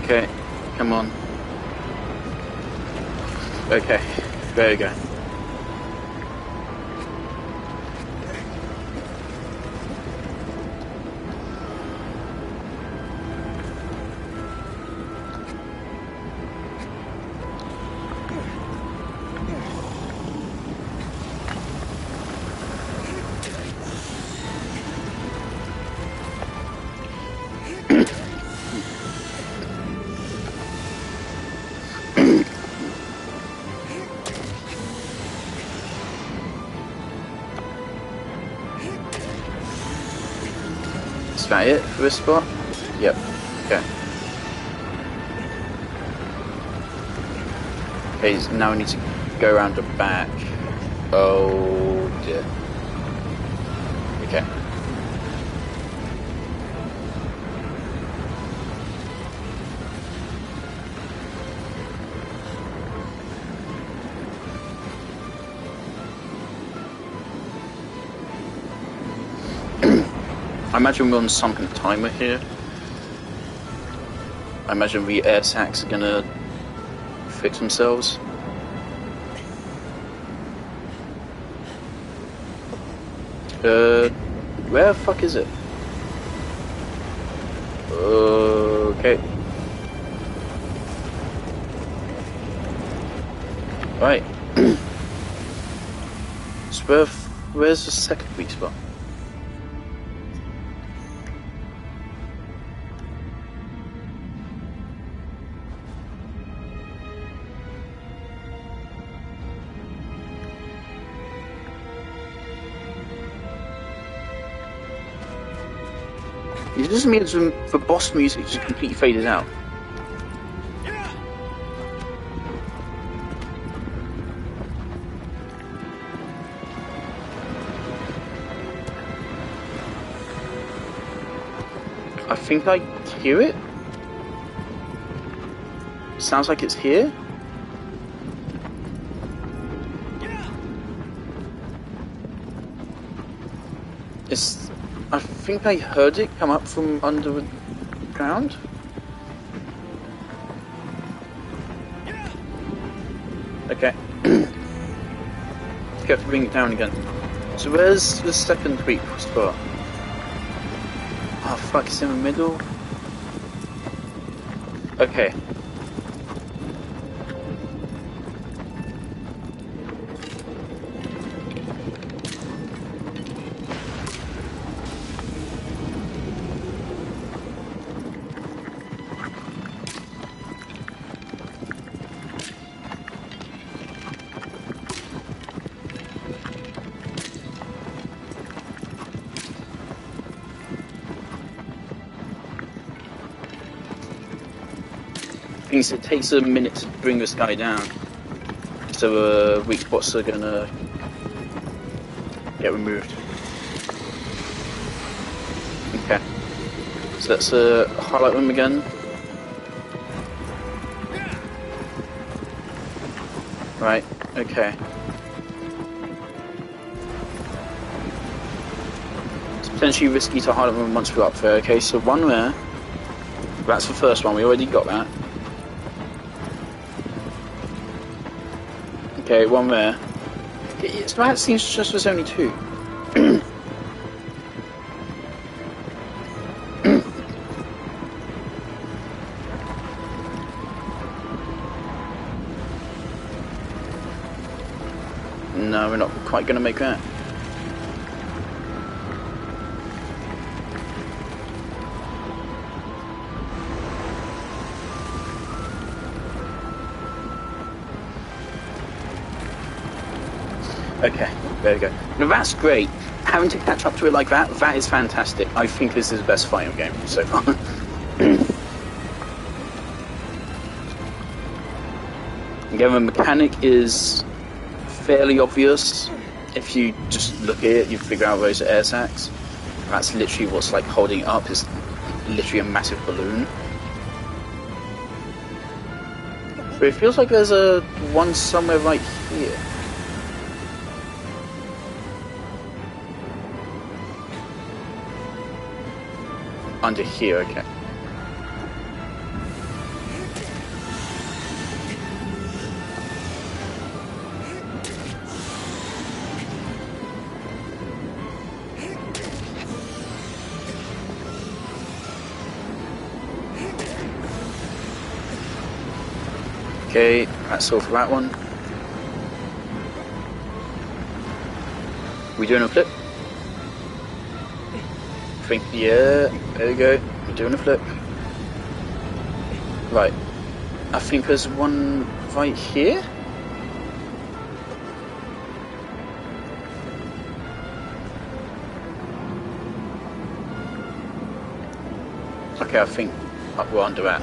Okay, come on. Okay, there you go. Is that it for this spot? Yep. Okay. Okay, so now we need to go around the back. Oh dear. Okay. I imagine we're on some kind of timer here. I imagine the air sacs are gonna fix themselves. Where the fuck is it? Okay. Right. So where's the second weak spot? It doesn't mean the boss music just completely faded out. I think I hear it. Sounds like it's here. I think I heard it come up from under the ground. Okay. You have to bring it down again. So where's the second weak spot? Oh fuck, it's in the middle. Okay. It takes a minute to bring this guy down, so weak spots are gonna get removed. Okay, so let's highlight them again. Right, okay. It's potentially risky to highlight them once we're up there. Okay, so one there. That's the first one, we already got that. Okay, one there. That seems just there's only two. No, we're not quite going to make that. Okay, there we go. Now that's great. Having to catch up to it like that, that is fantastic. I think this is the best fighting game so far. Again, the mechanic is fairly obvious. If you just look at it, you figure out those are air sacs. That's literally what's like holding it up, is literally a massive balloon. But it feels like there's a one somewhere right here. Under here, okay. Okay, that's all for that one. We doing a flip? I think, yeah, there we go. We're doing a flip. Right. I think there's one right here. Okay, I think we're under that.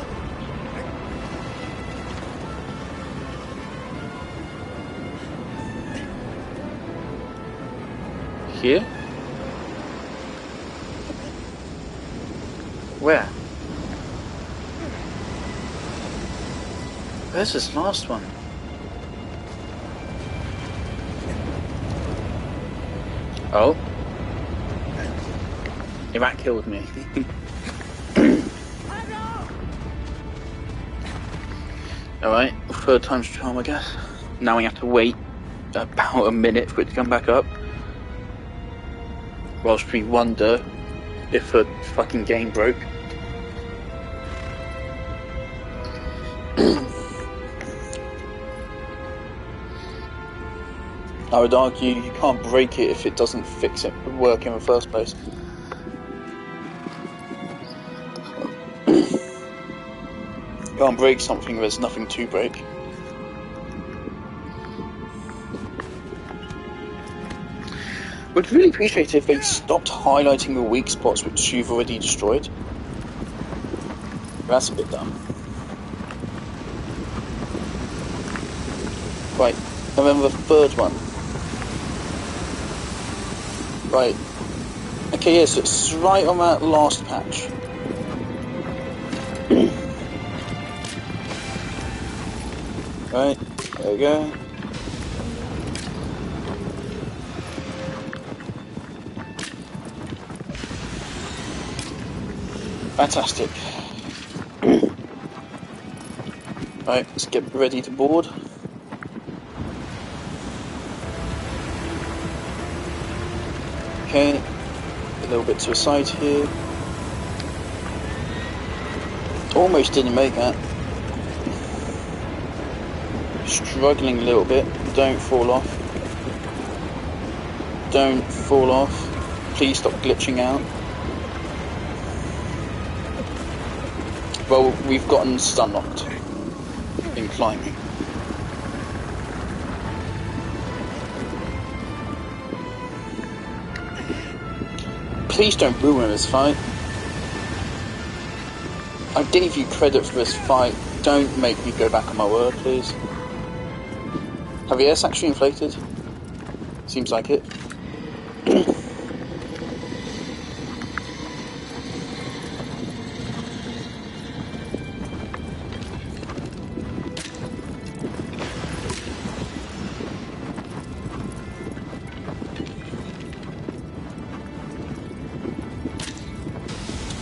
Here? Where? Where's this last one? Oh. Yeah, that killed me. Alright, third time's a charm, I guess. Now we have to wait about a minute for it to come back up. Whilst we wonder if the fucking game broke. I would argue you can't break it if it doesn't fix it work in the first place. You can't break something there's nothing to break. Would really appreciate it if they stopped highlighting the weak spots which you've already destroyed. That's a bit dumb. Right, and then the third one. Right. Okay, yes, it's right on that last patch. Right, there we go. Fantastic. Right, let's get ready to board. Okay, a little bit to the side here. Almost didn't make that. Struggling a little bit. Don't fall off. Don't fall off. Please stop glitching out. Well, we've gotten stun locked in climbing. Please don't ruin this fight. I gave you credit for this fight. Don't make me go back on my word, please. Have the airs actually inflated? Seems like it.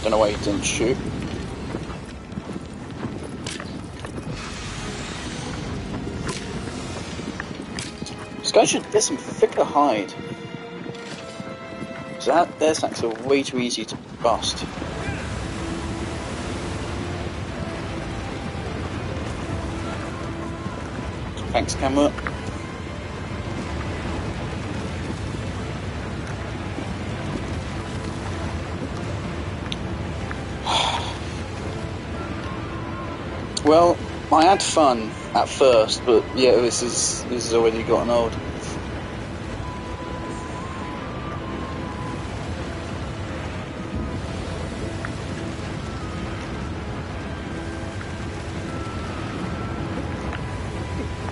Don't know why he didn't shoot. This guy should get some thicker hide. So that air sacs are way too easy to bust. Thanks, camera. Well, I had fun at first, but yeah, this is already gotten old.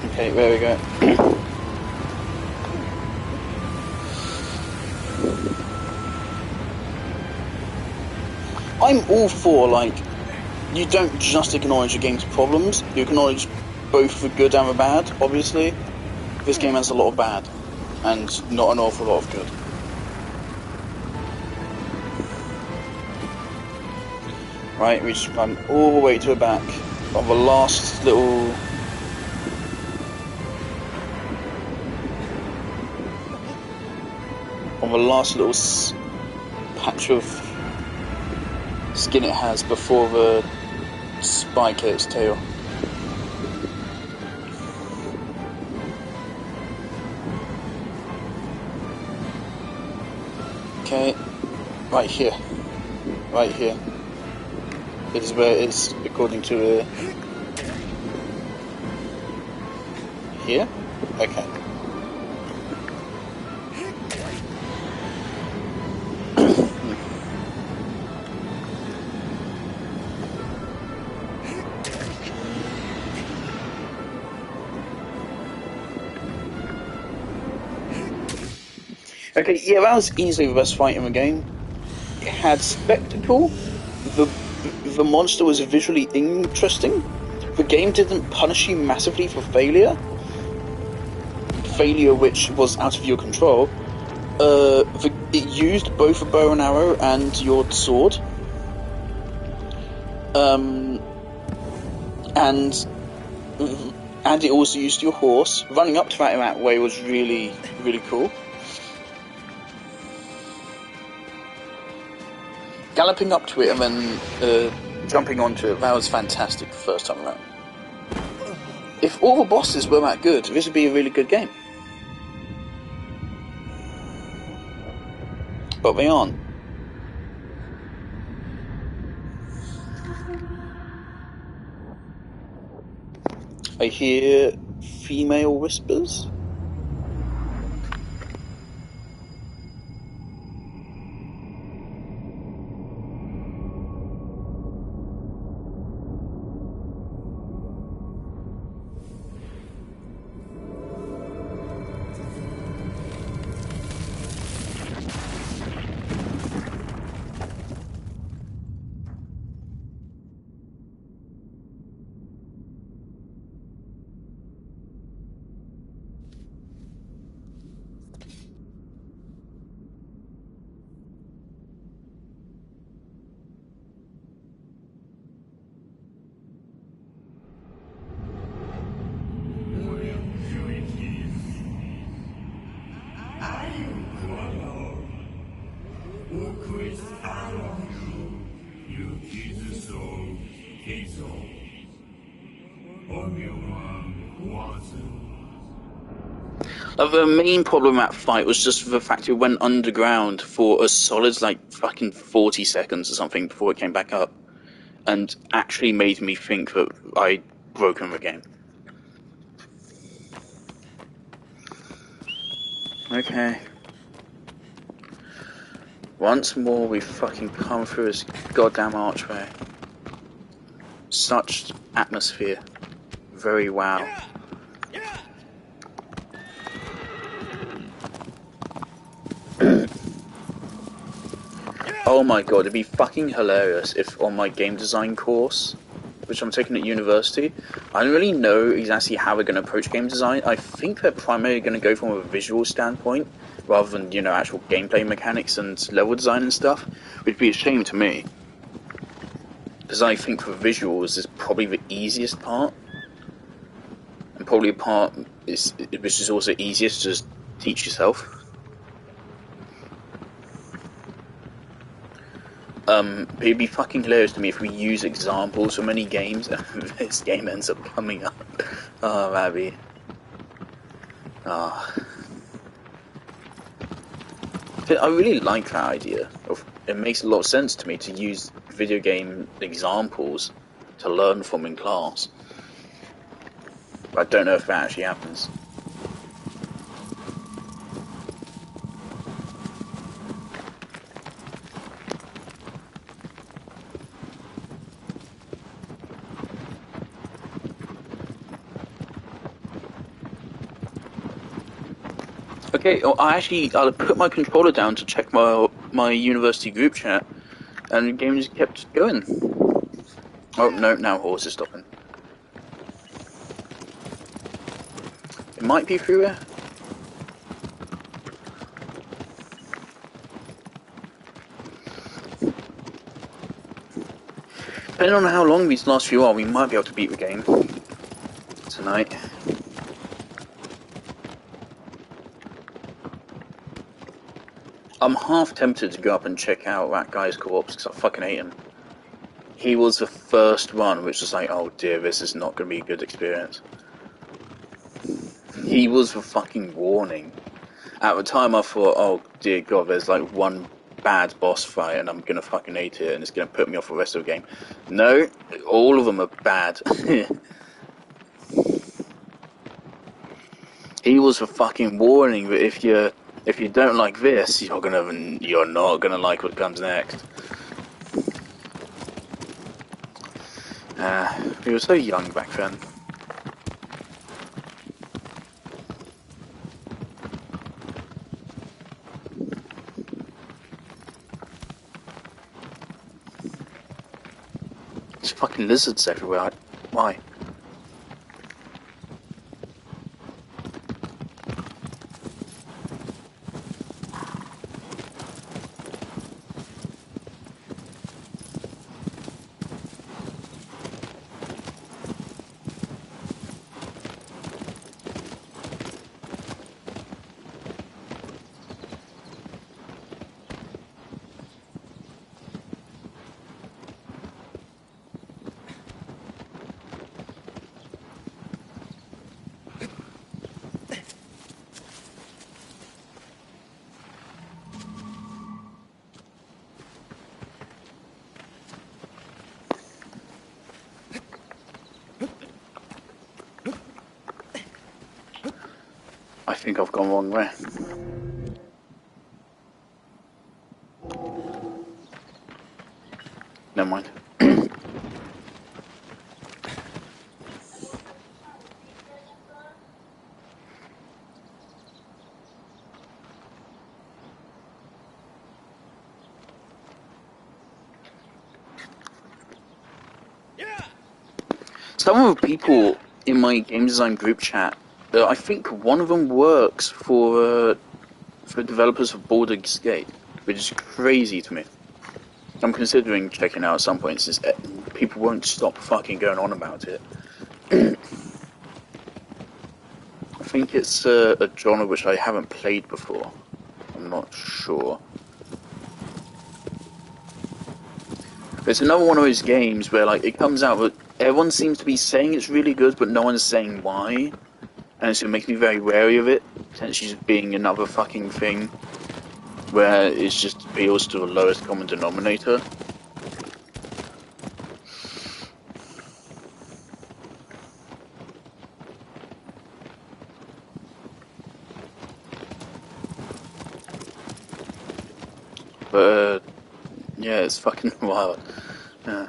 Okay, there we go. I'm all for, like, you don't just acknowledge a game's problems, you acknowledge both the good and the bad, obviously. This game has a lot of bad, and not an awful lot of good. Right, we just run all the way to the back of the last little... on the last little patch of skin it has before the spike hit its tail. Okay, right here. Right here. It is where it is, according to here? Okay. Okay, yeah, that was easily the best fight in the game. It had spectacle. The monster was visually interesting. The game didn't punish you massively for failure. Failure which was out of your control. It used both a bow and arrow and your sword. And it also used your horse. Running up to that in that way was really, really cool. Galloping up to it and then jumping onto it, that was fantastic the first time around. If all the bosses were that good, this would be a really good game. But they aren't. I hear female whispers. The main problem at fight was just the fact it went underground for a solid like fucking 40 seconds or something before it came back up, and actually made me think that I'd broken the game. Okay. Once more we fucking come through this goddamn archway. Such atmosphere. Very wow. Oh my god, it'd be fucking hilarious if on my game design course, which I'm taking at university, I don't really know exactly how they're going to approach game design. I think they're primarily going to go from a visual standpoint, rather than, you know, actual gameplay mechanics and level design and stuff, which would be a shame to me. Because I think the visuals is probably the easiest part, and probably a part which is also easiest to just teach yourself. It'd be fucking hilarious to me if we use examples from many games and this game ends up coming up. Oh, that'd be... Oh. I really like that idea. It makes a lot of sense to me to use video game examples to learn from in class. But I don't know if that actually happens. Okay, I'll put my controller down to check my university group chat, and the game just kept going. Oh, no, now horse is stopping. It might be through here. Depending on how long these last few are, we might be able to beat the game tonight. I'm half tempted to go up and check out that guy's corpse because I fucking hate him. He was the first one, which was like, oh dear, this is not going to be a good experience. He was the fucking warning. At the time I thought, oh dear god, there's like one bad boss fight and I'm going to fucking hate it and it's going to put me off the rest of the game. No, all of them are bad. He was the fucking warning that if you don't like this, you're not gonna like what comes next. We were so young back then. There's fucking lizards everywhere. Why? I think I've gone wrong way. Never mind. Some of the people in my game design group chat, I think one of them works for developers of Baldur's Gate, which is crazy to me. I'm considering checking out at some point since people won't stop fucking going on about it. I think it's a genre which I haven't played before. I'm not sure. It's another one of those games where like it comes out, but everyone seems to be saying it's really good, but no one's saying why, and so it makes me very wary of it. Potentially just being another fucking thing where it just appeals to the lowest common denominator. But yeah, it's fucking wild. Yeah.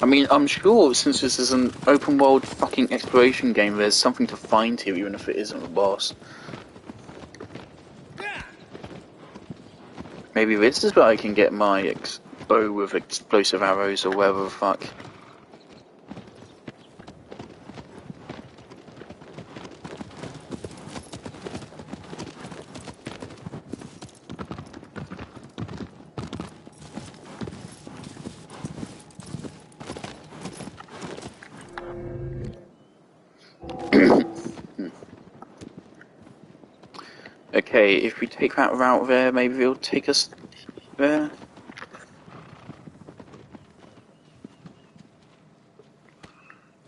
I mean, I'm sure since this is an open world fucking exploration game, there's something to find here, even if it isn't a boss. Maybe this is where I can get my bow with explosive arrows or whatever the fuck. Okay, if we take that route there, maybe it'll take us there.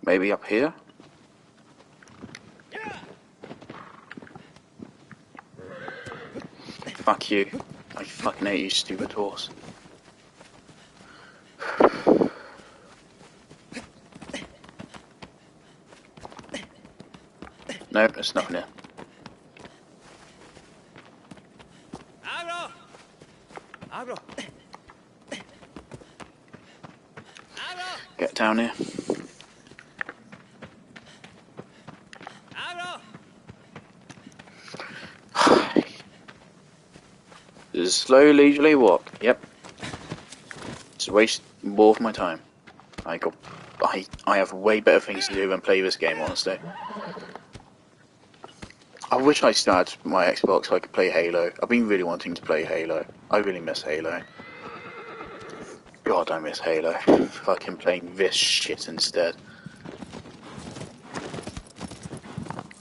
Maybe up here? Fuck you. I fucking hate you, stupid horse. No, there's nothing here. Get down here. This is slow, leisurely walk. Yep. It's a waste more of my time. I have way better things to do than play this game, honestly. I wish I still had my Xbox so I could play Halo. I've been really wanting to play Halo. I really miss Halo. God, I miss Halo. Fucking playing this shit instead.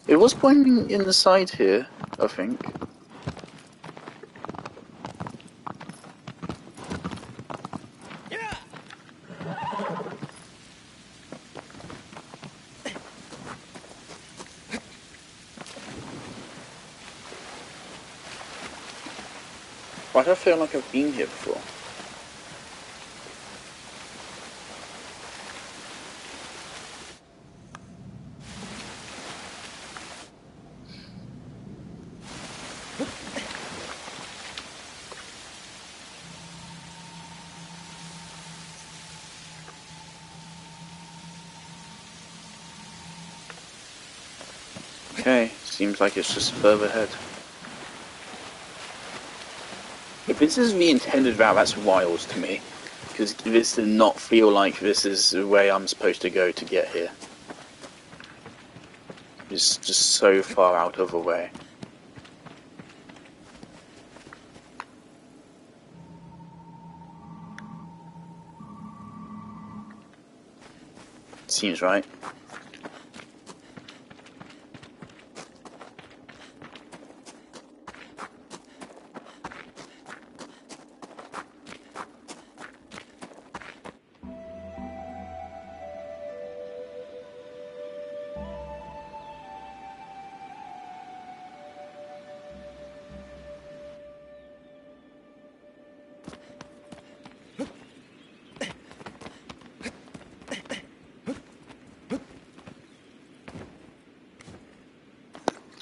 It was pointing in the side here, I think. Why do I feel like I've been here before? Okay, seems like it's just further ahead. If this is the intended route, that's wild to me. Because this does not feel like this is the way I'm supposed to go to get here. It's just so far out of the way. Seems right.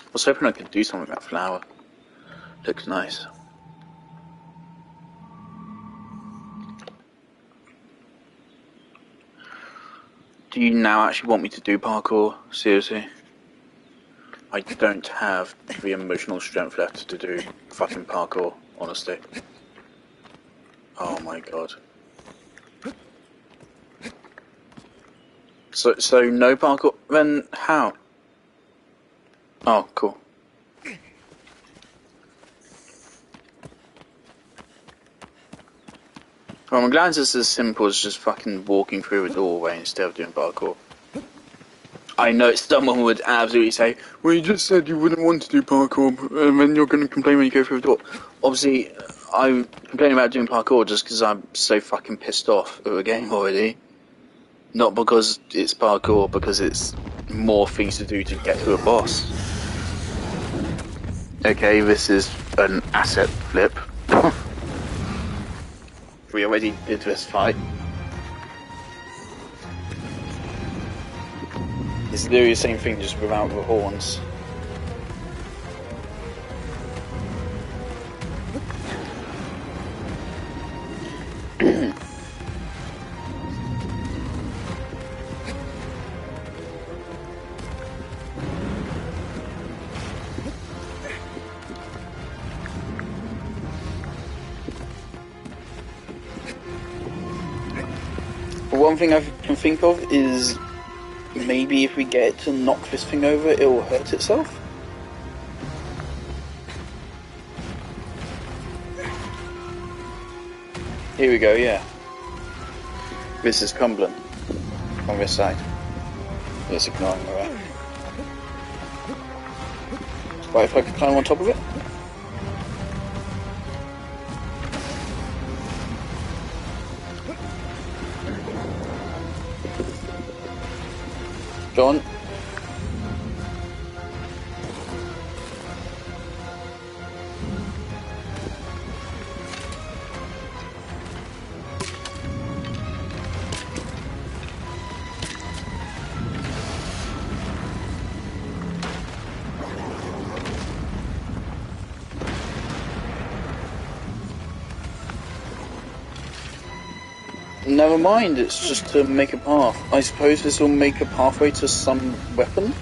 I was hoping I could do something with that flower. Looks nice. Do you now actually want me to do parkour? Seriously? I don't have the emotional strength left to do fucking parkour, honestly. Oh my god. So no parkour? Then how? Oh, cool. Well, I'm glad it's as simple as just fucking walking through a doorway instead of doing parkour. I know someone would absolutely say, well, you just said you wouldn't want to do parkour, and then you're going to complain when you go through the door. Obviously, I'm complaining about doing parkour just because I'm so fucking pissed off at the game already. Not because it's parkour, because it's more things to do to get to a boss. Okay, this is an asset flip. We already did this fight. It's literally the same thing, just without the horns. One thing I can think of is maybe if we get it to knock this thing over, it will hurt itself. Here we go, yeah. This is Cumberland on this side. It's ignoring the right. Right, if I could climb on top of it. John. Never mind, it's just to make a path. I suppose this will make a pathway to some weapon?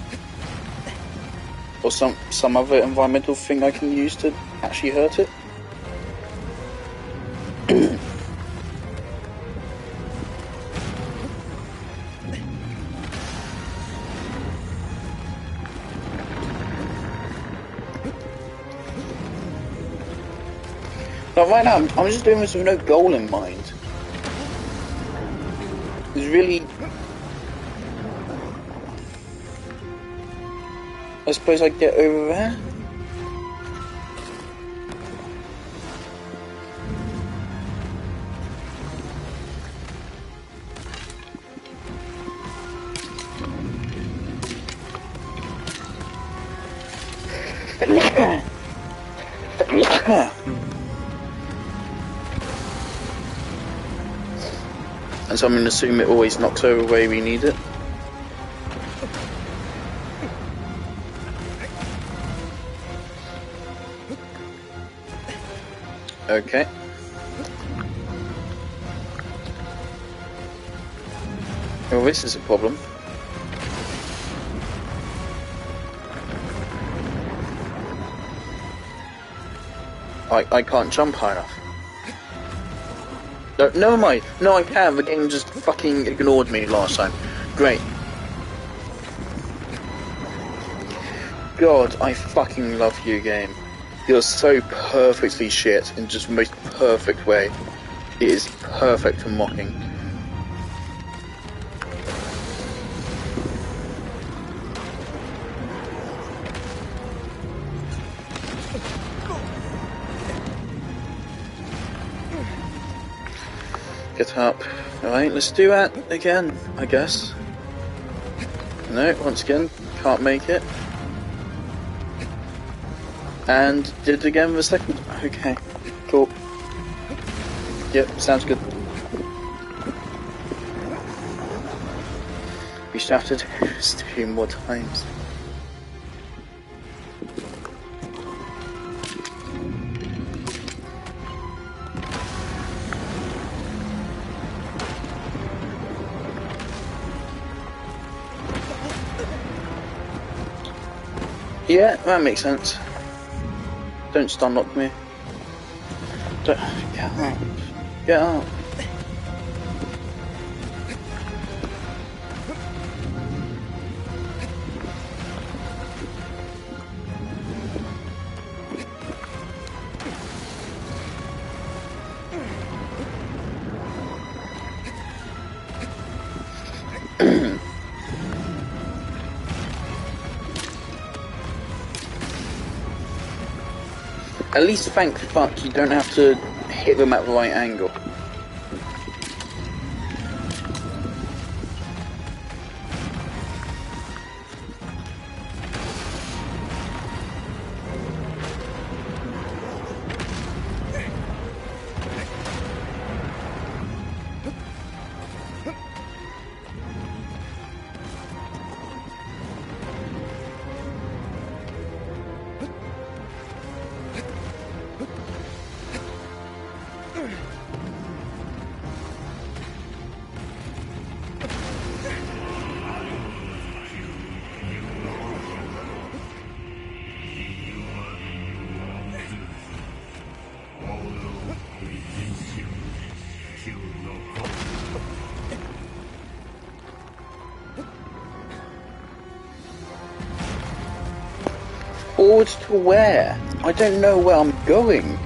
Or some other environmental thing I can use to actually hurt it? But right now, I'm just doing this with no goal in mind. It's really... I suppose I'd get over there? And so I'm going to assume it always knocks over where we need it. Okay. Well, this is a problem. I can't jump high enough. No, never mind. No, I can. The game just fucking ignored me last time. Great. God, I fucking love you, game. You're so perfectly shit in just the most perfect way. It is perfect for mocking. Get up. Alright, let's do that again, I guess. No, once again, can't make it. And did it again the second. Okay, cool. Yep, sounds good. We should have to do this 2 more times. Yeah, that makes sense. Don't stun lock me. Don't, get up. Get up. At least thank fuck you don't have to hit them at the right angle. Forwards to where? I don't know where I'm going.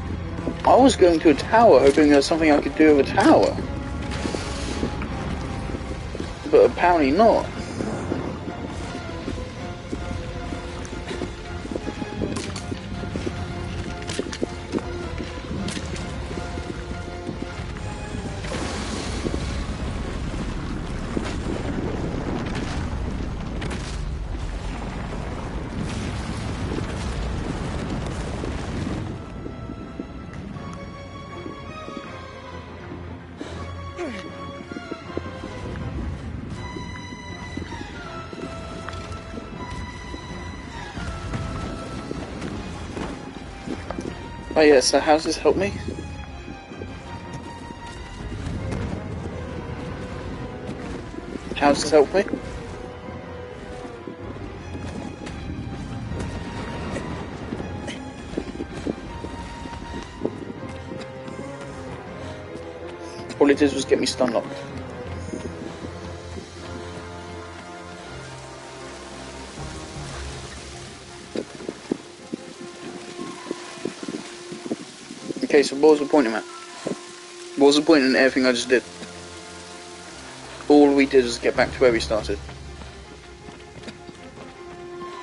I was going to a tower, hoping there's something I could do with a tower. But apparently not. Oh yeah, so how does this help me? How does this help me? All it did was get me stun locked. Okay, so what was the point of that? What was the point in everything I just did? All we did was get back to where we started.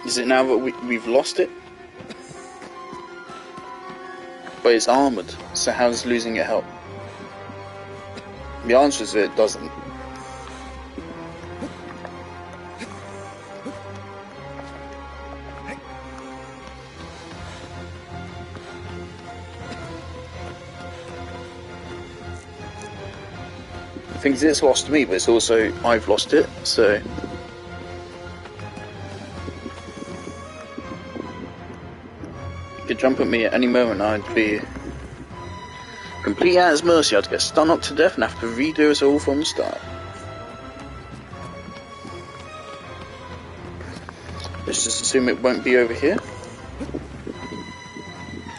Is it now that we've lost it? But it's armoured, so how does losing it help? The answer is that it doesn't. I think it's lost me, but it's also I've lost it, so it could jump at me at any moment. I'd be completely at its mercy. I'd get stunned up to death and have to redo us all from the start. Let's just assume it won't be over here.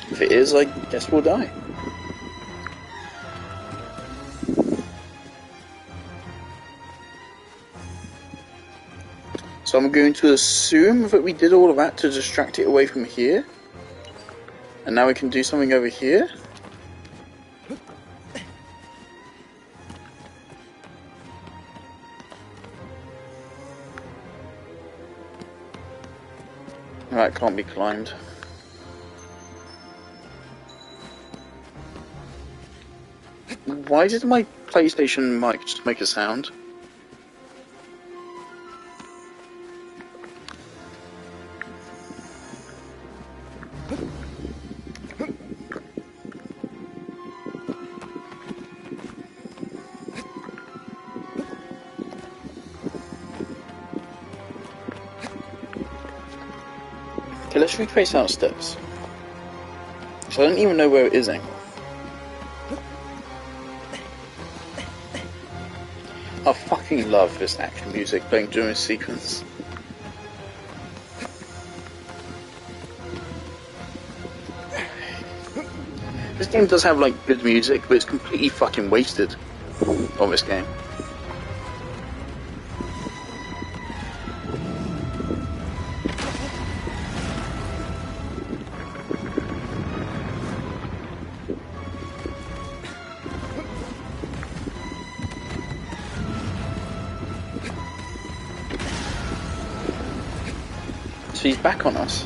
If it is, I guess we'll die. So I'm going to assume that we did all of that to distract it away from here. And now we can do something over here. That can't be climbed. Why did my PlayStation mic just make a sound? Okay, let's retrace our steps. So I don't even know where it is anymore. I fucking love this action music playing during this sequence. This game does have like good music, but it's completely fucking wasted on this game. So he's back on us.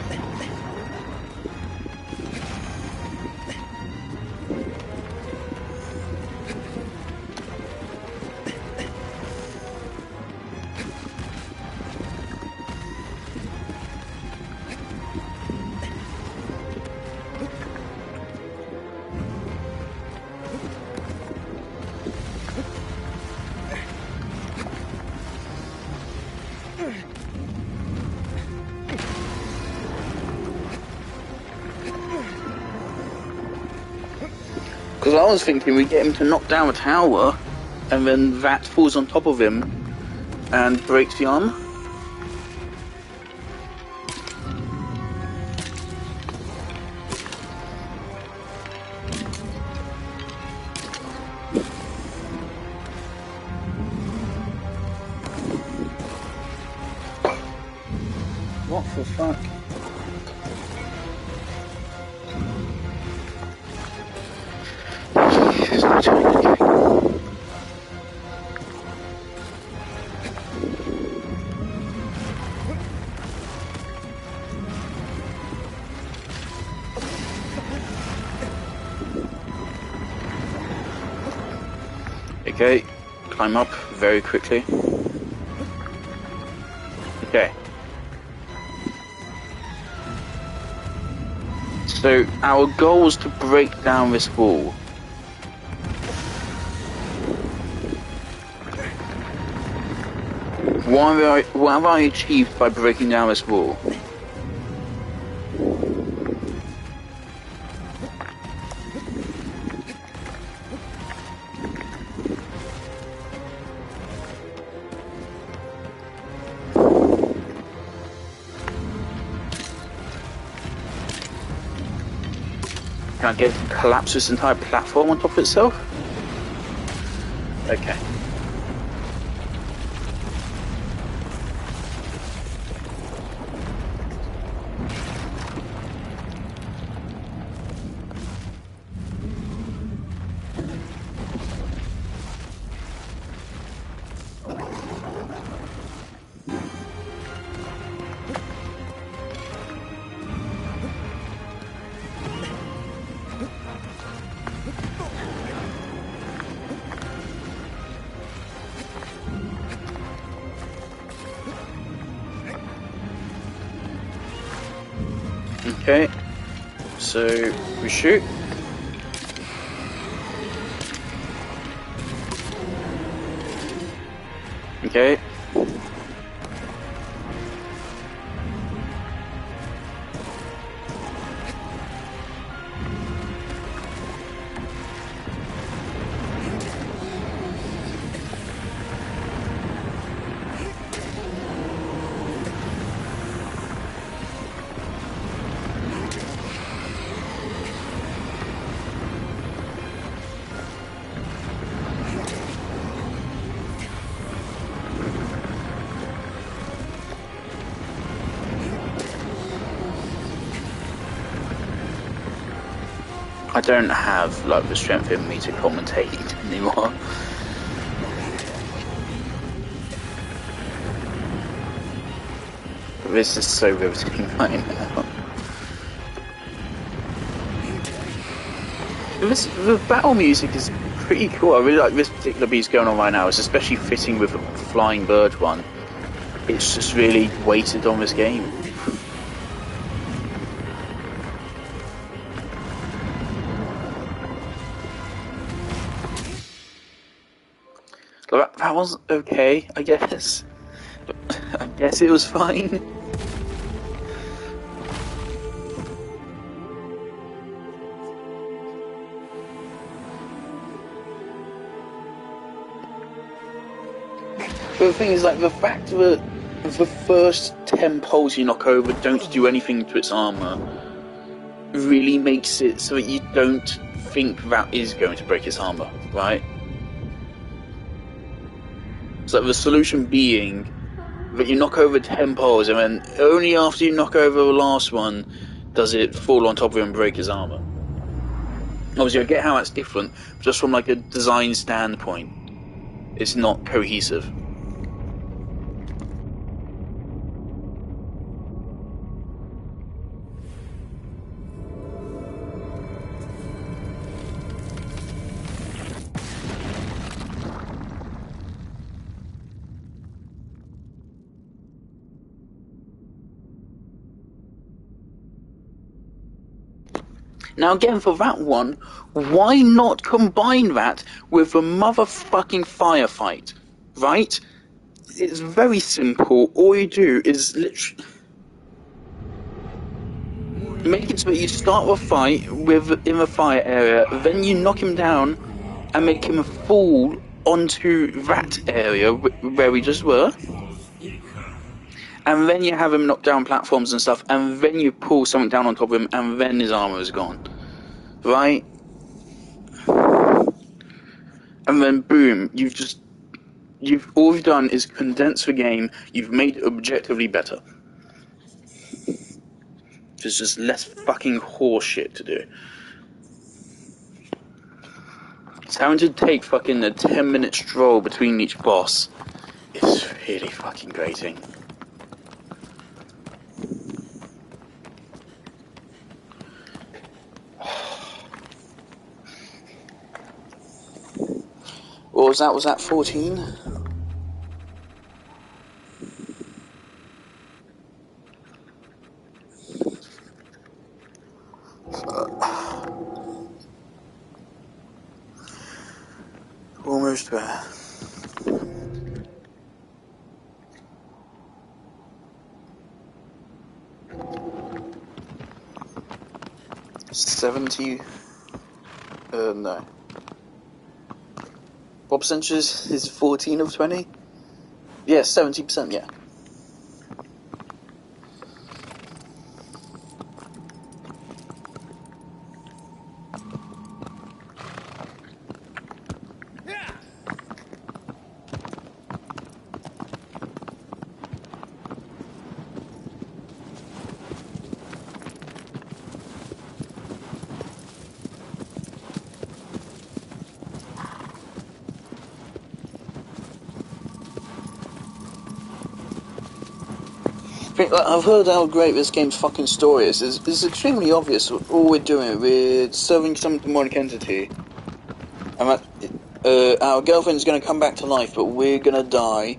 Because I was thinking we get him to knock down a tower, and then that falls on top of him and breaks the arm. What the fuck? It's not doing anything. Okay, climb up very quickly. Okay. So our goal was to break down this wall. What have I achieved by breaking down this wall? Can I get it to collapse this entire platform on top of itself? Okay. Okay, so we shoot. Okay. I don't have like the strength in me to commentate anymore. This is so riveting right now. The battle music is pretty cool. I really like this particular piece going on right now. It's especially fitting with the Flying Bird one. It's just really weighted on this game. That was okay, I guess. I guess it was fine. But the thing is, like, the fact that the first 10 poles you knock over don't do anything to its armor really makes it so that you don't think that is going to break its armor, right? So the solution being that you knock over 10 poles, and then only after you knock over the last one does it fall on top of him and break his armor. Obviously, I get how that's different, but just from like a design standpoint, it's not cohesive. Now again, for that one, why not combine that with the motherfucking firefight, right? It's very simple. All you do is literally... Make it so that you start a fight in the fire area, then you knock him down and make him fall onto that area where we just were. And then you have him knock down platforms and stuff, and then you pull something down on top of him, and then his armor is gone. Right? And then boom, all you've done is condense the game, you've made it objectively better. There's just less fucking horseshit to do. It's having to take fucking a 10-minute stroll between each boss. It's really fucking grating. What was that? Was that 14? Almost there. No. What percentage is 14 of 20? Yeah, 70%, yeah. I've heard how great this game's fucking story is. It's extremely obvious all we're doing. We're serving some demonic entity. And our girlfriend's going to come back to life, but we're going to die,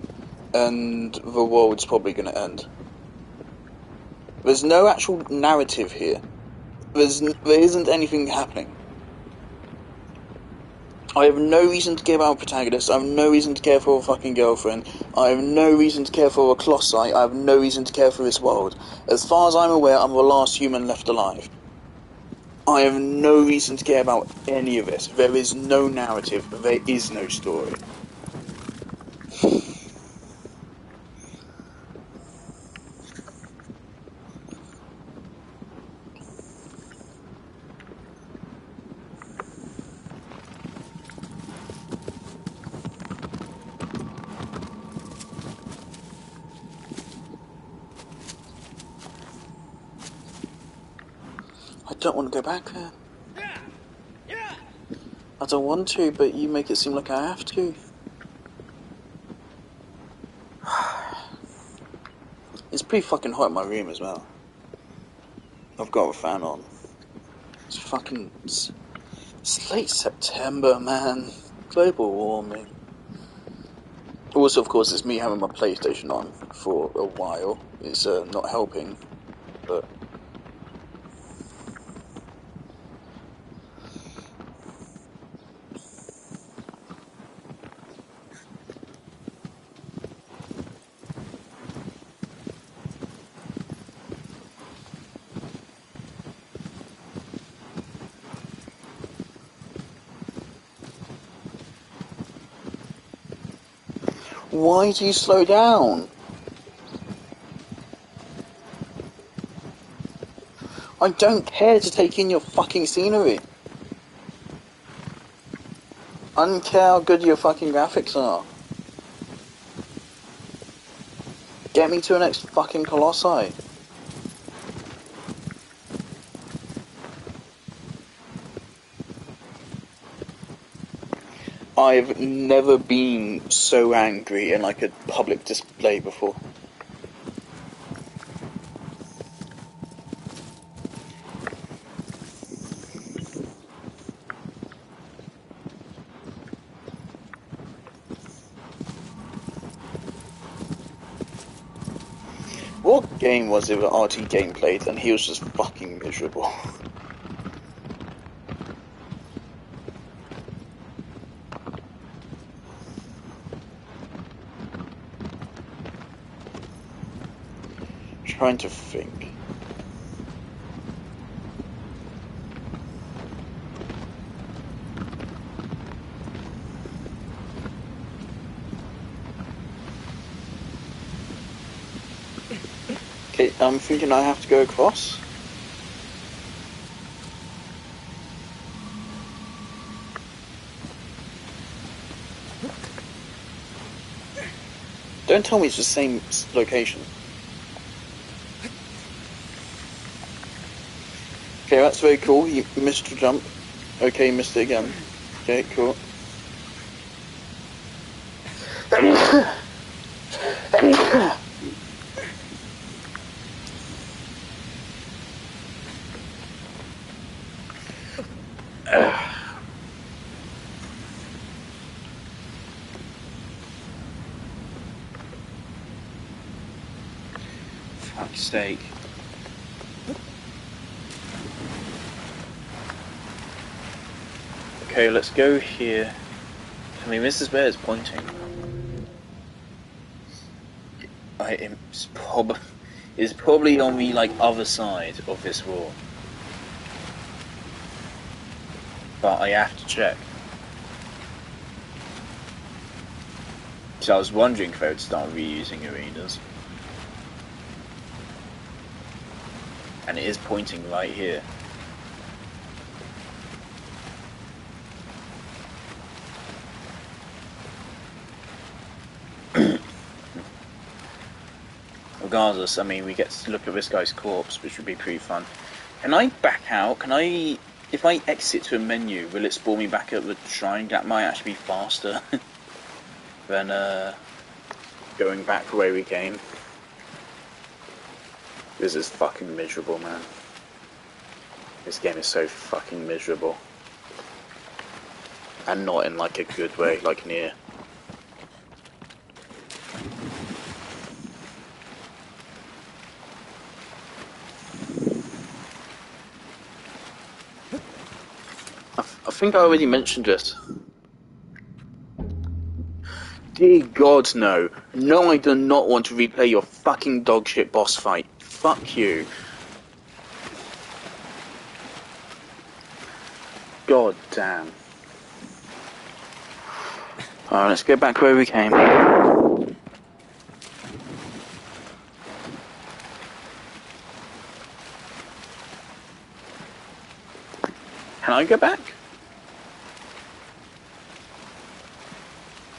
and the world's probably going to end. There's no actual narrative here. There isn't anything happening. I have no reason to care about a protagonist, I have no reason to care for a fucking girlfriend, I have no reason to care for a Colossi, I have no reason to care for this world. As far as I'm aware, I'm the last human left alive. I have no reason to care about any of this. There is no narrative, there is no story. I don't want to go back there. I don't want to, but you make it seem like I have to. It's pretty fucking hot in my room as well. I've got a fan on. It's fucking... It's late September, man. Global warming. Also, of course, it's me having my PlayStation on for a while. It's not helping, but... Why do you slow down? I don't care to take in your fucking scenery. I don't care how good your fucking graphics are. Get me to the next fucking Colossi. I've never been so angry in like a public display before. What game was it that RT Game played and he was just fucking miserable? Trying to think. I'm thinking I have to go across. Don't tell me it's the same location. Okay, that's very cool. You missed the jump. Okay, missed it again. Okay, cool. Fuck's sake. Okay, let's go here. I mean, this is where it's pointing. It's probably on the like other side of this wall, but I have to check. So I was wondering if I would start reusing arenas, and it is pointing right here. Regardless, I mean, we get to look at this guy's corpse, which would be pretty fun. Can I back out? Can I... If I exit to a menu, will it spawn me back at the shrine? That might actually be faster than going back the way we came. This is fucking miserable, man. This game is so fucking miserable. And not in like a good way, like near. I think I already mentioned this. Dear God, no. No, I do not want to replay your fucking dogshit boss fight. Fuck you. God damn. Alright, let's go back where we came. Can I go back?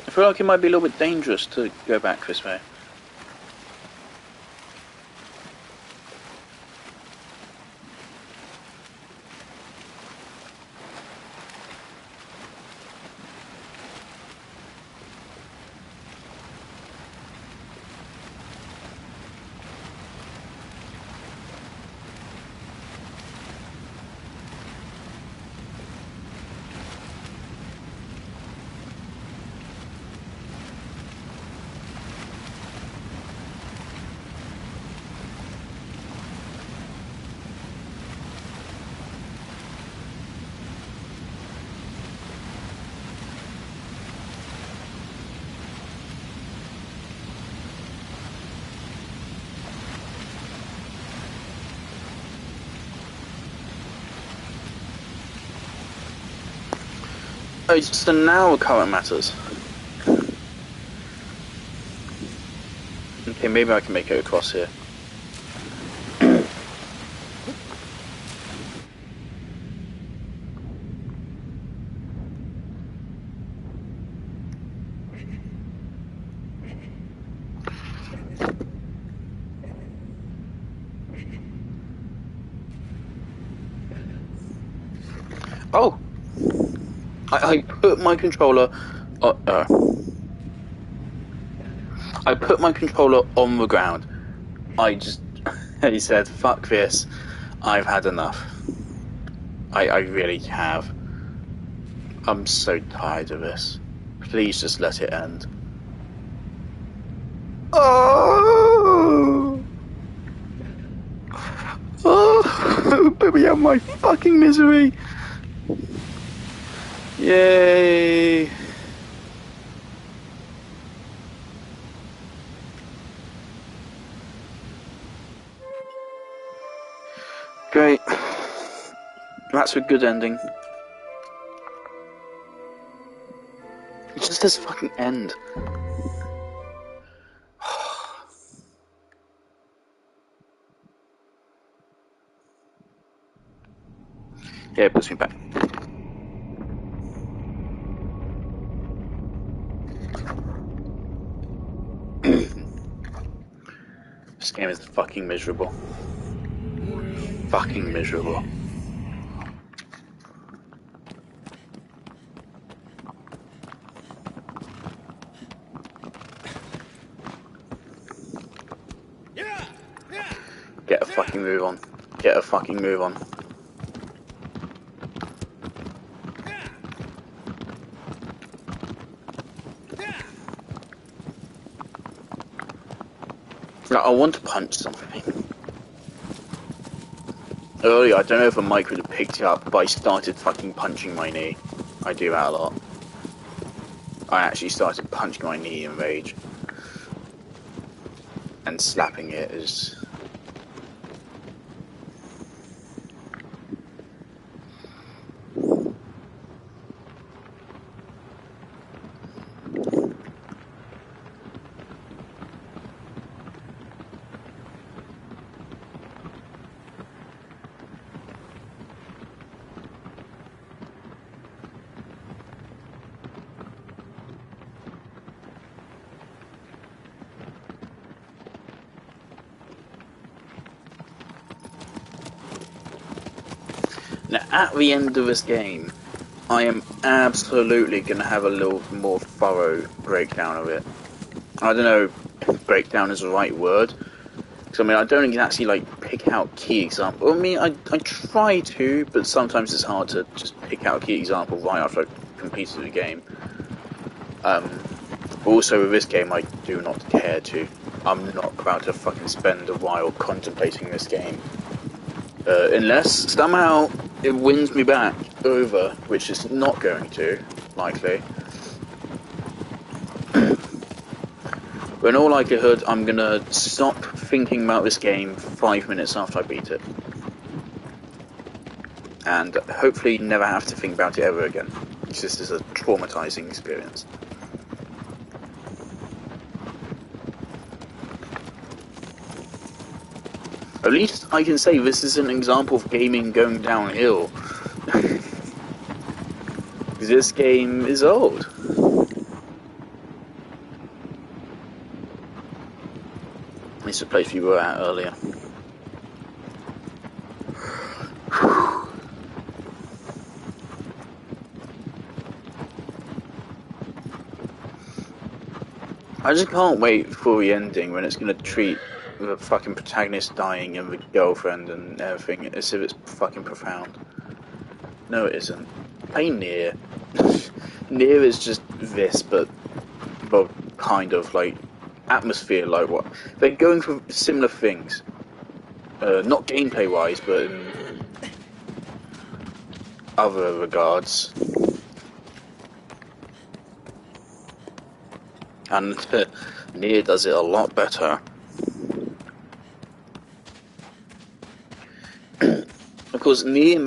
I feel like it might be a little bit dangerous to go back this way. Oh, it's the now current matters. Okay, maybe I can make it across here. Oh! I put my controller... I put my controller on the ground. He said, fuck this. I've had enough. I really have. I'm so tired of this. Please just let it end. Oh! Oh! Put me out of my fucking misery! Yay! Great. That's a good ending. It just does fucking end. Yeah, it puts me back. This game is fucking miserable. Fucking miserable. Get a fucking move on. Get a fucking move on. Like, I want to punch something. Earlier, I don't know if a mic would have picked it up, but I started fucking punching my knee. I do that a lot. I actually started punching my knee in rage. And slapping it is... Now, at the end of this game, I am absolutely going to have a little more thorough breakdown of it. I don't know if breakdown is the right word, because I mean, I don't exactly like pick out key examples. I mean, I try to, but sometimes it's hard to just pick out a key example right after I've completed the game. Also, with this game, I do not care to. I'm not about to fucking spend a while contemplating this game. Unless somehow it wins me back over, which is not going to, likely. But in all likelihood, I'm gonna stop thinking about this game 5 minutes after I beat it. And hopefully never have to think about it ever again. Because this is a traumatizing experience. At least I can say this is an example of gaming going downhill. This game is old. It's the place we were at earlier. I just can't wait for the ending when it's gonna treat the fucking protagonist dying and the girlfriend and everything as if it's fucking profound. No, it isn't. Play Nier. Nier is just this, but well, kind of like atmosphere, like what they're going for similar things. Not gameplay wise, but in other regards. And Nier does it a lot better. Of course, Nier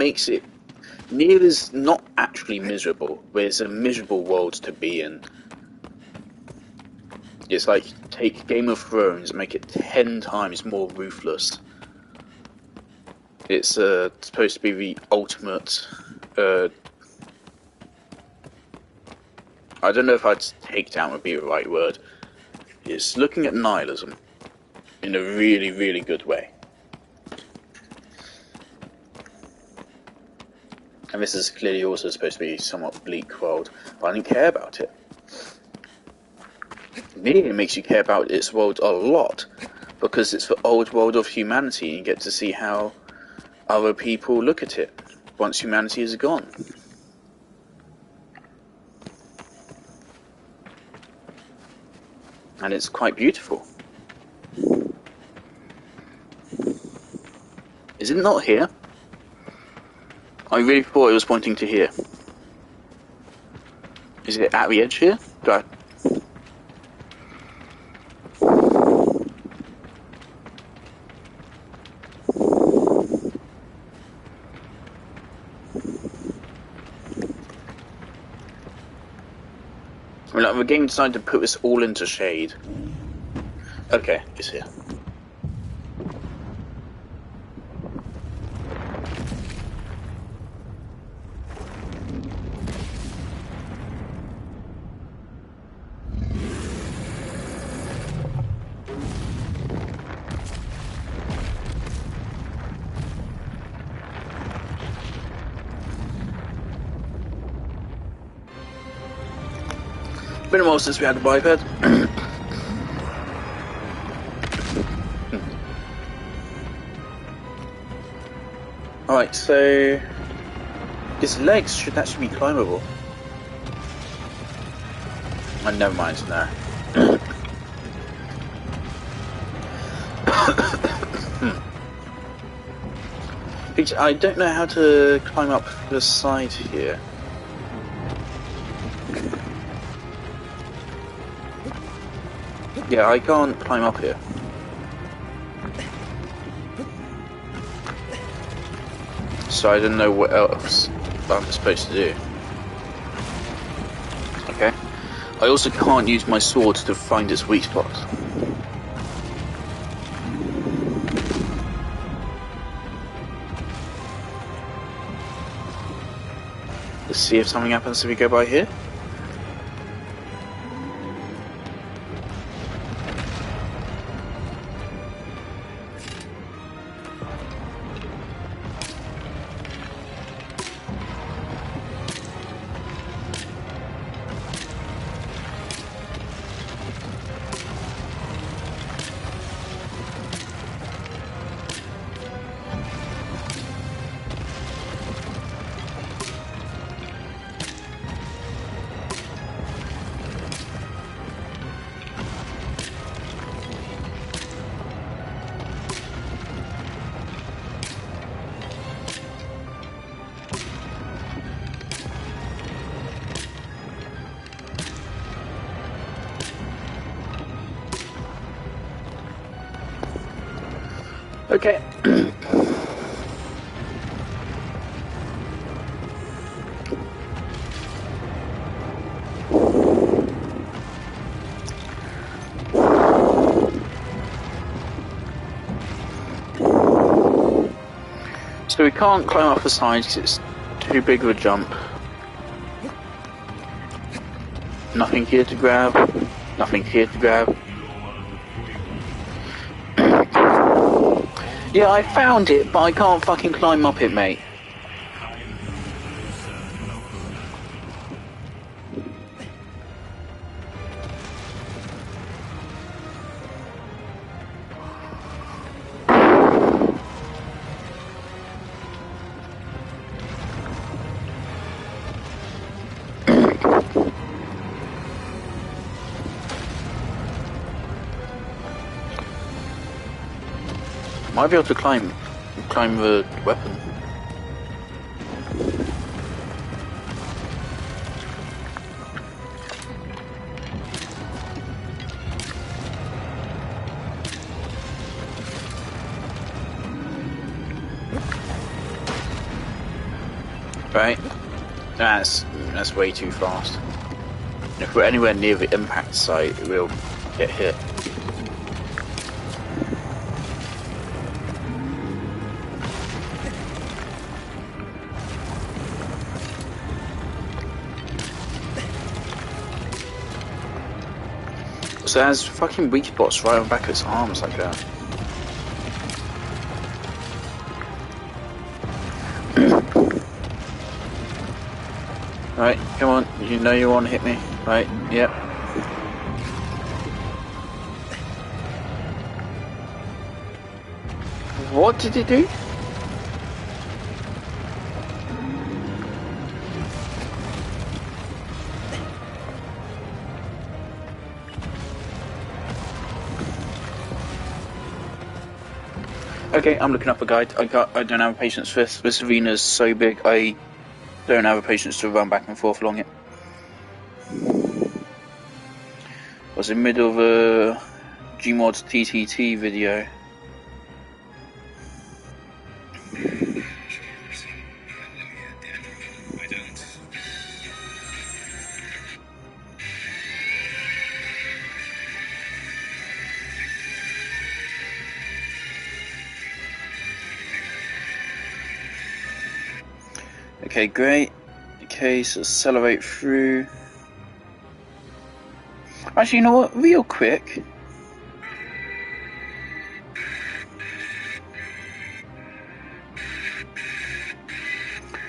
is not actually miserable, but it's a miserable world to be in. It's like, take Game of Thrones and make it 10 times more ruthless. It's supposed to be the ultimate... I don't know if takedown would be the right word. It's looking at nihilism in a really, really good way. And this is clearly also supposed to be a somewhat bleak world, but I didn't care about it. Nier makes you care about its world a lot, because it's the old world of humanity, and you get to see how other people look at it once humanity is gone. And it's quite beautiful. Is it not here? I really thought it was pointing to here. Is it at the edge here? Do I... I mean, like, the game decided to put this all into shade. Okay, it's here. Been a while since we had a biped. Alright, so his legs should actually be climbable. Oh, never mind, no. I don't know how to climb up the side here. Yeah, I can't climb up here. So I don't know what else I'm supposed to do. Okay. I also can't use my sword to find its weak spot. Let's see if something happens if we go by here. Okay. So we can't climb up the side because it's too big of a jump. Nothing here to grab. Nothing here to grab. Yeah, I found it, but I can't fucking climb up it, mate. Might be able to climb the weapon. Right, that's way too fast. If we're anywhere near the impact site, we'll get hit. So it has fucking weak spots right on the back of its arms like that. Right, come on, you know you want to hit me. Right, yep. What did it do? Okay, I'm looking up a guide. I don't have patience for this. This arena's so big, I don't have a patience to run back and forth along it. I was in the middle of a Gmod TTT video. Okay, great. Okay, so accelerate through. Actually, you know what? Real quick.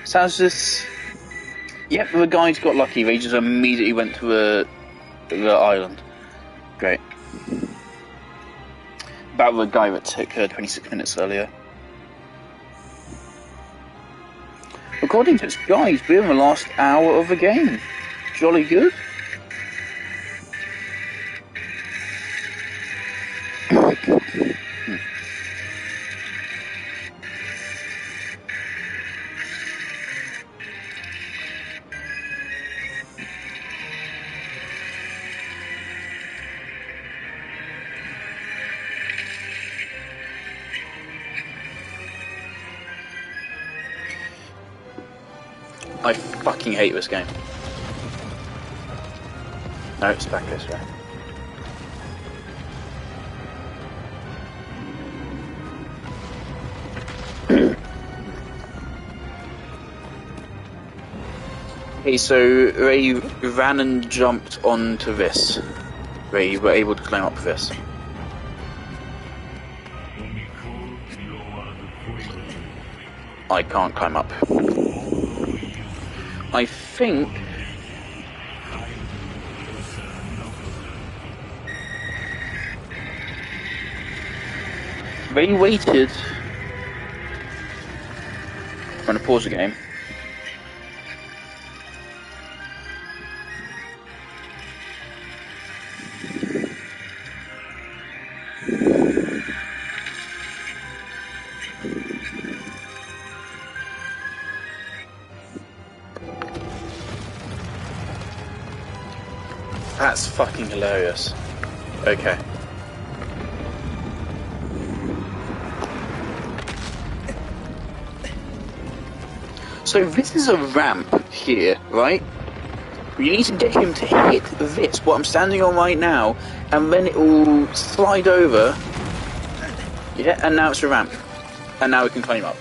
Sounds this. Yep, the guys got lucky. They just immediately went to the island. Great. About the guy that took 26 minutes earlier. According to this guide, we're in the last hour of the game. Jolly good. I fucking hate this game. No, it's back this way. Okay, so they ran and jumped onto this. They were able to climb up this. I can't climb up. I think they waited. I'm going to pause the game. That's fucking hilarious. Okay. So this is a ramp here, right? You need to get him to hit this, what I'm standing on right now, and then it will slide over. Yeah, and now it's a ramp. And now we can climb up.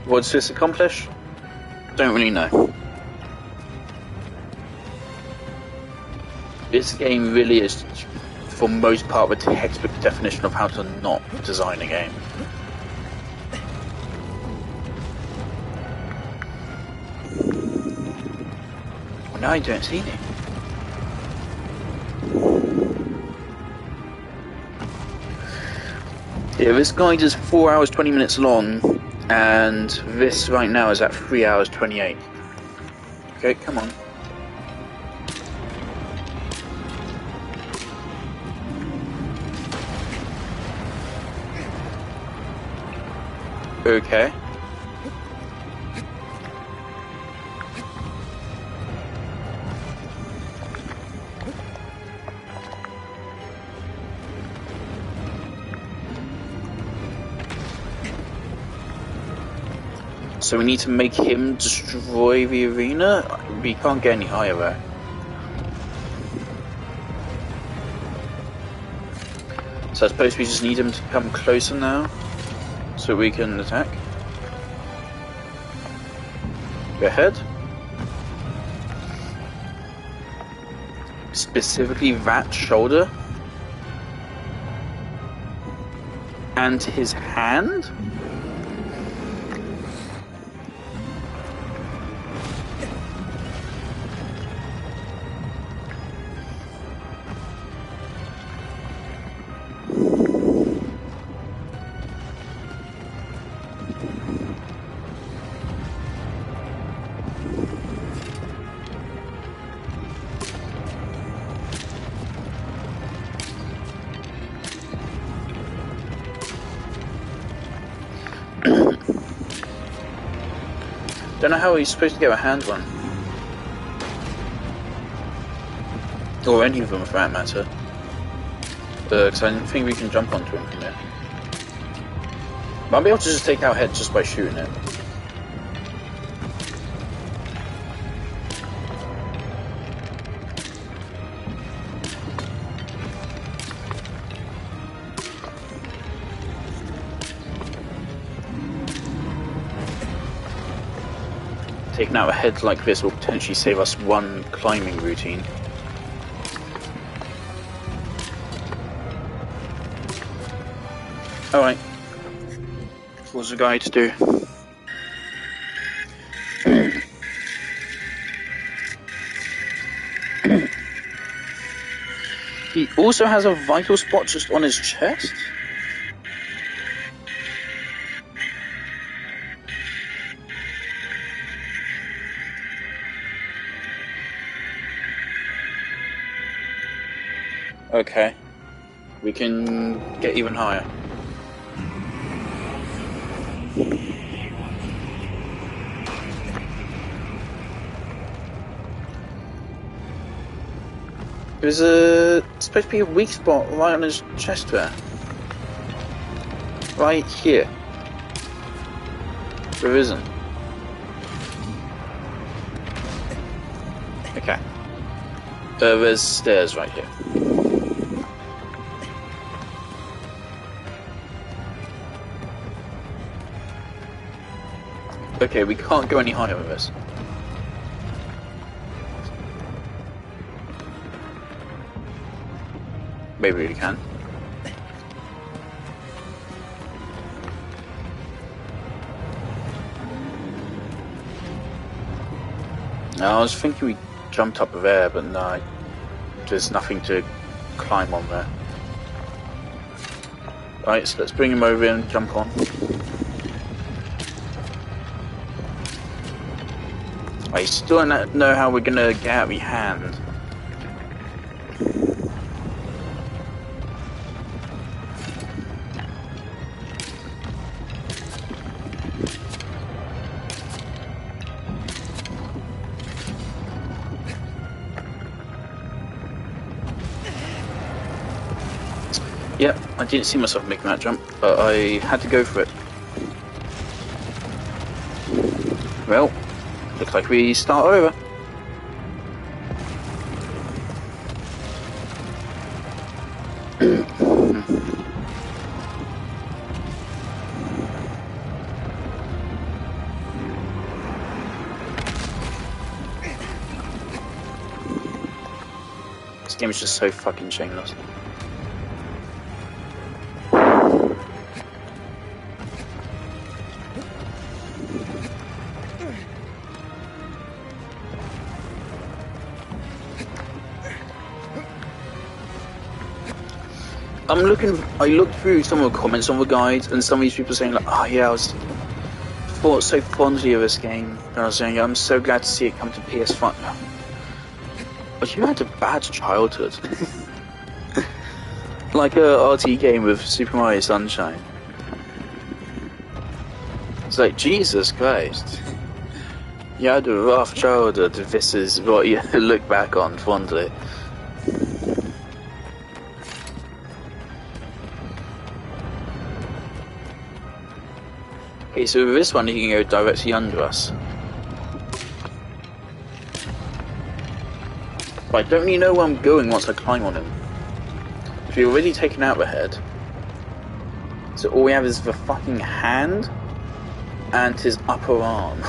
What does this accomplish? Don't really know. This game really is, for most part, the textbook definition of how to not design a game. Well, now I don't see it. Yeah, this guide is 4 hours 20 minutes long. And this right now is at 3 hours 28. Okay, come on. Okay. So we need to make him destroy the arena? We can't get any higher there. So I suppose we just need him to come closer now, so we can attack. Go ahead. Specifically that shoulder. And his hand? Don't know how he's supposed to get a hand one. Or any of them for that matter. Because I don't think we can jump onto him from there. Might be able to just take out head just by shooting it. Taking out a head like this will potentially save us one climbing routine. Alright. What's the guy to do? He also has a vital spot just on his chest? Okay. We can get even higher. There's supposed to be a weak spot right on his chest there. Right here. There isn't. Okay. There's stairs right here. Okay, we can't go any higher with this. Maybe we can. I was thinking we jumped up there, but no, there's nothing to climb on there. Right, so let's bring him over and jump on. I still don't know how we're gonna get out of your hand. Yep, I didn't see myself making that jump, but I had to go for it. Well, looks like we start over. This game is just so fucking shameless. I looked through some of the comments on the guides, and some of these people saying like, oh yeah, I thought so fondly of this game. And I was saying, I'm so glad to see it come to PS5. But you had a bad childhood. Like a RT game with Super Mario Sunshine. It's like, Jesus Christ. You had a rough childhood if this is what you look back on fondly. Okay, so with this one he can go directly under us. But I don't really know where I'm going once I climb on him. If we've already taken out the head, so all we have is the fucking hand and his upper arm.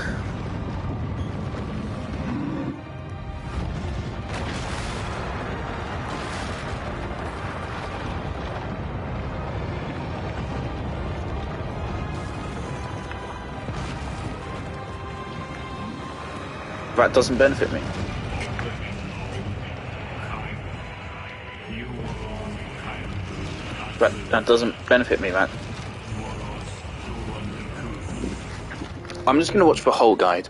That doesn't benefit me. That doesn't benefit me, man. I'm just gonna watch the whole guide.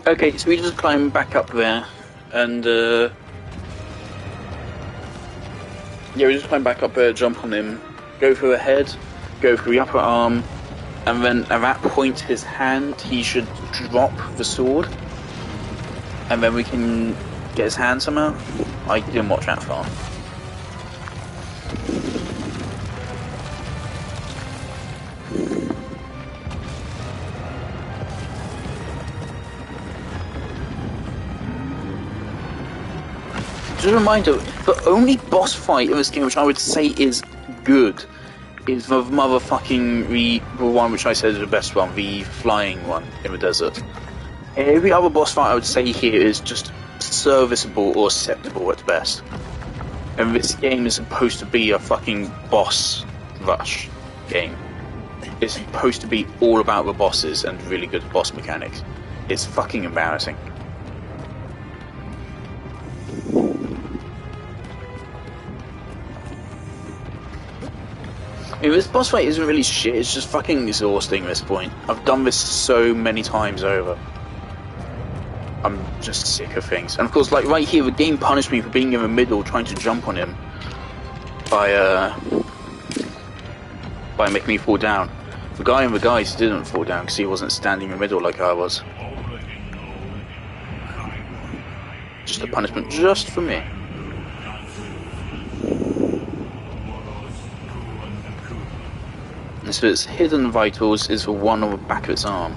Okay, so we just climb back up there, and yeah, we just climb back up there, jump on him, go through the head, go through the upper arm, and then at that point, his hand, he should drop the sword, and then we can get his hand somehow. I didn't watch that far. Just a reminder, the only boss fight in this game which I would say is good is the motherfucking the one which I said is the best one, the flying one in the desert. Every other boss fight I would say here is just serviceable or acceptable at best. And this game is supposed to be a fucking boss rush game. It's supposed to be all about the bosses and really good boss mechanics. It's fucking embarrassing. I mean, this boss fight isn't really shit, it's just fucking exhausting at this point. I've done this so many times over. I'm just sick of things. And of course, like right here, the game punished me for being in the middle trying to jump on him by making me fall down. The guy in the guys didn't fall down because he wasn't standing in the middle like I was. Just a punishment just for me. And so its hidden vitals is the one on the back of its arm.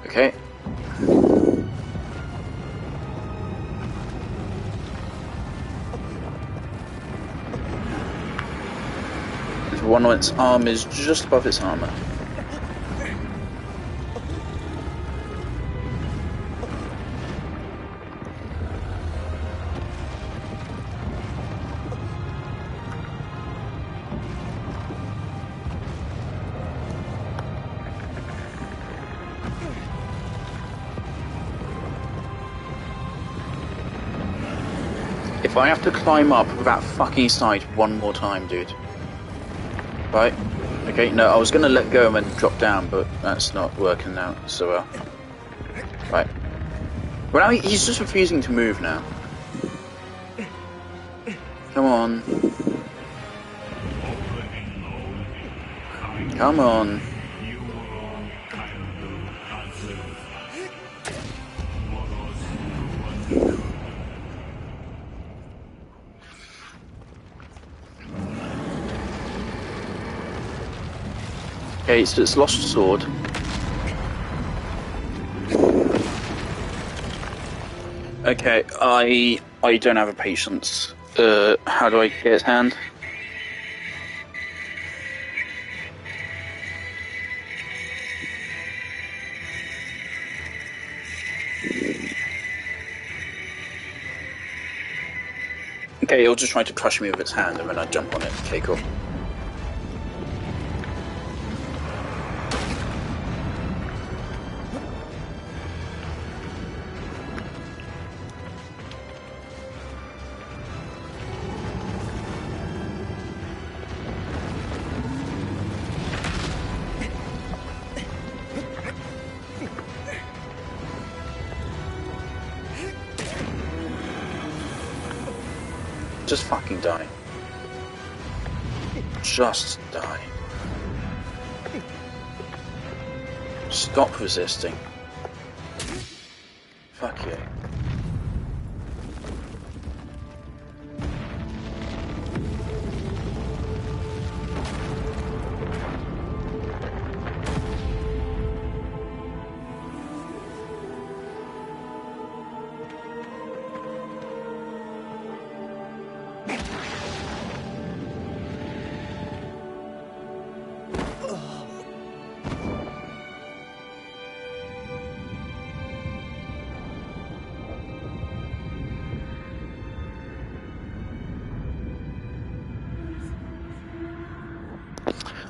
Okay. The one on its arm is just above its armor. If I have to climb up that fucking side one more time, dude. Right? Okay, no, I was gonna let go and then drop down, but that's not working out so well. Right. Well, now he's just refusing to move now. Come on. Come on. Okay, so it's lost a sword. Okay, I don't have a patience. How do I get his hand? Okay, it'll just try to crush me with its hand and then I jump on it. Okay, cool. Just fucking die. Just die. Stop resisting. Fuck you.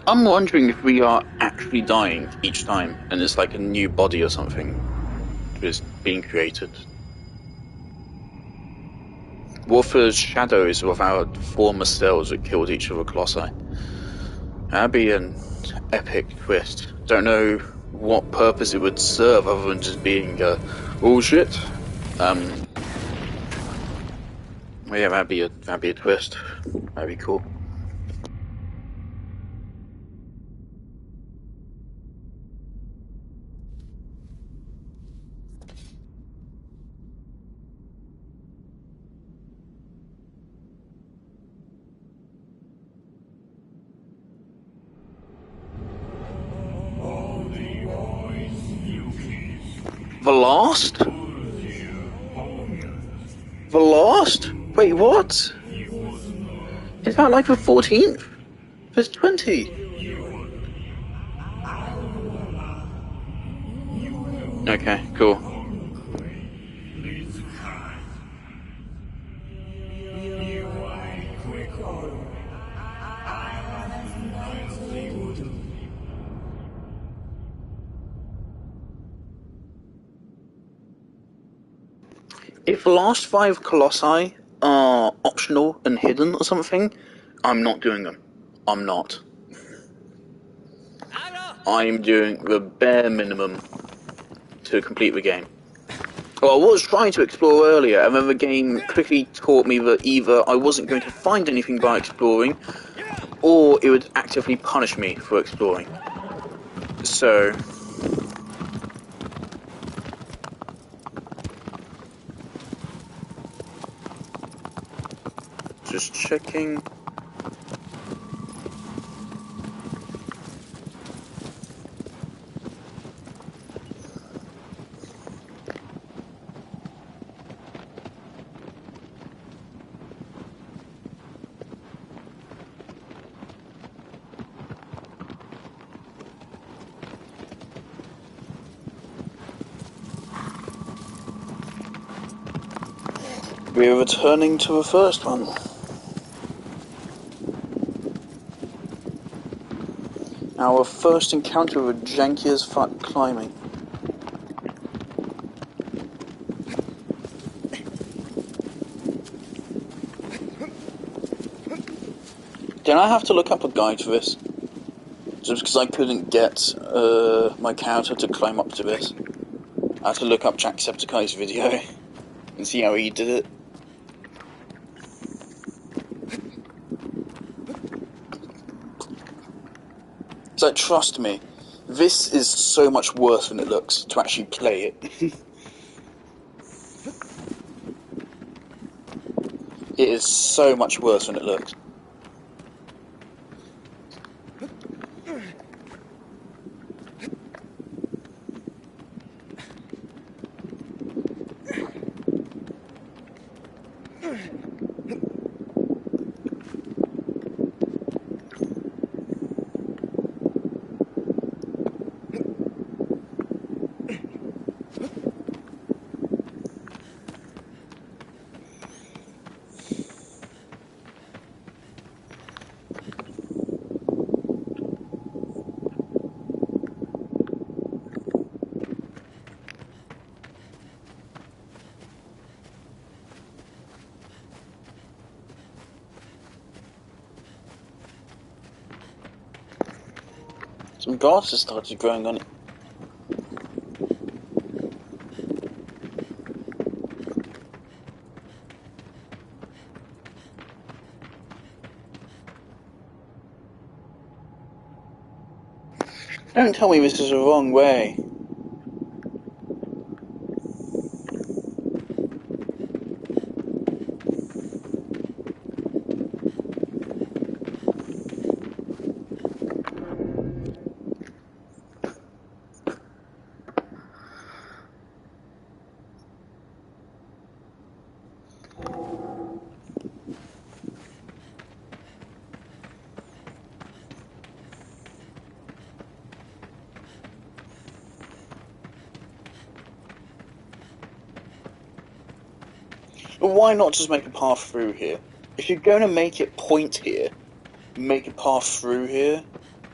I'm wondering if we are actually dying each time, and it's like a new body or something is being created. What if there's shadows of our former selves that killed each of the Colossi? That'd be an epic twist. Don't know what purpose it would serve other than just being bullshit. Well, yeah, that'd be a twist. That'd be cool. The last? The last? Wait, what? Is that like the 14th? There's 20. Okay, cool. If the last 5 Colossi are optional and hidden or something, I'm not doing them. I'm not. I'm doing the bare minimum to complete the game. Well, I was trying to explore earlier, and then the game quickly taught me that either I wasn't going to find anything by exploring, or it would actively punish me for exploring. So... just checking... we're returning to the first one. Our first encounter with janky as fuck climbing. Did I have to look up a guide for this? Just because I couldn't get my character to climb up to this. I had to look up Jacksepticeye's video and see how he did it. So trust me, this is so much worse than it looks to actually play it. It is so much worse than it looks. Some grass has started growing on it. Don't tell me this is the wrong way. But why not just make a path through here? If you're going to make it point here, make a path through here.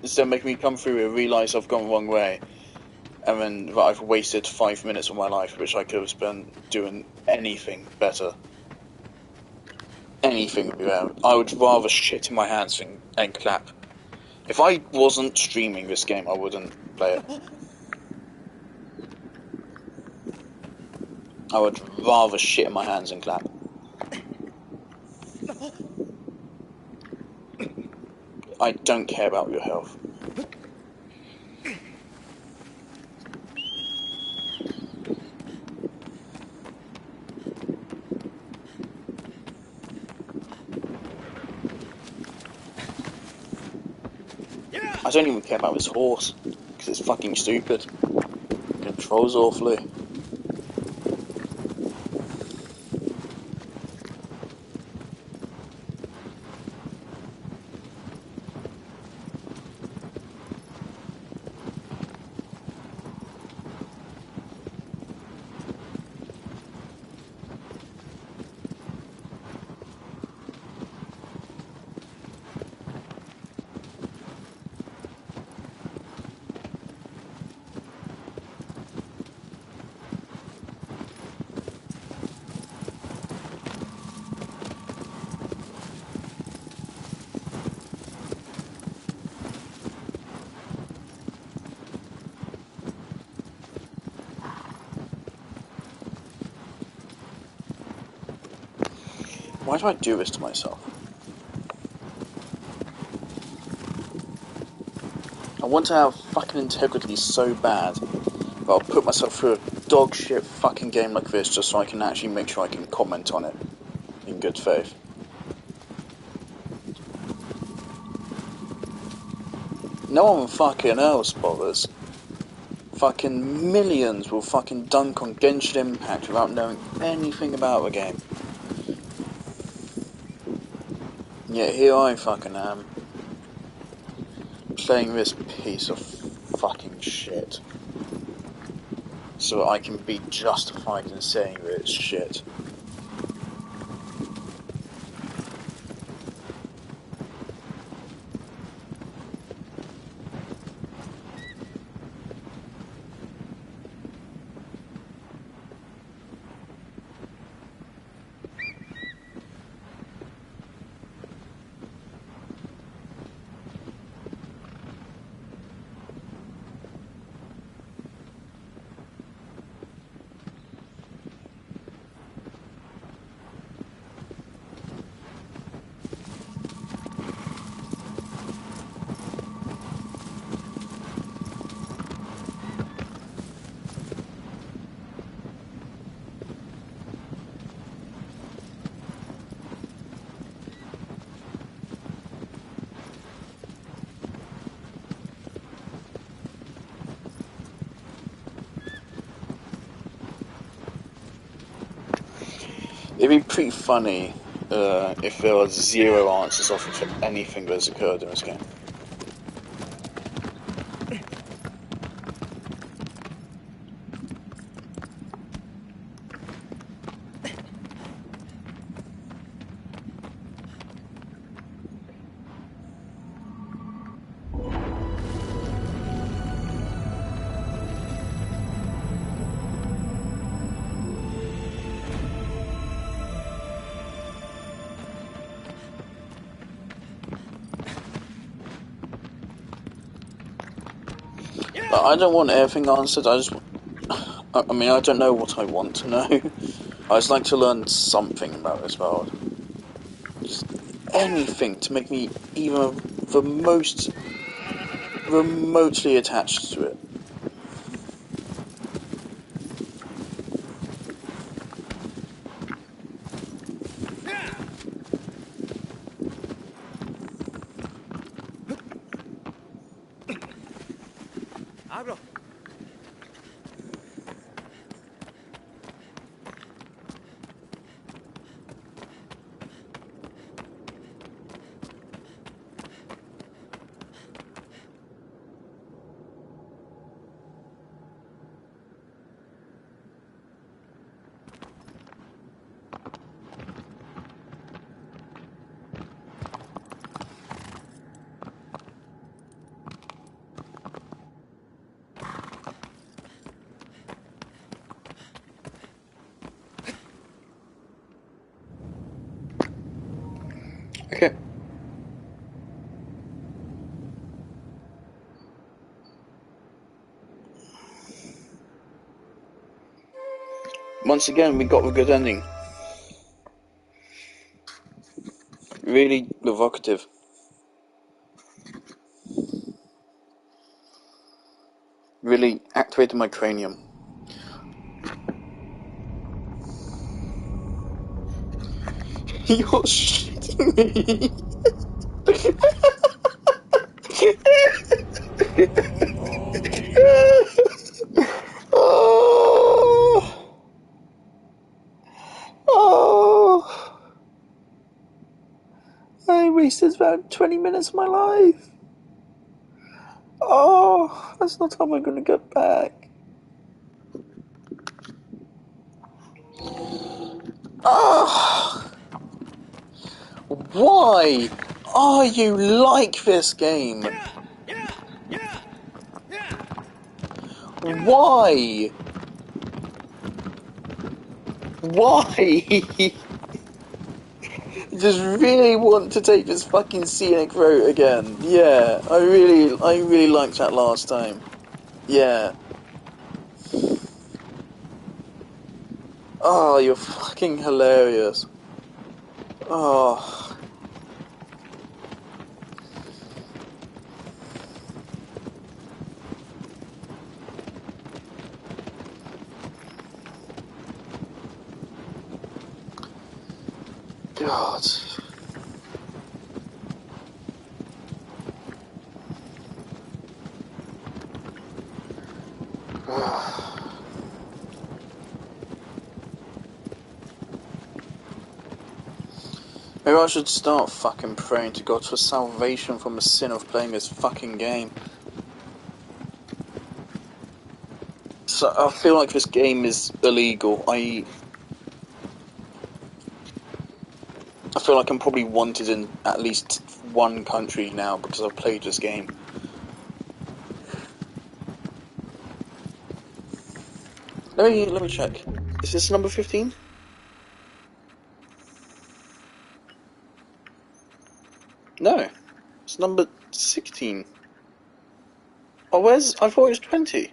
instead of making me come through and realise I've gone the wrong way, and then that I've wasted 5 minutes of my life, which I could have spent doing anything better. Anything would be better. I would rather shit in my hands and clap. If I wasn't streaming this game, I wouldn't play it. I would rather shit in my hands and clap. I don't care about your health. I don't even care about this horse, because it's fucking stupid. It controls awfully. Why do I do this to myself? I want to have fucking integrity so bad that I'll put myself through a dog shit fucking game like this just so I can actually make sure I can comment on it in good faith. No one fucking else bothers. Fucking millions will fucking dunk on Genshin Impact without knowing anything about the game. Yet here I fucking am, playing this piece of fucking shit, so that I can be justified in saying that it's shit. It'd be pretty funny if there was zero answers offered for anything that's occurred in this game. I don't want everything answered, I mean, I don't know what I want to know. I just like to learn something about this world. Just anything to make me even the most remotely attached to it. Abro. Okay. Once again, we got a good ending. Really evocative. Really activated my cranium. You're shitting me. Oh. Oh. I wasted about 20 minutes of my life. Oh, that's not how I'm gonna get back. Oh. Why are you like this game? Why? Why? Just really want to take this fucking scenic route again. Yeah, I really liked that last time. Yeah. Oh, you're fucking hilarious. Oh. God. Maybe I should start fucking praying to God for salvation from the sin of playing this fucking game. So I feel like this game is illegal. I feel like I'm probably wanted in at least one country now because I've played this game. Let me check. Is this number 15? No, it's number 16. Oh, I thought it was 20.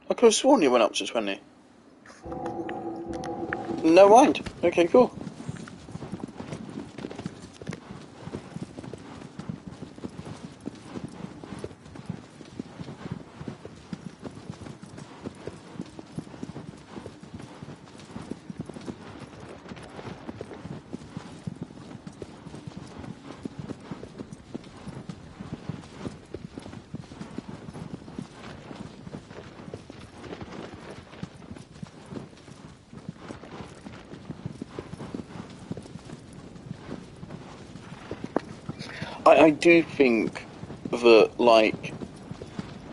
I could have sworn you went up to 20. No mind. Okay, cool. I do think that, like,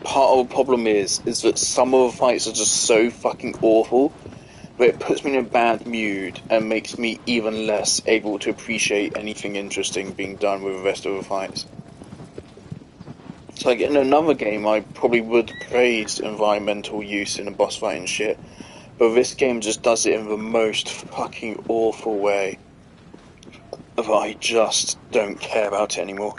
part of the problem is that some of the fights are just so fucking awful that it puts me in a bad mood and makes me even less able to appreciate anything interesting being done with the rest of the fights. So, like, in another game, I probably would praise environmental use in a boss fight and shit, but this game just does it in the most fucking awful way that I just don't care about it anymore.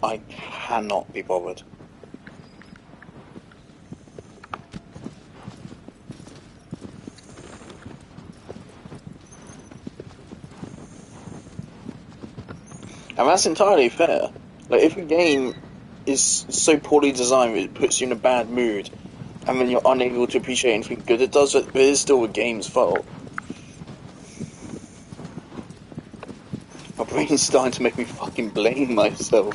I cannot be bothered. And that's entirely fair. Like, if a game is so poorly designed it puts you in a bad mood, and then you're unable to appreciate anything good it does, it is still the game's fault. My brain's starting to make me fucking blame myself.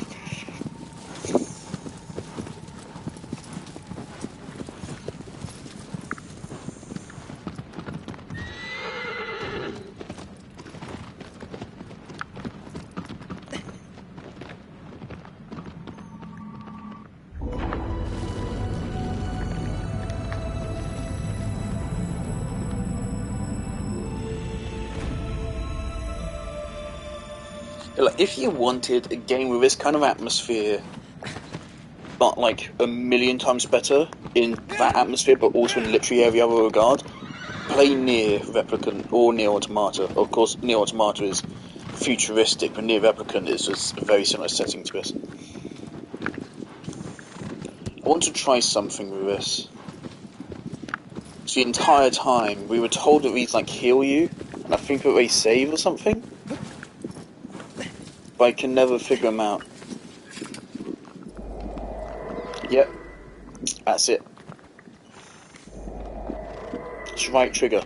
Like, if you wanted a game with this kind of atmosphere, but like a million times better in that atmosphere, but also in literally every other regard. Play Near Replicant or Near Automata. Of course, Near Automata is futuristic, but Near Replicant is just a very similar setting to this. I want to try something with this. So the entire time we were told that these like heal you, and I think that they save or something, but I can never figure them out. Yep, that's it. It's right trigger.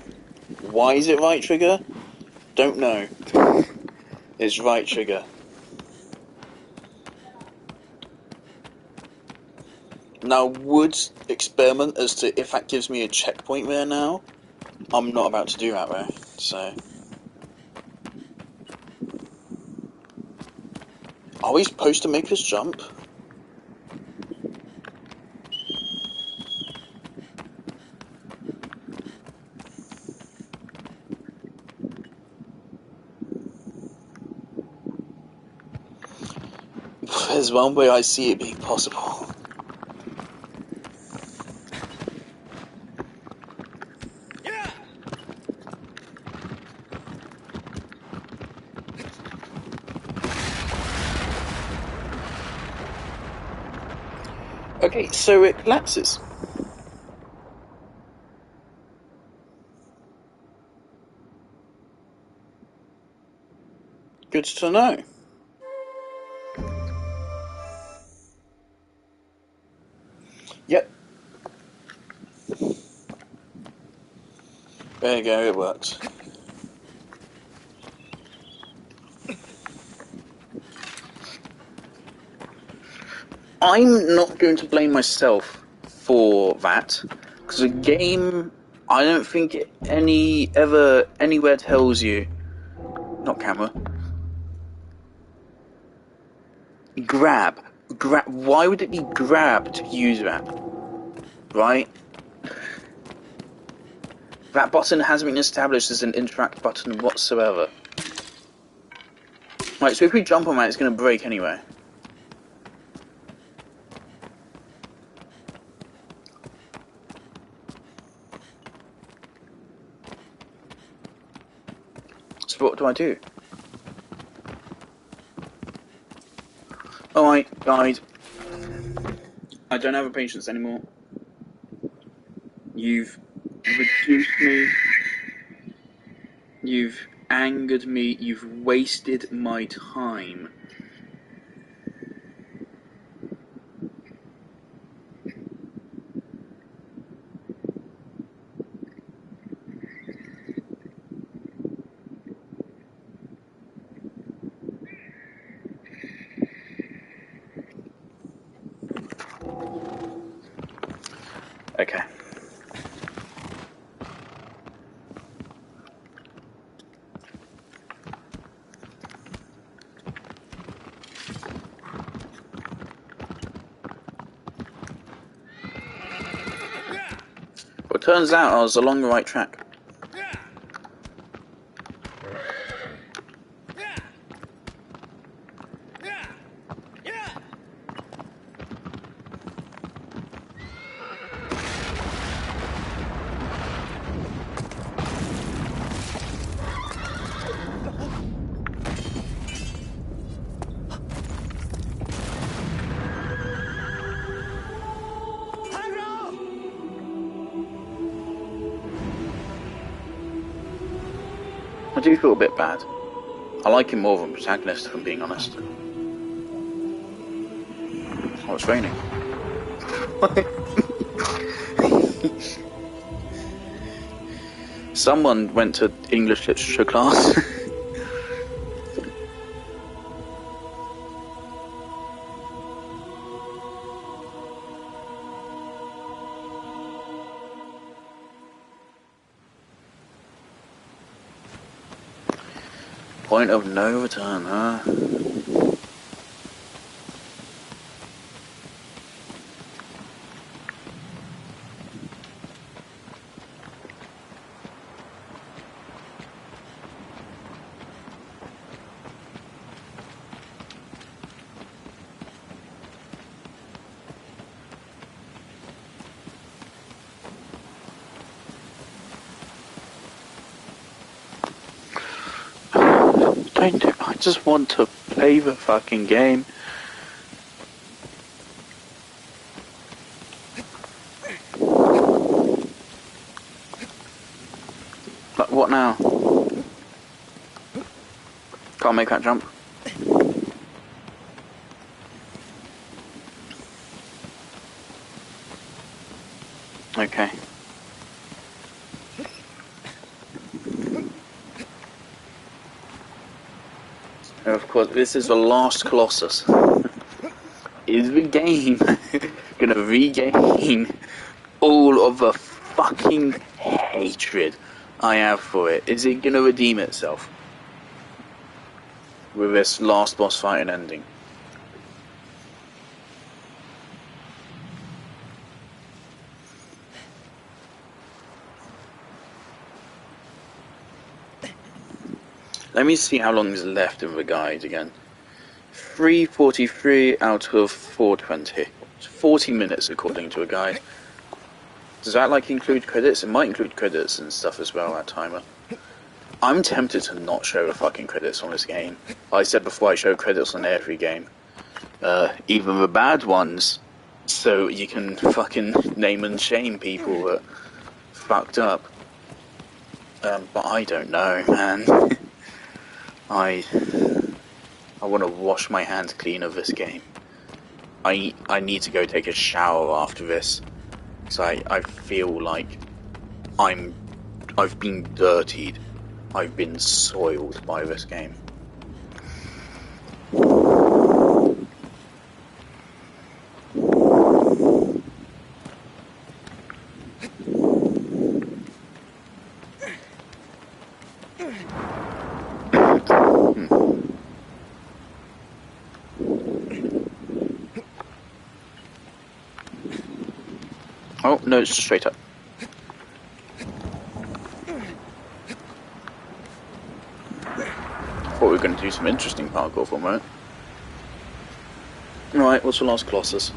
Why is it right trigger? Don't know. It's right trigger. Now, would experiment as to if that gives me a checkpoint there now. I'm not about to do that though, so. Are we supposed to make this jump? There's one way I see it being possible. Okay, so it collapses. Good to know. Yep. There you go, it works. I'm not going to blame myself for that, because the game, I don't think anywhere tells you, not camera, grab, why would it be grab to use that, right? That button hasn't been established as an interact button whatsoever. Right, so if we jump on that, it's going to break anyway. So what do I do? Alright, guys. I don't have a patience anymore. You've reduced me. You've angered me. You've wasted my time. Okay. Well, it turns out I was along the right track. I do feel a bit bad. I like him more than protagonist, if I'm being honest. Oh, it's raining. Someone went to English literature class. Point of no return, huh? I just want to play the fucking game. Like, what now? Can't make that jump. Okay. And of course, this is the last Colossus. Is the game gonna regain all of the fucking hatred I have for it? Is it gonna redeem itself with this last boss fight and ending? Let me see how long is left in the guide again. 3:43 out of 4:20. It's 40 minutes according to a guide. Does that like include credits? It might include credits and stuff as well, that timer. I'm tempted to not show the fucking credits on this game. I said before, I show credits on every game. Even the bad ones. So you can fucking name and shame people that fucked up. But I don't know, man. I want to wash my hands clean of this game. I need to go take a shower after this. So I feel like I've been dirtied. I've been soiled by this game. Oh, no, it's straight up. Thought we were going to do some interesting parkour for a moment. Alright, what's the last Colossus?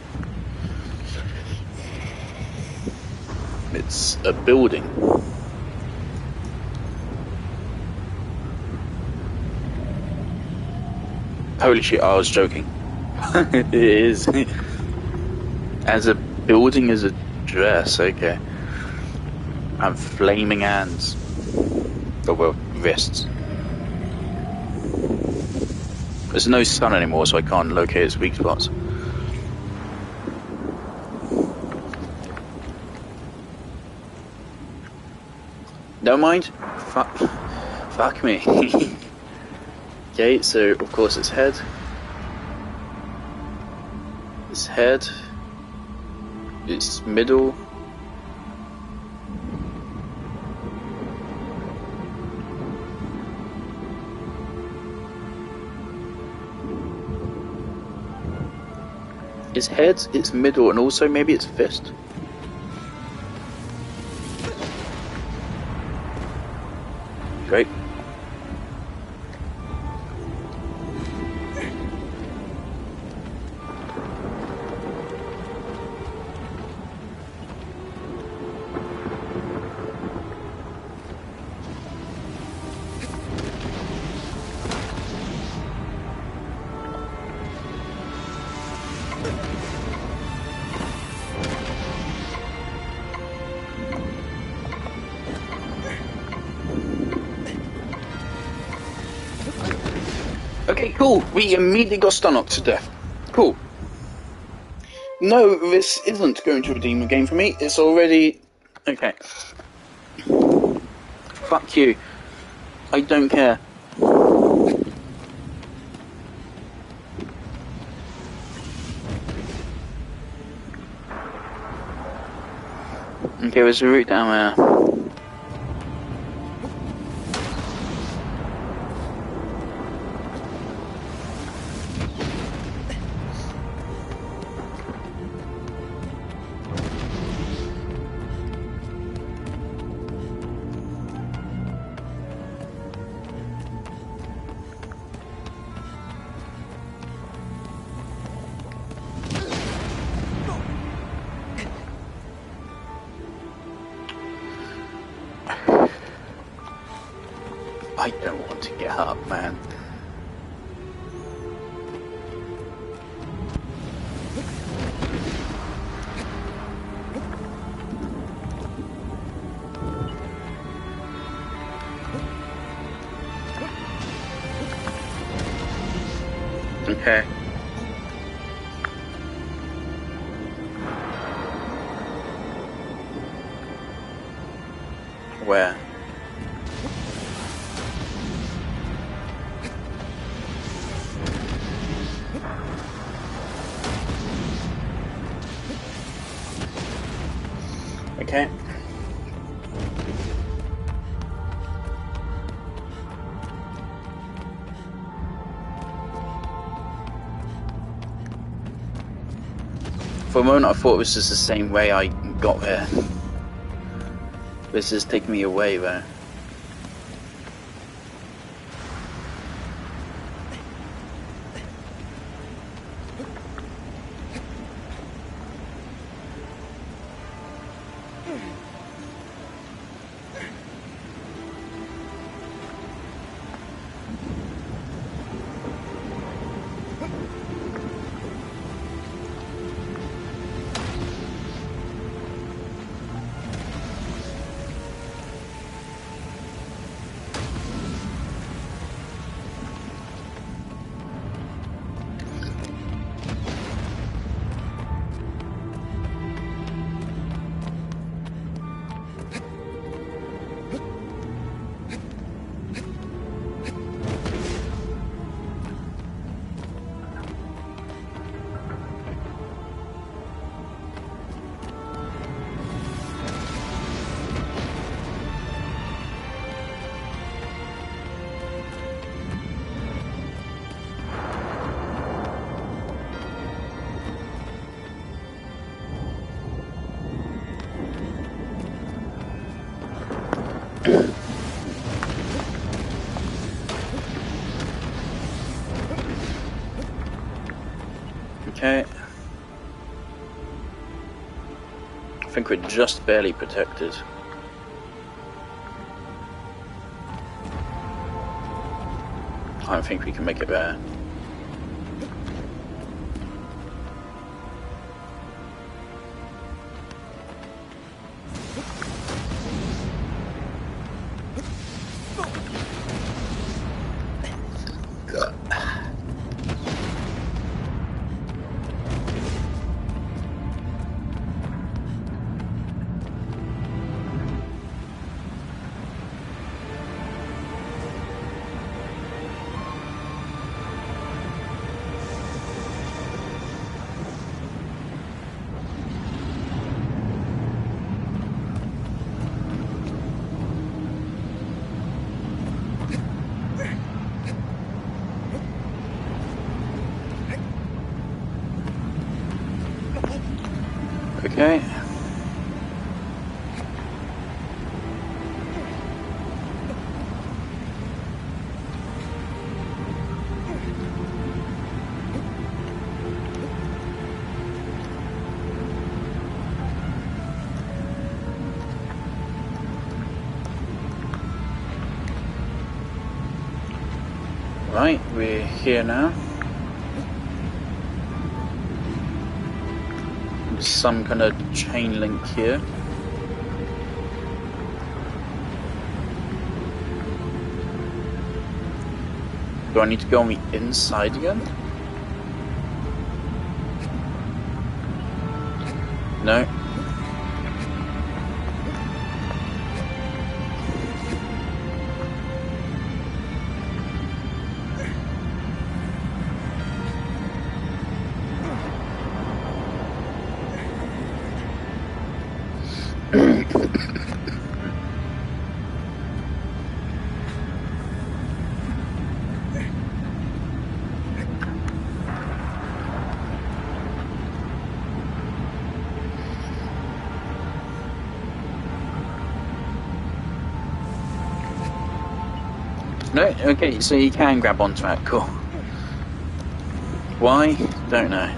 It's a building. Holy shit, I was joking. It is. As a building as a dress, okay. And flaming hands. Oh, well, wrists. There's no sun anymore, so I can't locate its weak spots. Don't mind. Fuck me. Okay, so of course its head. Its middle. Its head, its middle, and also maybe its fist. Great. Okay, cool. We immediately got Stunlocked to death. Cool. No, this isn't going to redeem the game for me. It's already... Okay. Fuck you. I don't care. Okay, there's a route down there. I don't want to get up, man. Okay. Where? Okay. For a moment I thought it was just the same way I got there. This is taking me away though. Okay. I think we're just barely protected. I don't think we can make it there. Okay. Right, we're here now. There's some kind of chain link here. Do I need to go on the inside again? No. No? Okay, so you can grab onto that, cool. Why? Don't know.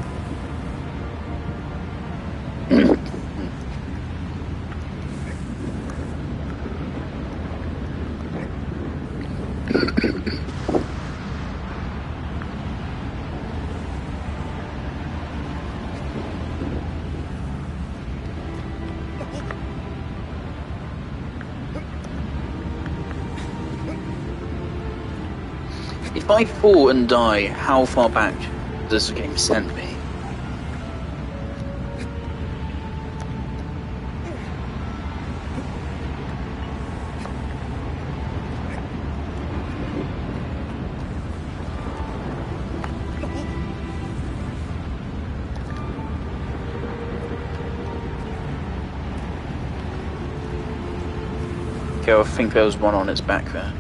If I fall and die, how far back this game sent me. Okay, I think there was one on its back there.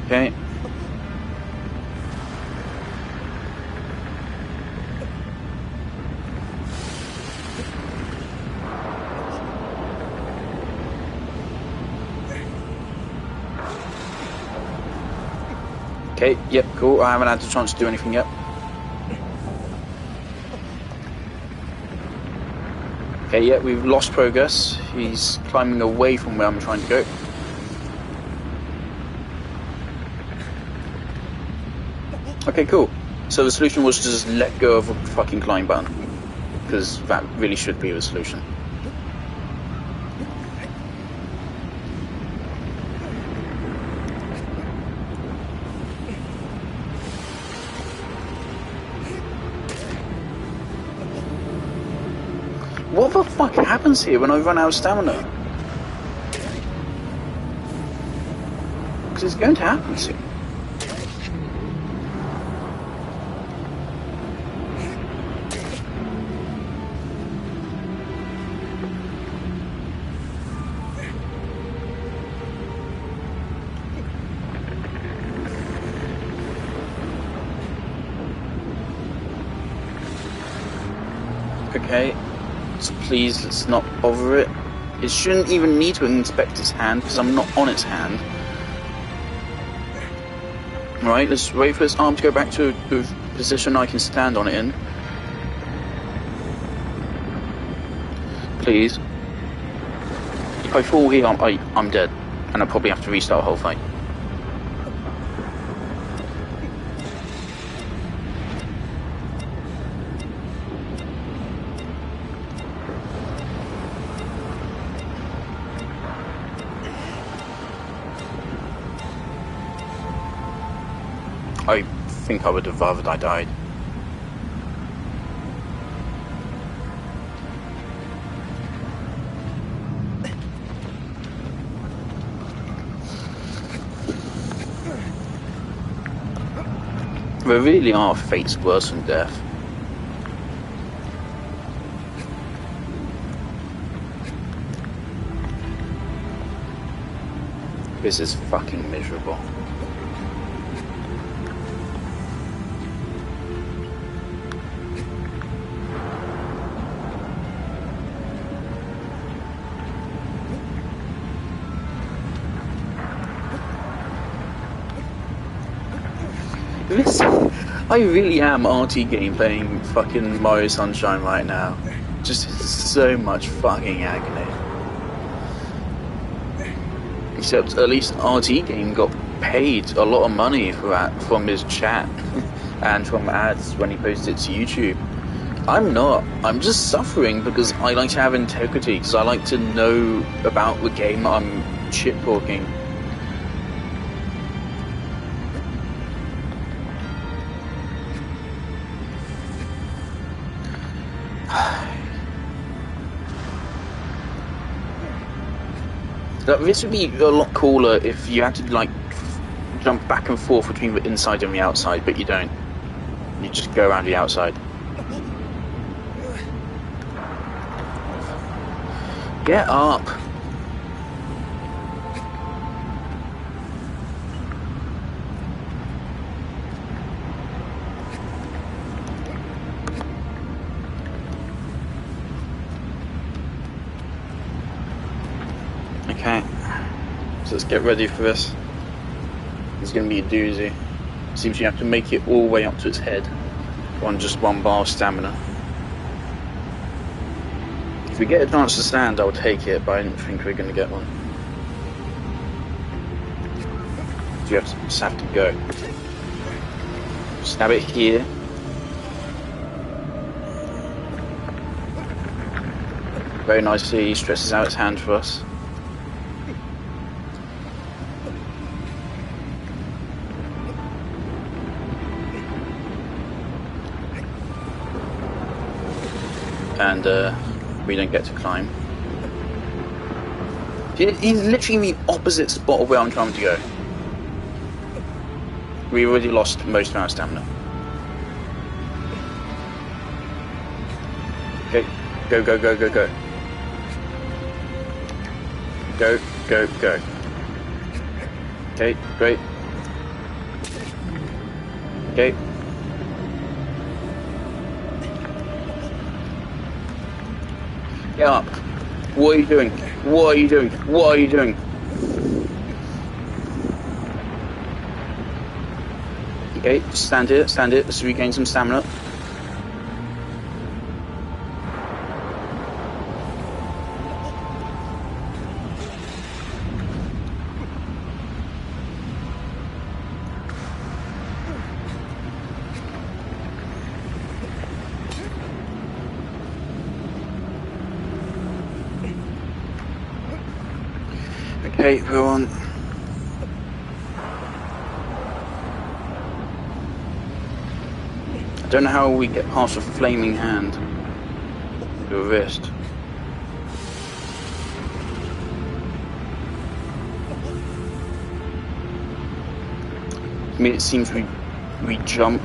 Okay. Okay, yep, cool. I haven't had the chance to do anything yet. Okay, yeah, we've lost progress. He's climbing away from where I'm trying to go. Okay, cool. So the solution was to just let go of a fucking climb button. Because that really should be the solution. What the fuck happens here when I run out of stamina? Because it's going to happen soon. Okay. So please, let's not bother it. It shouldn't even need to inspect its hand, because I'm not on its hand. Right, let's wait for its arm to go back to a position I can stand on it in. Please. If I fall here, I'm dead. And I'll probably have to restart the whole fight. I think I would have rather I died. There really are fates worse than death. This is fucking miserable. I really am RT game playing fucking Mario Sunshine right now. Just so much fucking agony. Except at least RT game got paid a lot of money for that from his chat and from ads when he posted it to YouTube. I'm not. I'm just suffering because I like to have integrity, because I like to know about the game I'm shit talking. This would be a lot cooler if you had to like jump back and forth between the inside and the outside, but you don't. You just go around the outside. Get up! Okay, so let's get ready for this. It's going to be a doozy. Seems you have to make it all the way up to its head on just one bar of stamina. If we get a chance to stand, I'll take it, but I don't think we're going to get one. you just have to go. Stab it here. Very nicely, he stretches out his hand for us. And we don't get to climb. He's literally in the opposite spot of where I'm trying to go. We already lost most of our stamina. Okay, go, go, go, go, go. Go, go, go. Okay, great. Okay. Get up. What are you doing? What are you doing? What are you doing? Okay, stand here, let's regain some stamina. Okay, we're on. I don't know how we get past a flaming hand to a wrist. I mean, it seems we jump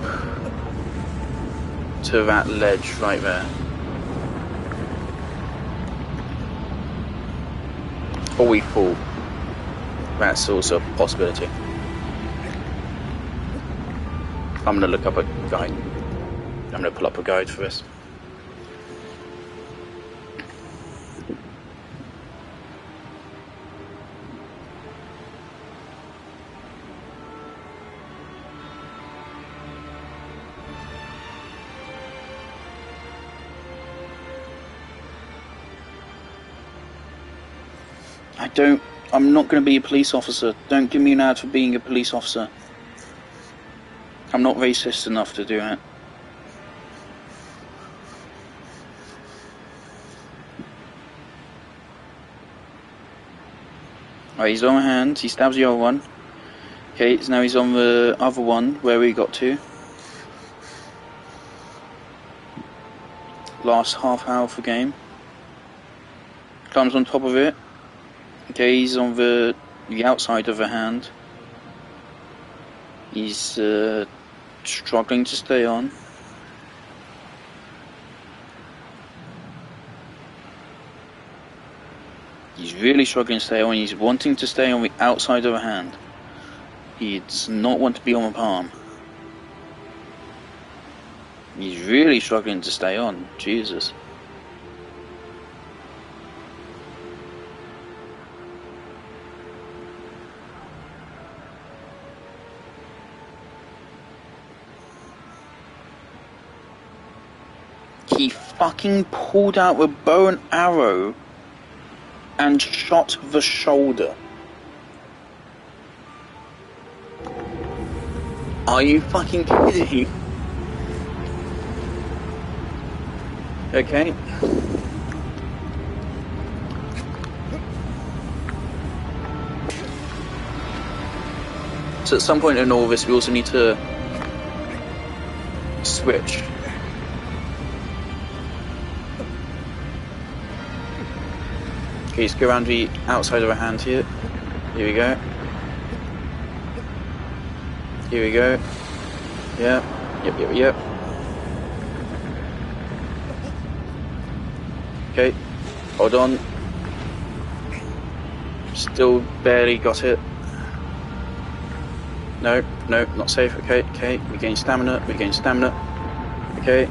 to that ledge right there. Or we fall. That's also a possibility. I'm gonna look up a guide. I'm gonna pull up a guide for this. I'm not going to be a police officer. Don't give me an ad for being a police officer. I'm not racist enough to do that. Right, he's on my hand. He stabs the other one. Okay, so now he's on the other one where we got to. Last half hour of the game. Climbs on top of it. Okay, he's on the outside of the hand. He's struggling to stay on. He's really struggling to stay on. He's wanting to stay on the outside of the hand. He does not want to be on the palm. He's really struggling to stay on. Jesus. He fucking pulled out a bow and arrow and shot the shoulder. Are you fucking kidding? Okay. So at some point in all this, we also need to switch. Okay, let's go around the outside of a hand here. Here we go. Here we go. Yeah. Yep. Okay. Hold on. Still barely got it. No, not safe. Okay. We gain stamina. Okay.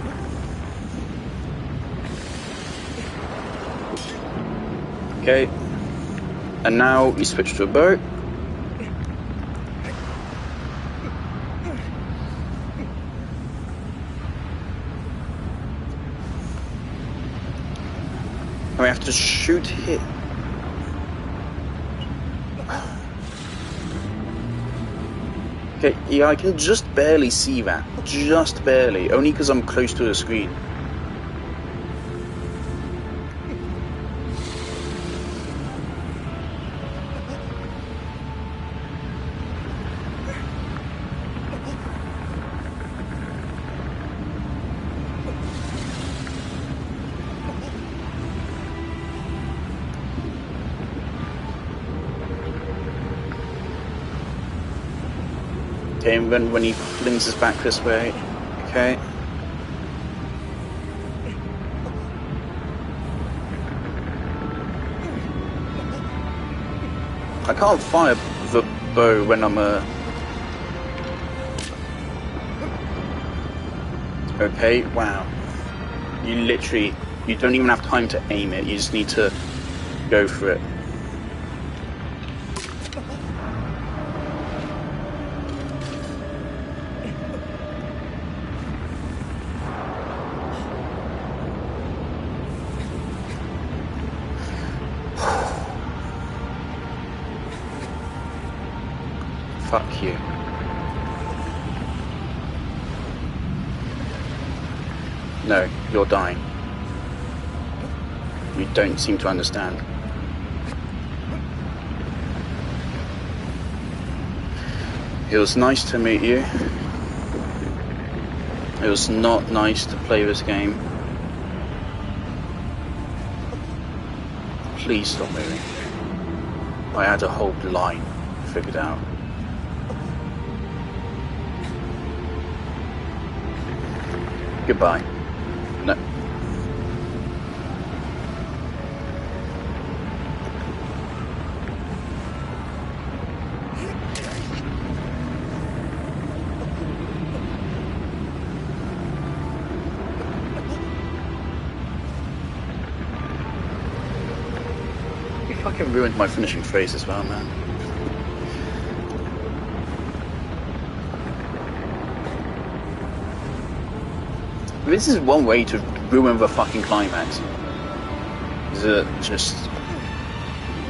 Okay. And now we switch to a bow. And we have to shoot here. Okay, yeah, I can just barely see that. Just barely. Only because I'm close to the screen. Okay, and when he flings us back this way. Okay. I can't fire the bow when I'm Okay, wow. You don't even have time to aim it, you just need to go for it. Fuck you. No, you're dying. You don't seem to understand. It was nice to meet you. It was not nice to play this game. Please stop moving. I had a whole line figured out. Goodbye. No. You fucking ruined my finishing phrase as well, man. This is one way to ruin the fucking climax. Is it just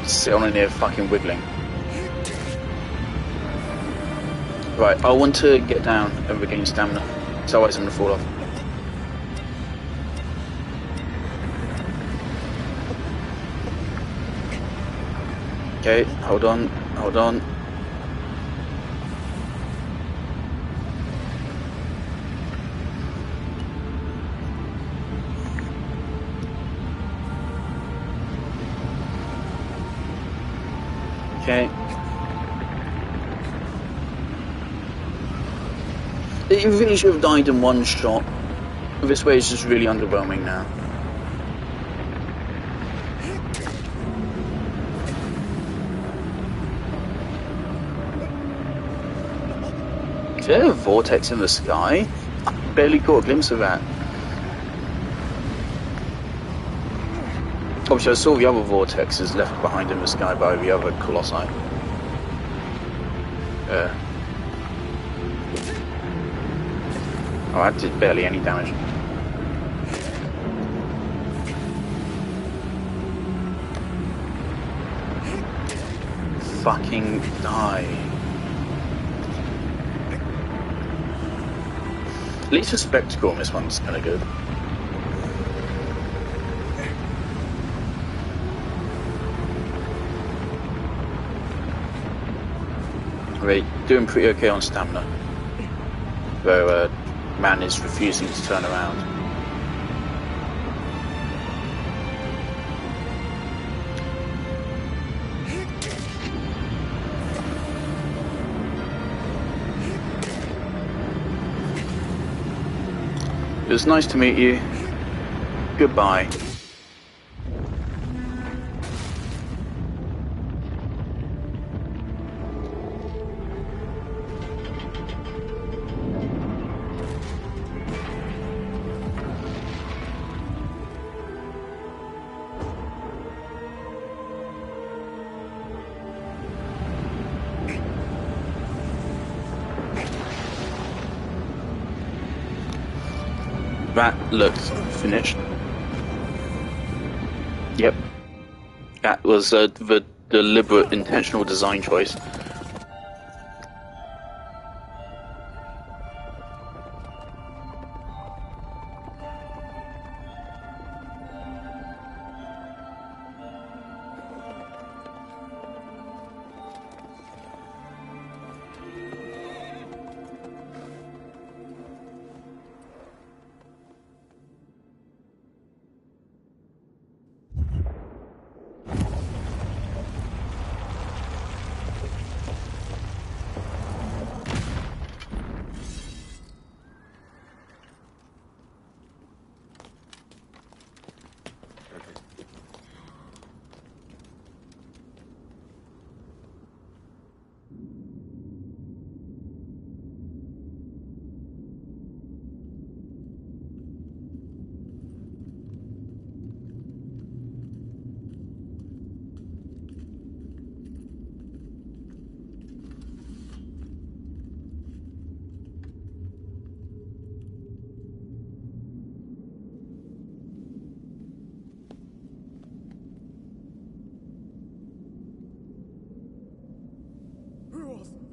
sit on in there fucking wiggling? Right, I want to get down and regain stamina, so otherwise I'm gonna fall off. Okay, hold on, hold on. Okay. It really should have died in one shot. This way is just really underwhelming now. Is there a vortex in the sky? I barely caught a glimpse of that. Obviously, I saw the other vortexes left behind in the sky by the other Colossi. Oh, that did barely any damage. Fucking die. At least the spectacle on this one's kinda good. We're doing pretty okay on stamina. Though man is refusing to turn around. It was nice to meet you. Goodbye. That looked finished. Yep. That was the deliberate, intentional design choice.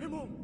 Oh.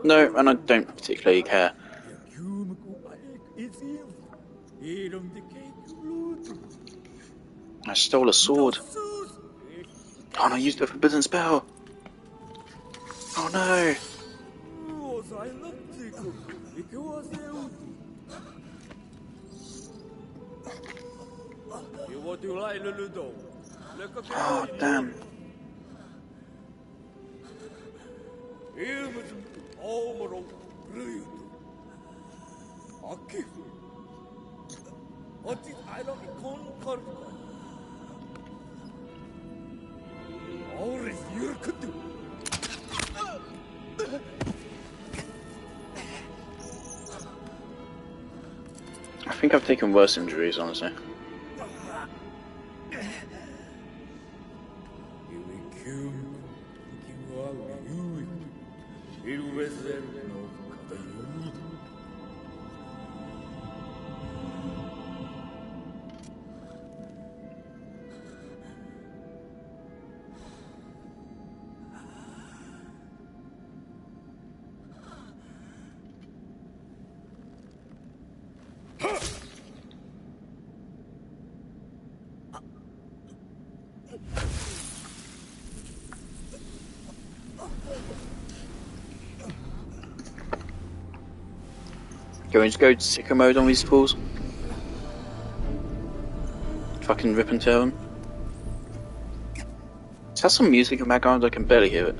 No, and I don't particularly care. I stole a sword. Oh, and I used a forbidden spell. Oh no. Oh, damn. I think I've taken worse injuries, honestly. Going to go sicko mode on these fools? Fucking rip and tear them? It has some music in the background, I can barely hear it.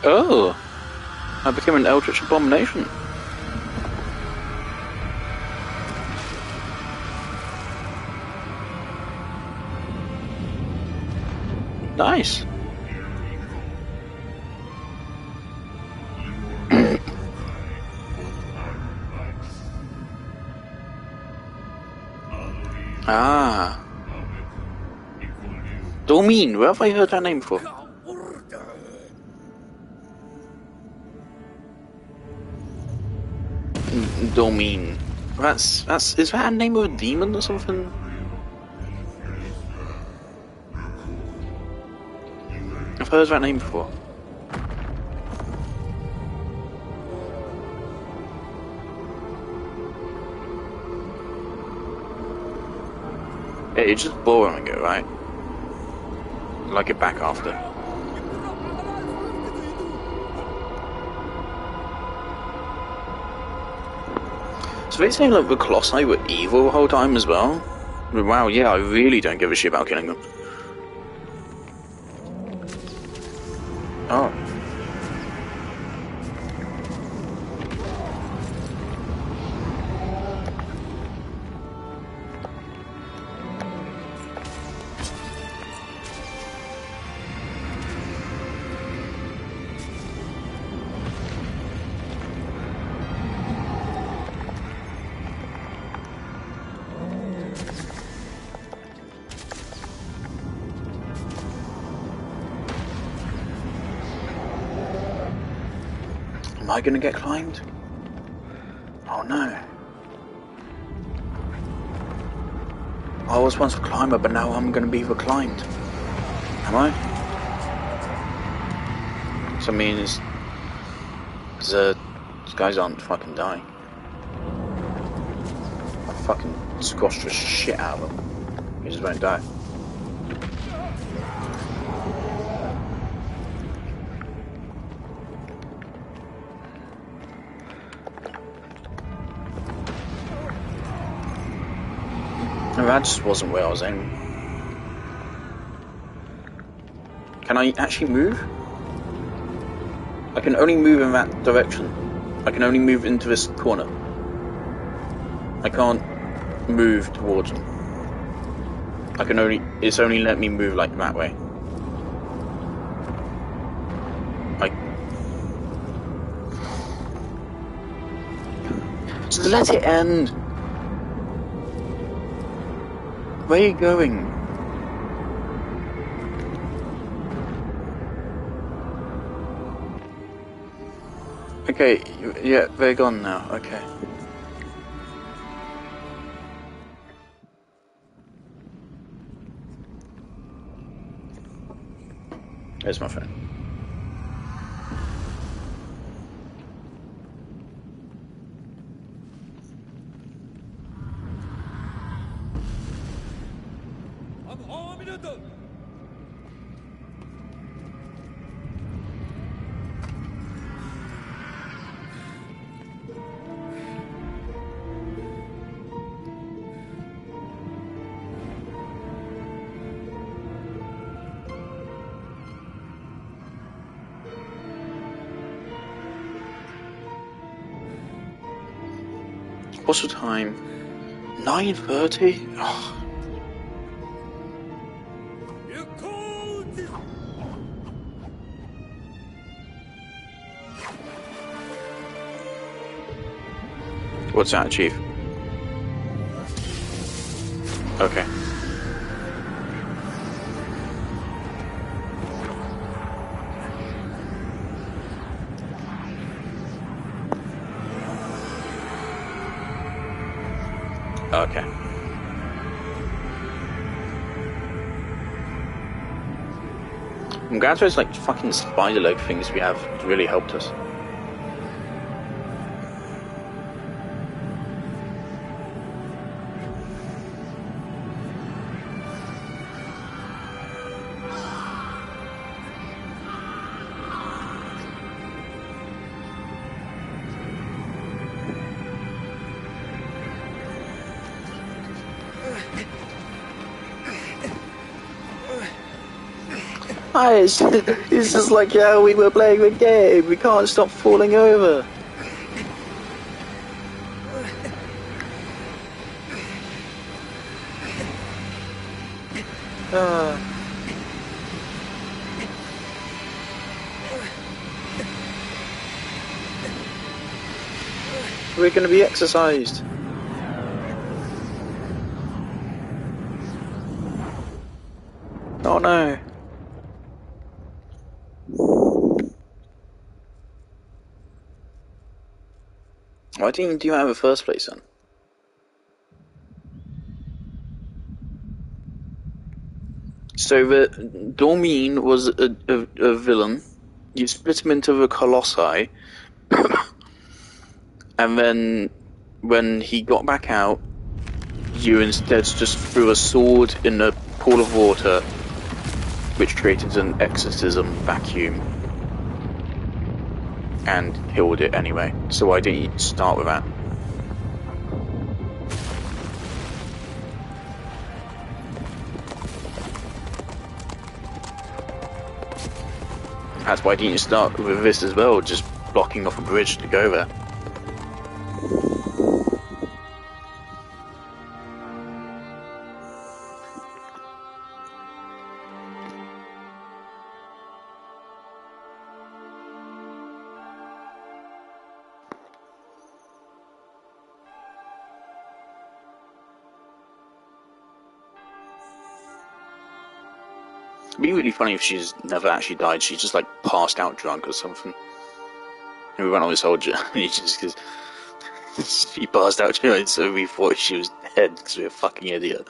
Oh, I became an eldritch abomination. Nice. Ah. Dormine, where have I heard that name before? Dormine. Is that a name of a demon or something? I've heard that name before. Yeah, it's just boring it, right? Like it back after. So they saying like the Colossi were evil the whole time as well? Wow, yeah, I really don't give a shit about killing them. Oh. Am I gonna get climbed? Oh no. I was once a climber, but now I'm gonna be reclimbed. Am I? So I mean, these guys aren't fucking dying. I fucking squashed the shit out of them. He just won't die. No, that just wasn't where I was aiming. Can I actually move? I can only move in that direction. I can only move into this corner. I can't move towards them. It's only let me move like that way. Just let it end. Where are you going? Okay, yeah, they're gone now, okay. There's my phone. What's the time? 9:30? Oh. What's that, Chief? Okay. Okay. I'm glad those like fucking spider leg things we have really helped us. Guys, it's just like how we were playing the game. We can't stop falling over. We're going to be exercised. Oh no. Why didn't you have in the first place then? So the Dormine was a villain. You split him into the Colossi. And then when he got back out, you instead just threw a sword in a pool of water, which created an exorcism vacuum and killed it anyway. So why didn't you start with that? That's why didn't you start with this as well, just blocking off a bridge to go there? It'd be really funny if she's never actually died. She just like passed out drunk or something. And we went on this whole journey just because she passed out drunk, so we thought she was dead because we were a fucking idiot.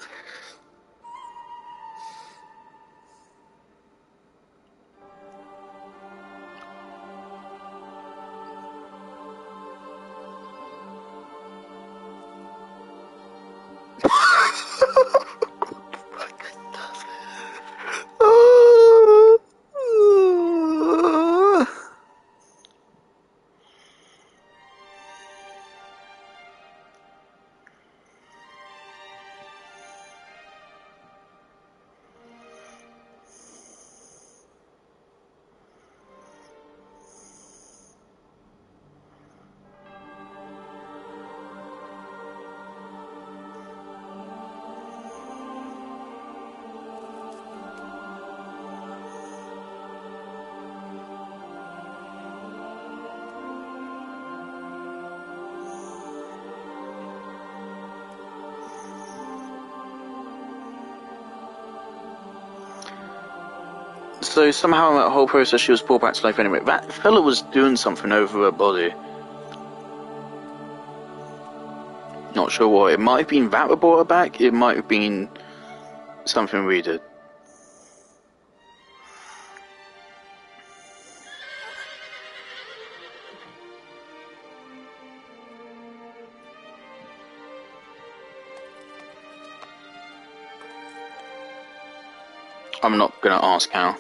So somehow in that whole process she was brought back to life anyway. That fella was doing something over her body. Not sure what. It might have been that that brought her back. It might have been something we did. I'm not gonna ask how.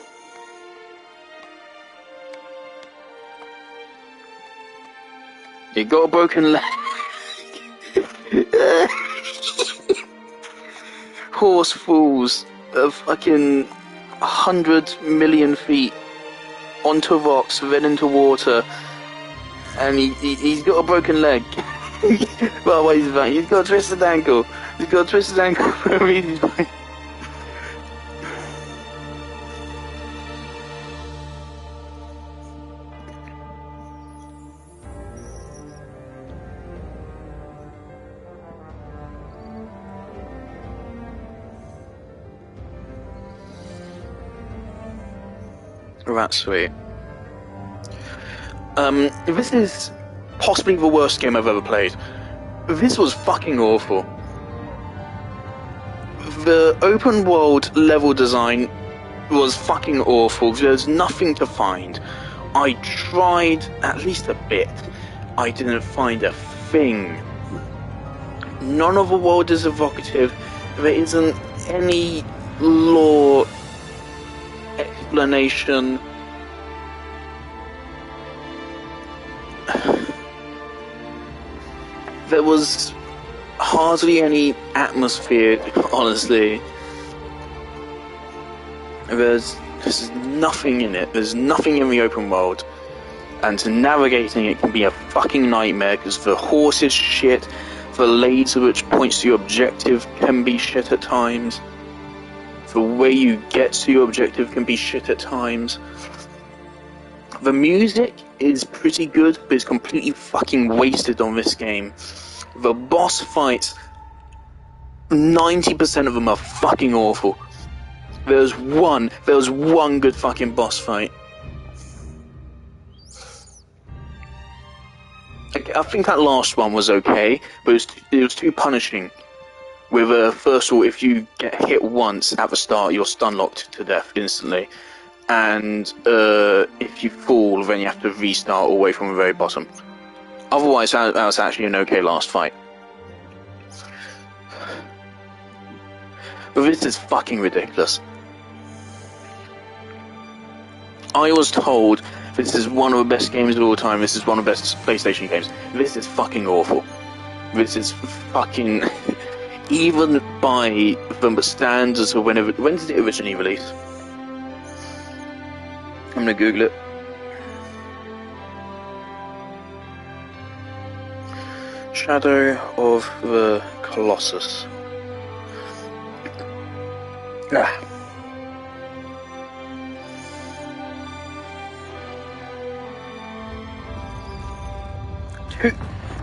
You got a broken leg. Horse falls a fucking 100 million feet onto rocks, then into water, and he's got a broken leg. Well, wait, he's got a twisted ankle. He's got a twisted ankle for a reason. That's sweet. This is possibly the worst game I've ever played. This was fucking awful. The open world level design was fucking awful. There's nothing to find. I tried at least a bit. I didn't find a thing. None of the world is evocative. There isn't any lore explanation. There was hardly any atmosphere, honestly. There's nothing in it. There's nothing in the open world. And navigating it can be a fucking nightmare because the horse is shit, the laser which points to your objective can be shit at times, the way you get to your objective can be shit at times. The music is pretty good, but it's completely fucking wasted on this game. The boss fights, 90% of them are fucking awful. There's one good fucking boss fight. I think that last one was okay, but it was too punishing. With first of all, if you get hit once at the start, you're stun locked to death instantly. And if you fall, then you have to restart all the way from the very bottom. Otherwise, that was actually an okay last fight. But this is fucking ridiculous. I was told this is one of the best games of all time, this is one of the best PlayStation games. This is fucking awful. This is fucking... even by the standards of when did it originally release? I'm gonna Google it. Shadow of the Colossus. Ah.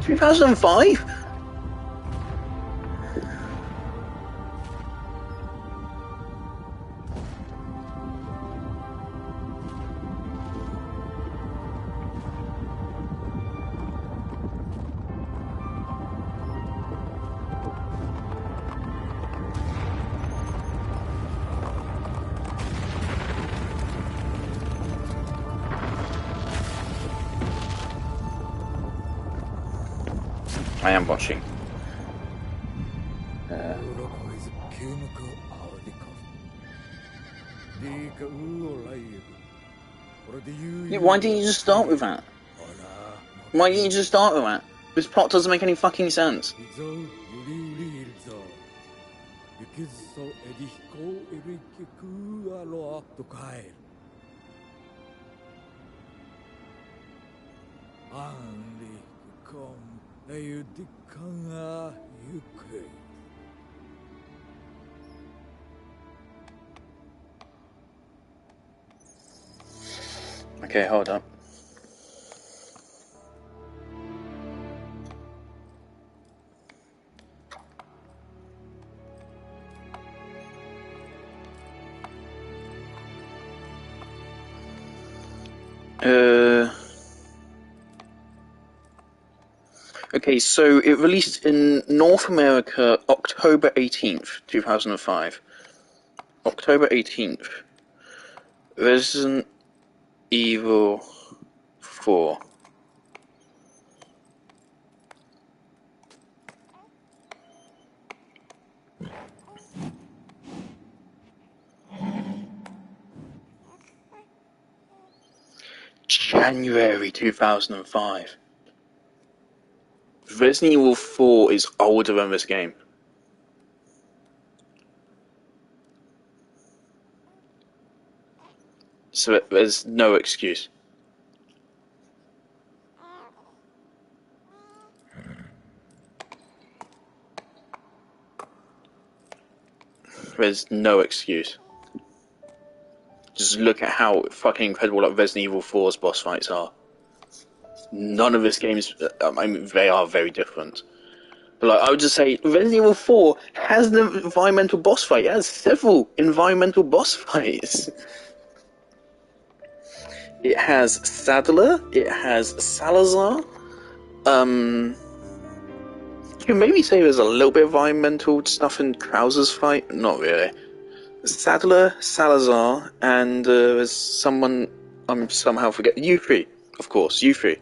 2005? I am watching. Why didn't you just start with that? Why didn't you just start with that? This plot doesn't make any fucking sense. Okay, hold up. Okay, so it released in North America October 18th, 2005. October 18th. Resident Evil 4. January 2005. Resident Evil 4 is older than this game. So there's no excuse. There's no excuse. Just look at how fucking incredible like Resident Evil 4's boss fights are. None of this game's... I mean, they are very different. But like, I would just say, Resident Evil 4 has an environmental boss fight. It has several environmental boss fights. It has Sadler. It has Salazar. You can maybe say there's a little bit of environmental stuff in Krauser's fight. Not really. Sadler, Salazar, and there's someone I'm somehow forgetting. U3, of course. U3.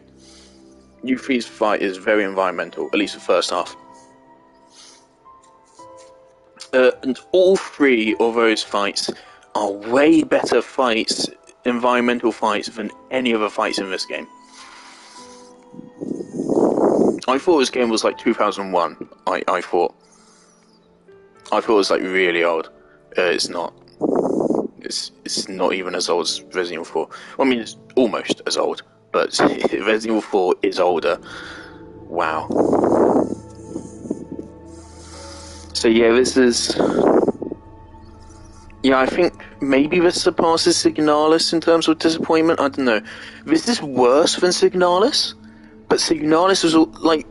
U3's fight is very environmental, at least the first half. And all three of those fights are way better fights, environmental fights, than any other fights in this game. I thought this game was like 2001. I thought it was like really old. It's not. It's not even as old as Resident Evil 4. Well, I mean, it's almost as old, but Resident Evil 4 is older. Wow. So yeah, this is... Yeah, I think maybe this surpasses Signalis in terms of disappointment. I don't know. This is worse than Signalis, but Signalis was like...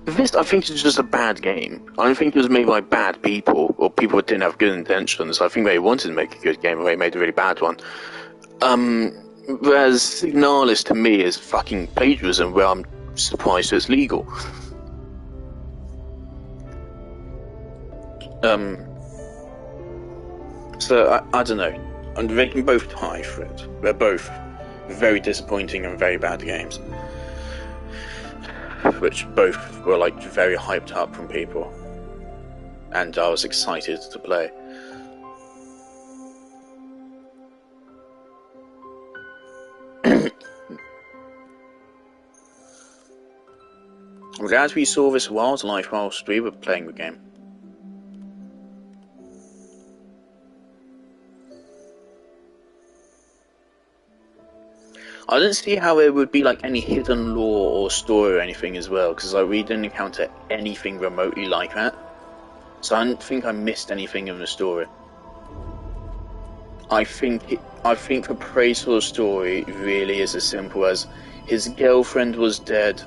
This, I think, is just a bad game. I don't think it was made by bad people, or people that didn't have good intentions. I think they wanted to make a good game, or they made a really bad one. Whereas Signalis, to me, is fucking plagiarism, where I'm surprised it's legal. So, I don't know. And they can both tie for it. They're both very disappointing and very bad games. Which both were, like, very hyped up from people. And I was excited to play. I'm glad we saw this wildlife whilst we were playing the game. I didn't see how there would be like any hidden lore or story or anything as well, because like, we didn't encounter anything remotely like that. So I don't think I missed anything in the story. I think the praise for the story really is as simple as his girlfriend was dead,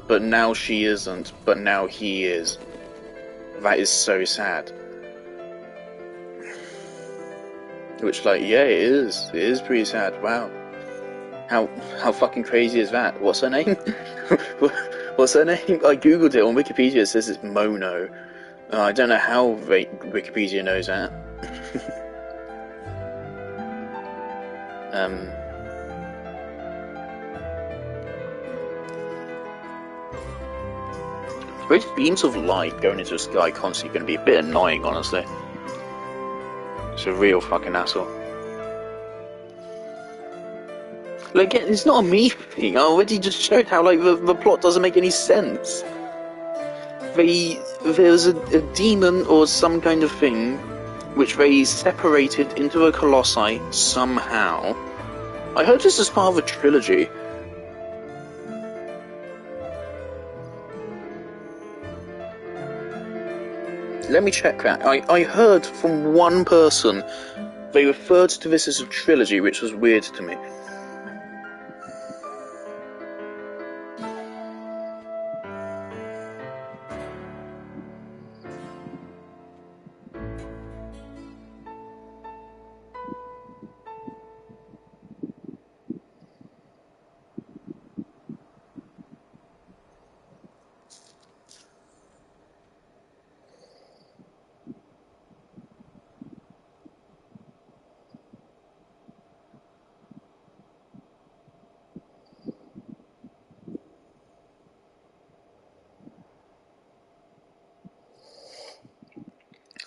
but now she isn't, but now he is. That is so sad. Which, like, yeah, it is. It is pretty sad. Wow. How fucking crazy is that? What's her name? What's her name? I googled it on Wikipedia. It says it's Mono. I don't know how Wikipedia knows that. Those beams of light going into the sky constantly going to be a bit annoying, honestly. It's a real fucking hassle. Like, it's not a me thing. I already just showed how, like, the plot doesn't make any sense. There's a demon or some kind of thing which they separated into a Colossi somehow. I heard this as part of a trilogy. Let me check that. I heard from one person they referred to this as a trilogy, which was weird to me.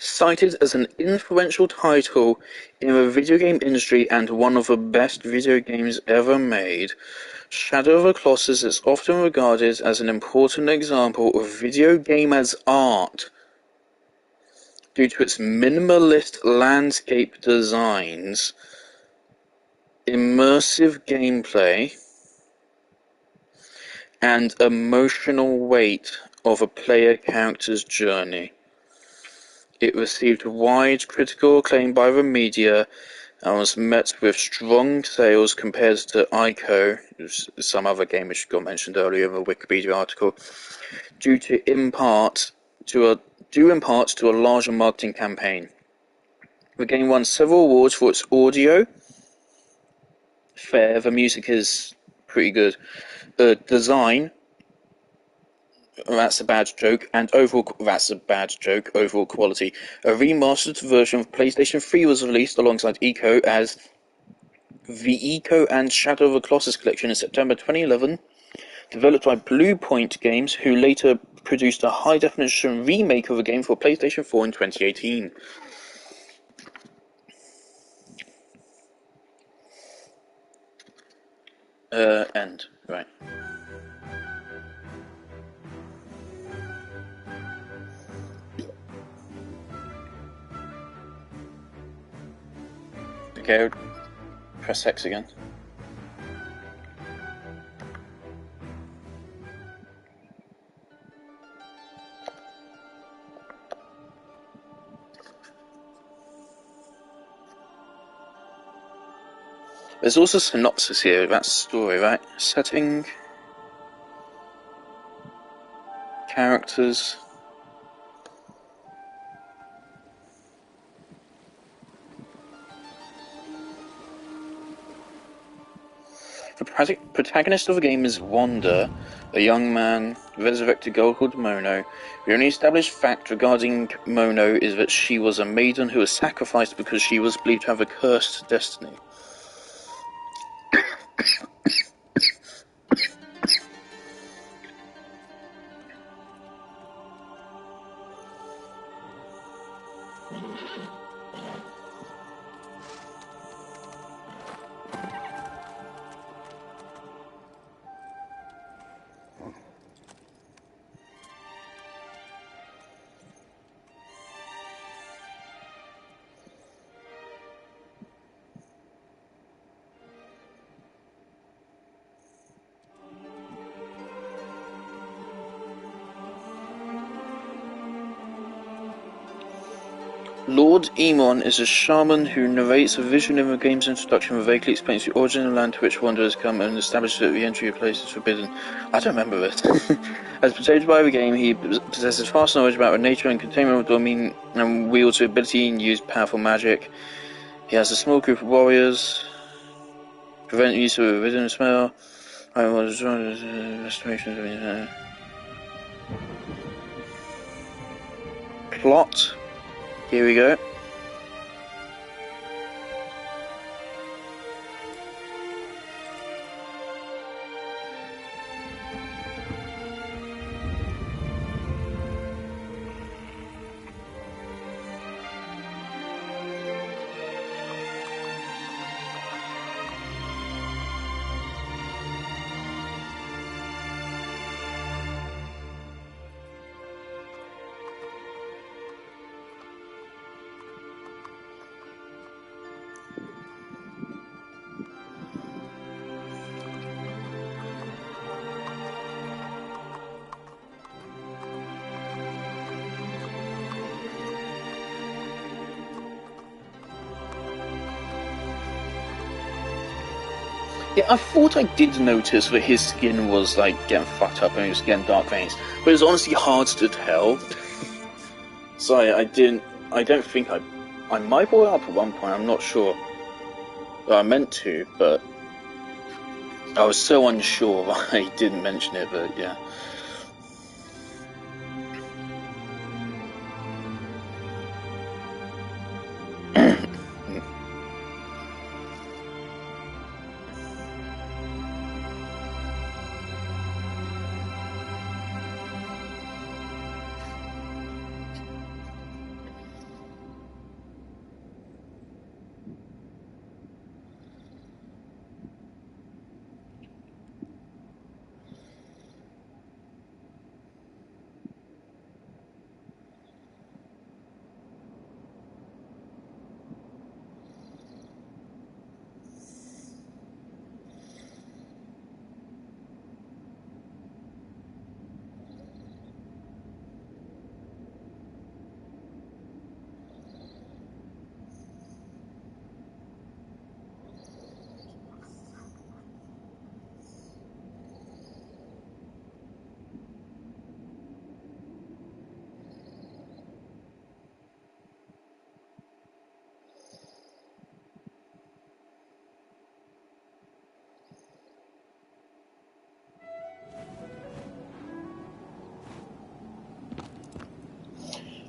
Cited as an influential title in the video game industry and one of the best video games ever made, Shadow of the Colossus is often regarded as an important example of video game as art due to its minimalist landscape designs, immersive gameplay, and emotional weight of a player character's journey. It received wide critical acclaim by the media and was met with strong sales compared to Ico, some other game which got mentioned earlier in the Wikipedia article, due in part to a larger marketing campaign. The game won several awards for its audio. Fair, the music is pretty good. Design. That's a bad joke. And overall, that's a bad joke. Overall quality. A remastered version of PlayStation 3 was released alongside Eco as the Eco and Shadow of the Colossus collection in September 2011. Developed by Blue Point Games, who later produced a high-definition remake of the game for PlayStation 4 in 2018. End. Right. Okay, press X again. There's also synopsis here about story, right? Setting, characters. The protagonist of the game is Wanda, a young man, resurrected girl called Mono. The only established fact regarding Mono is that she was a maiden who was sacrificed because she was believed to have a cursed destiny. Lord Emon is a shaman who narrates a vision in the game's introduction that vaguely explains the origin of the land to which wanderers come and establishes that the entry of the place is forbidden. I don't remember this. As portrayed by the game, he possesses vast knowledge about the nature and containment of Dormine and wields the ability and use powerful magic. He has a small group of warriors, prevent use of the vision smell. I was restoration of plot. Here we go. Yeah, I thought I did notice that his skin was like getting fucked up and he was getting dark veins, but it was honestly hard to tell. So I don't think I might blow it up at one point, I'm not sure. Well, I meant to, but I was so unsure that I didn't mention it, but yeah.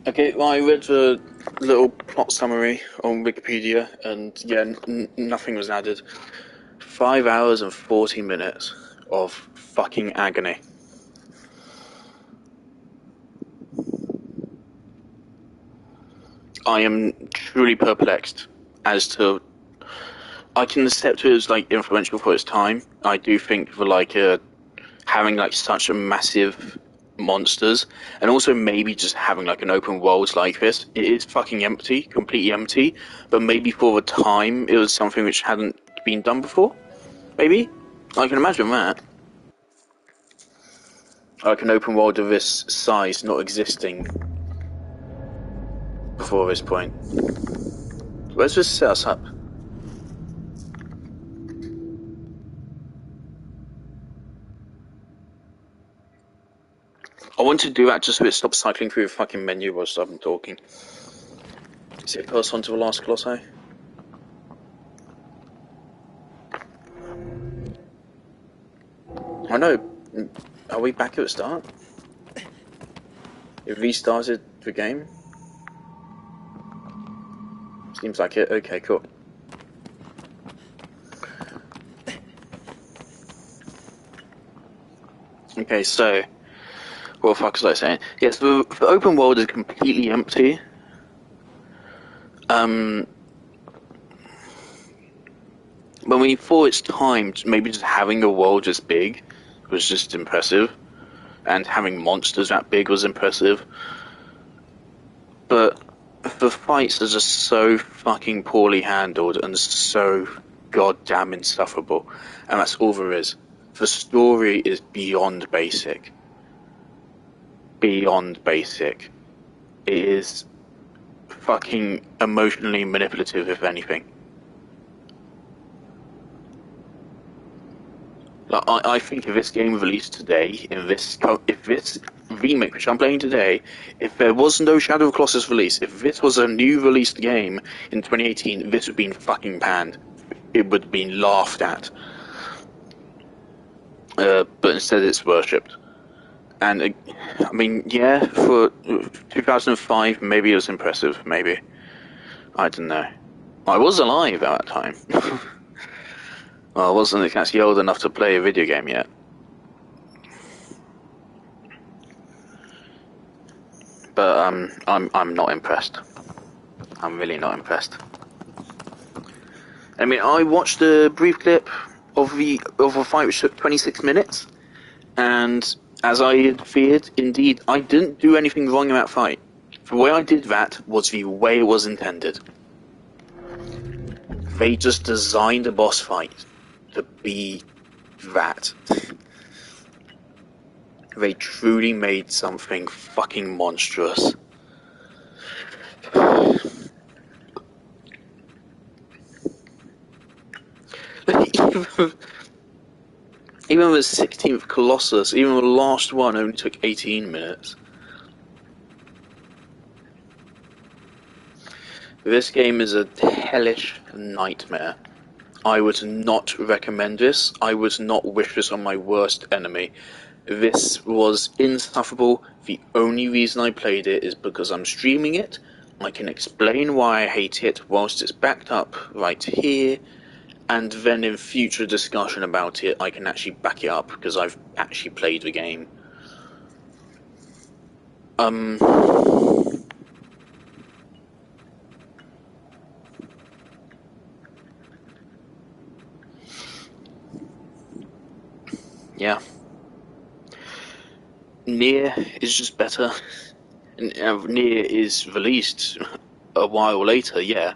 Okay, well, I read the little plot summary on Wikipedia, and yeah, nothing was added. 5 hours and 40 minutes of fucking agony. I am truly perplexed as to. I can accept it as like influential for its time. I do think for like having like such a massive monsters, and also maybe just having like an open world like this. It is fucking empty, completely empty, but maybe for the time it was something which hadn't been done before. Maybe I can imagine that. Like an open world of this size not existing before this point. Let's just set us up. I want to do that just so it stops cycling through the fucking menu whilst I'm talking. Is it pass on to the last Colossi? I know. Are we back at the start? It restarted the game? Seems like it. Okay, cool. Okay, so what the fuck was I saying? Yes, the open world is completely empty. When we thought it's time, maybe just having a world this big was just impressive, and having monsters that big was impressive. But the fights are just so fucking poorly handled and so goddamn insufferable, and that's all there is. The story is beyond basic. Beyond basic. It is fucking emotionally manipulative, if anything. Like, I think if this game released today, if this remake which I'm playing today, if there was no Shadow of Colossus release, if this was a new released game in 2018, this would have been fucking panned. It would have been laughed at. But instead it's worshipped. And, I mean, yeah, for 2005, maybe it was impressive, maybe. I don't know. I was alive at that time. Well, I wasn't actually old enough to play a video game yet. But I'm not impressed. I'm really not impressed. I mean, I watched a brief clip of a fight which took 26 minutes, and as I had feared, indeed, I didn't do anything wrong in that fight. The way I did that was the way it was intended. They just designed a boss fight to be that. They truly made something fucking monstrous. Even the 16th Colossus, even the last one only took 18 minutes. This game is a hellish nightmare. I would not recommend this. I would not wish this on my worst enemy. This was insufferable. The only reason I played it is because I'm streaming it. I can explain why I hate it whilst it's backed up right here, and then in future discussion about it I can actually back it up because I've actually played the game. Yeah. Nier is just better. Nier is released a while later, yeah.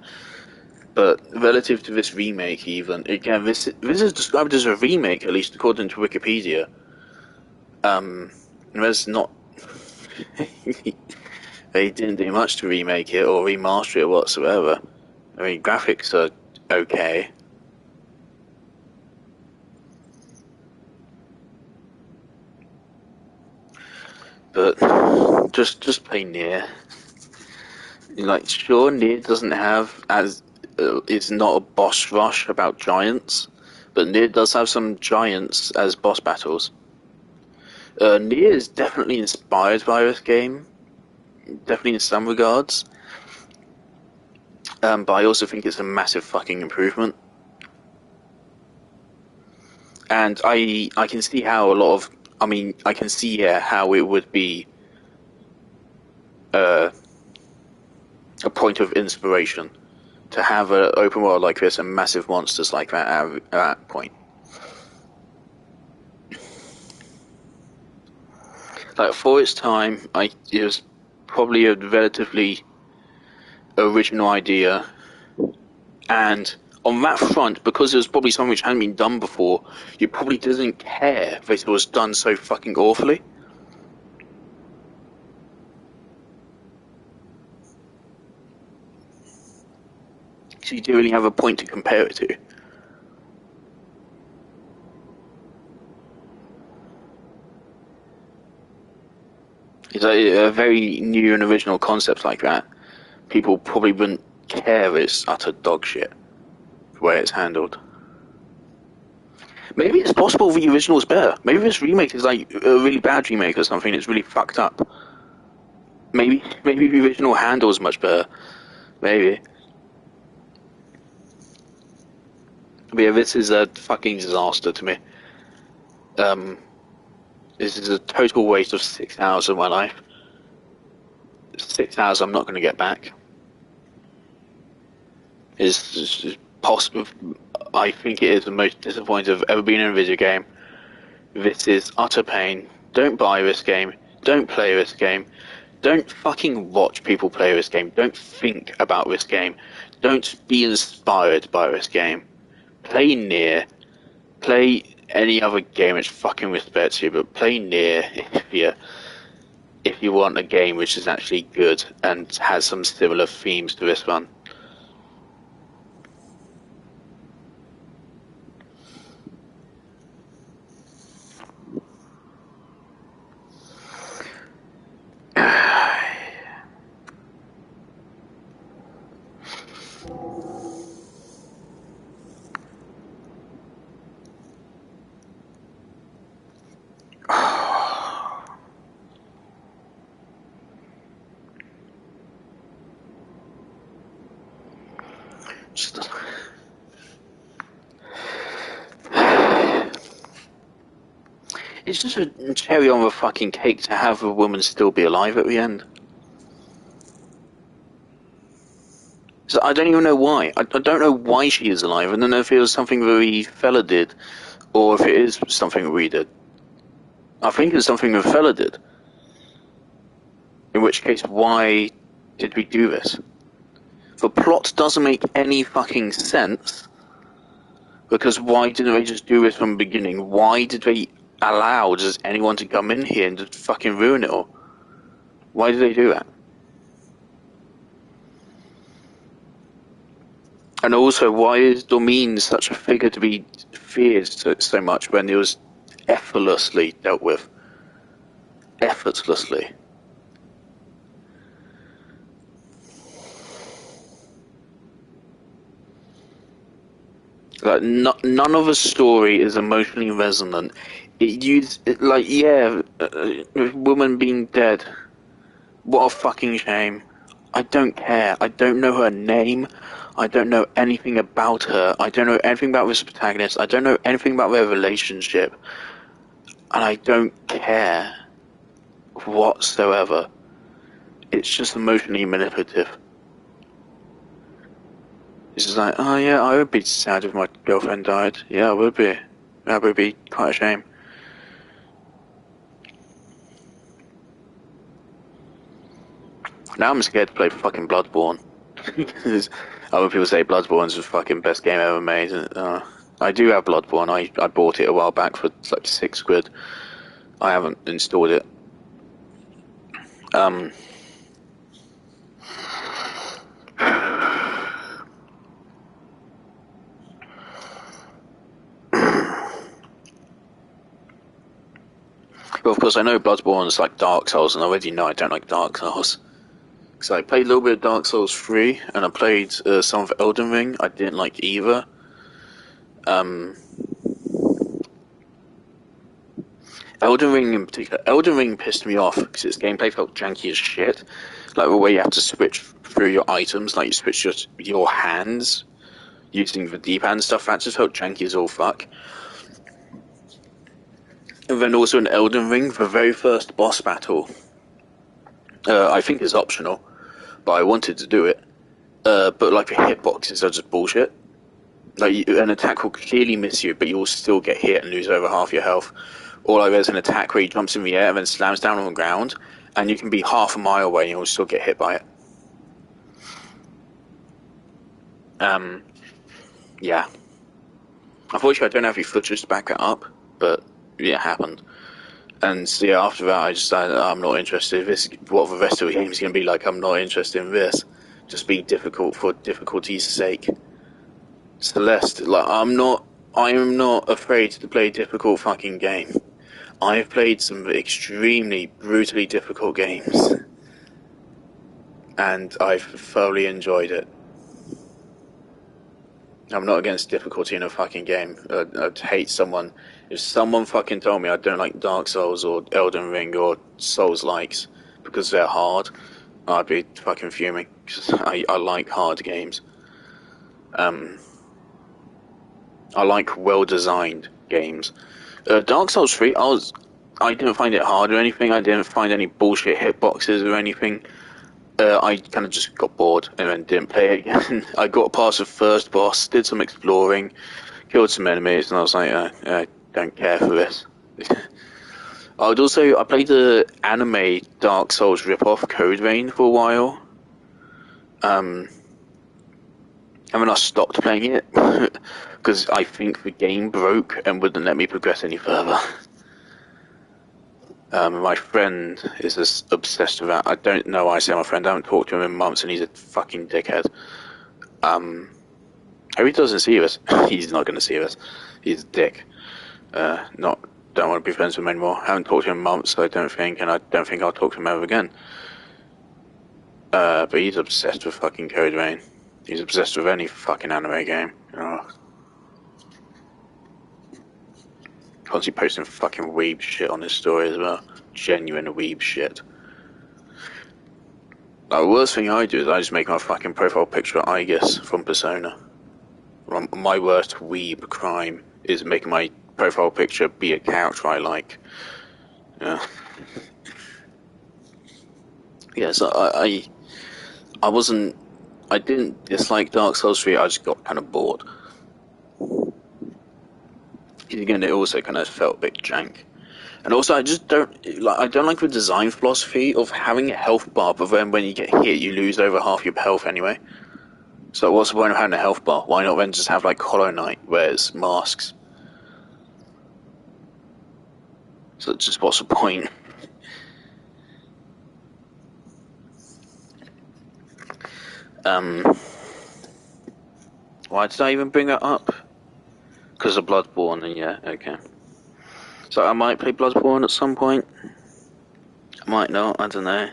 But relative to this remake, even again, this is described as a remake, at least according to Wikipedia. There's not. They didn't do much to remake it or remaster it whatsoever. I mean, graphics are okay. But just play Nier. Like, sure, Nier doesn't have it's not a boss rush about giants, but Nier does have some giants as boss battles. Nier is definitely inspired by this game, definitely in some regards. But I also think it's a massive fucking improvement. And I can see how I can see how it would be a point of inspiration to have an open world like this and massive monsters like that at that point. Like, for its time, it was probably a relatively original idea, and on that front, because it was probably something which hadn't been done before, you probably didn't care that it was done so fucking awfully. So you do really have a point to compare it to. It's a very new and original concept like that. People probably wouldn't care it's utter dog shit the way it's handled. Maybe it's possible the original is better. Maybe this remake is like a really bad remake or something. It's really fucked up. Maybe the original handles much better. Maybe. But yeah, this is a fucking disaster to me. This is a total waste of 6 hours of my life. 6 hours I'm not going to get back. Is possible. I think it is the most disappointing I've ever been in a video game. This is utter pain. Don't buy this game. Don't play this game. Don't fucking watch people play this game. Don't think about this game. Don't be inspired by this game. Play Nier. Play any other game which fucking respects you, but play Nier if you want a game which is actually good and has some similar themes to this one. It's just a cherry on the fucking cake to have a woman still be alive at the end. So I don't even know why. I don't know why she is alive. I don't know if it was something that the fella did, or if it is something that we did. I think it's something the fella did. In which case, why did we do this? The plot doesn't make any fucking sense. Because why didn't they just do this from the beginning? Why did they allow just anyone to come in here and just fucking ruin it all? Why did they do that? And also, why is Doreen such a figure to be feared so much when it was effortlessly dealt with? Effortlessly. Like, none of the story is emotionally resonant. Woman being dead. What a fucking shame. I don't care. I don't know her name. I don't know anything about her. I don't know anything about this protagonist. I don't know anything about their relationship. And I don't care whatsoever. It's just emotionally manipulative. It's just like, oh yeah, I would be sad if my girlfriend died. Yeah, I would be. That would be quite a shame. Now I'm scared to play fucking Bloodborne. Other people say Bloodborne's the fucking best game ever made. I do have Bloodborne. I bought it a while back for like £6. I haven't installed it. But of course I know Bloodborne's like Dark Souls, and I already know I don't like Dark Souls. So I played a little bit of Dark Souls 3, and I played some of Elden Ring. I didn't like either. Elden Ring in particular. Elden Ring pissed me off because its gameplay felt janky as shit. Like the way you have to switch through your items, like you switch your hands using the D-pad and stuff, that just felt janky as all fuck. And then also in Elden Ring, the very first boss battle, I think is optional, but I wanted to do it. But like the hitboxes are just bullshit. Like an attack will clearly miss you, but you will still get hit and lose over half your health. or like there's an attack where he jumps in the air and then slams down on the ground, and you can be half a mile away and you'll still get hit by it. Yeah. Unfortunately, I don't have any footage to back it up, but yeah, it happened. And so, yeah, after that, I just decided I'm not interested. This, what the rest of the game is going to be like, I'm not interested in this. Just being difficult for difficulty's sake. Celeste, like, I am not afraid to play a difficult fucking game. I've played some extremely, brutally difficult games. And I've thoroughly enjoyed it. I'm not against difficulty in a fucking game. I'd hate someone. If someone fucking told me I don't like Dark Souls or Elden Ring or Souls-likes because they're hard, I'd be fucking fuming. Because I like hard games. I like well-designed games. Dark Souls 3, I didn't find it hard or anything. I didn't find any bullshit hitboxes or anything. I kind of just got bored and then didn't play it again. I got past the first boss, did some exploring, killed some enemies, and I was like, I don't care for this. I played the anime Dark Souls ripoff Code Vein for a while. And then I stopped playing it because I think the game broke and wouldn't let me progress any further. My friend is just obsessed with that. I don't know why I say my friend. I haven't talked to him in months, and he's a fucking dickhead. I hope he doesn't see this. He's not going to see this. He's a dick. Don't want to be friends with him anymore. I haven't talked to him in months, so I don't think I'll talk to him ever again. But he's obsessed with fucking Code Vein. He's obsessed with any fucking anime game. Oh. Constantly posting fucking weeb shit on his story as well. Genuine weeb shit. The worst thing I do is I just make my fucking profile picture Aegis from Persona. My worst weeb crime is making my profile picture be a character I like. Yeah. Yeah, so I didn't dislike Dark Souls 3, I just got kind of bored. Again, it also kind of felt a bit jank. And also, I don't like the design philosophy of having a health bar, but then when you get hit, you lose over half your health anyway. So what's the point of having a health bar? Why not then just have like Hollow Knight, where it's masks? So just what's the point? Why did I even bring that up? Because of Bloodborne, and yeah, okay. So I might play Bloodborne at some point. I might not, I don't know.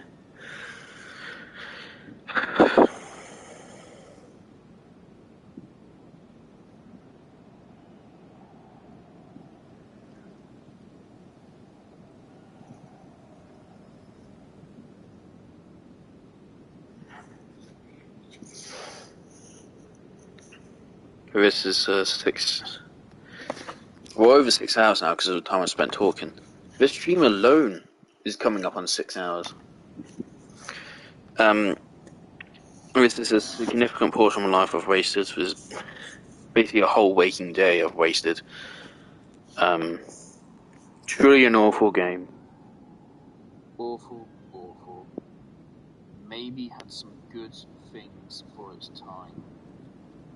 This is over 6 hours now because of the time I spent talking. This stream alone is coming up on 6 hours. This is a significant portion of my life I've wasted. There's basically a whole waking day I've wasted. Truly an awful game. Awful. Maybe had some good things for its time,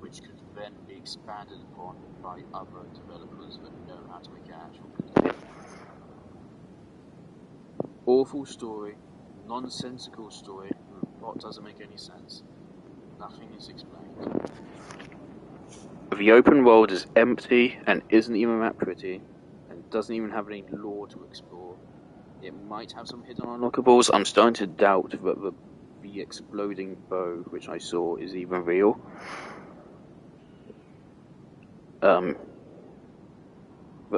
which could then be expanded upon by other developers that know how to make an actual good game. Awful story, nonsensical story, the plot doesn't make any sense. Nothing is explained. The open world is empty and isn't even that pretty, and doesn't even have any lore to explore. It might have some hidden unlockables. I'm starting to doubt that the exploding bow, which I saw, is even real. The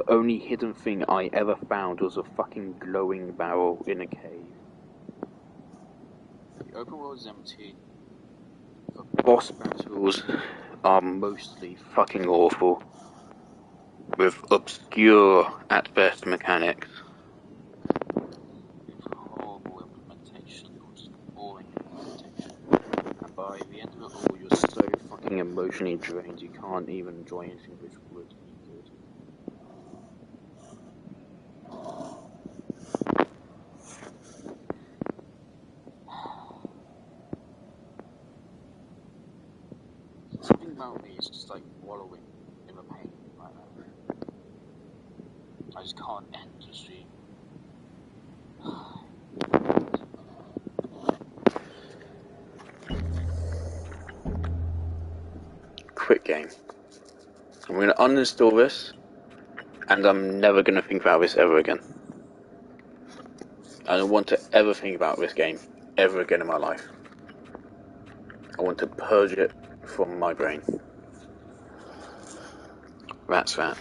only hidden thing I ever found was a fucking glowing barrel in a cave. The open world is empty. The boss battles are mostly fucking awful, with obscure at best mechanics. Horrible implementation, or just boring implementation. And by the end of it all, you're so fucking emotionally drained you can't even enjoy anything which would be good. about me is just like wallowing in the pain right now. I just can't end the stream. Quit game. I'm going to uninstall this, and I'm never going to think about this ever again. I don't want to ever think about this game ever again in my life. I want to purge it from my brain. That's that.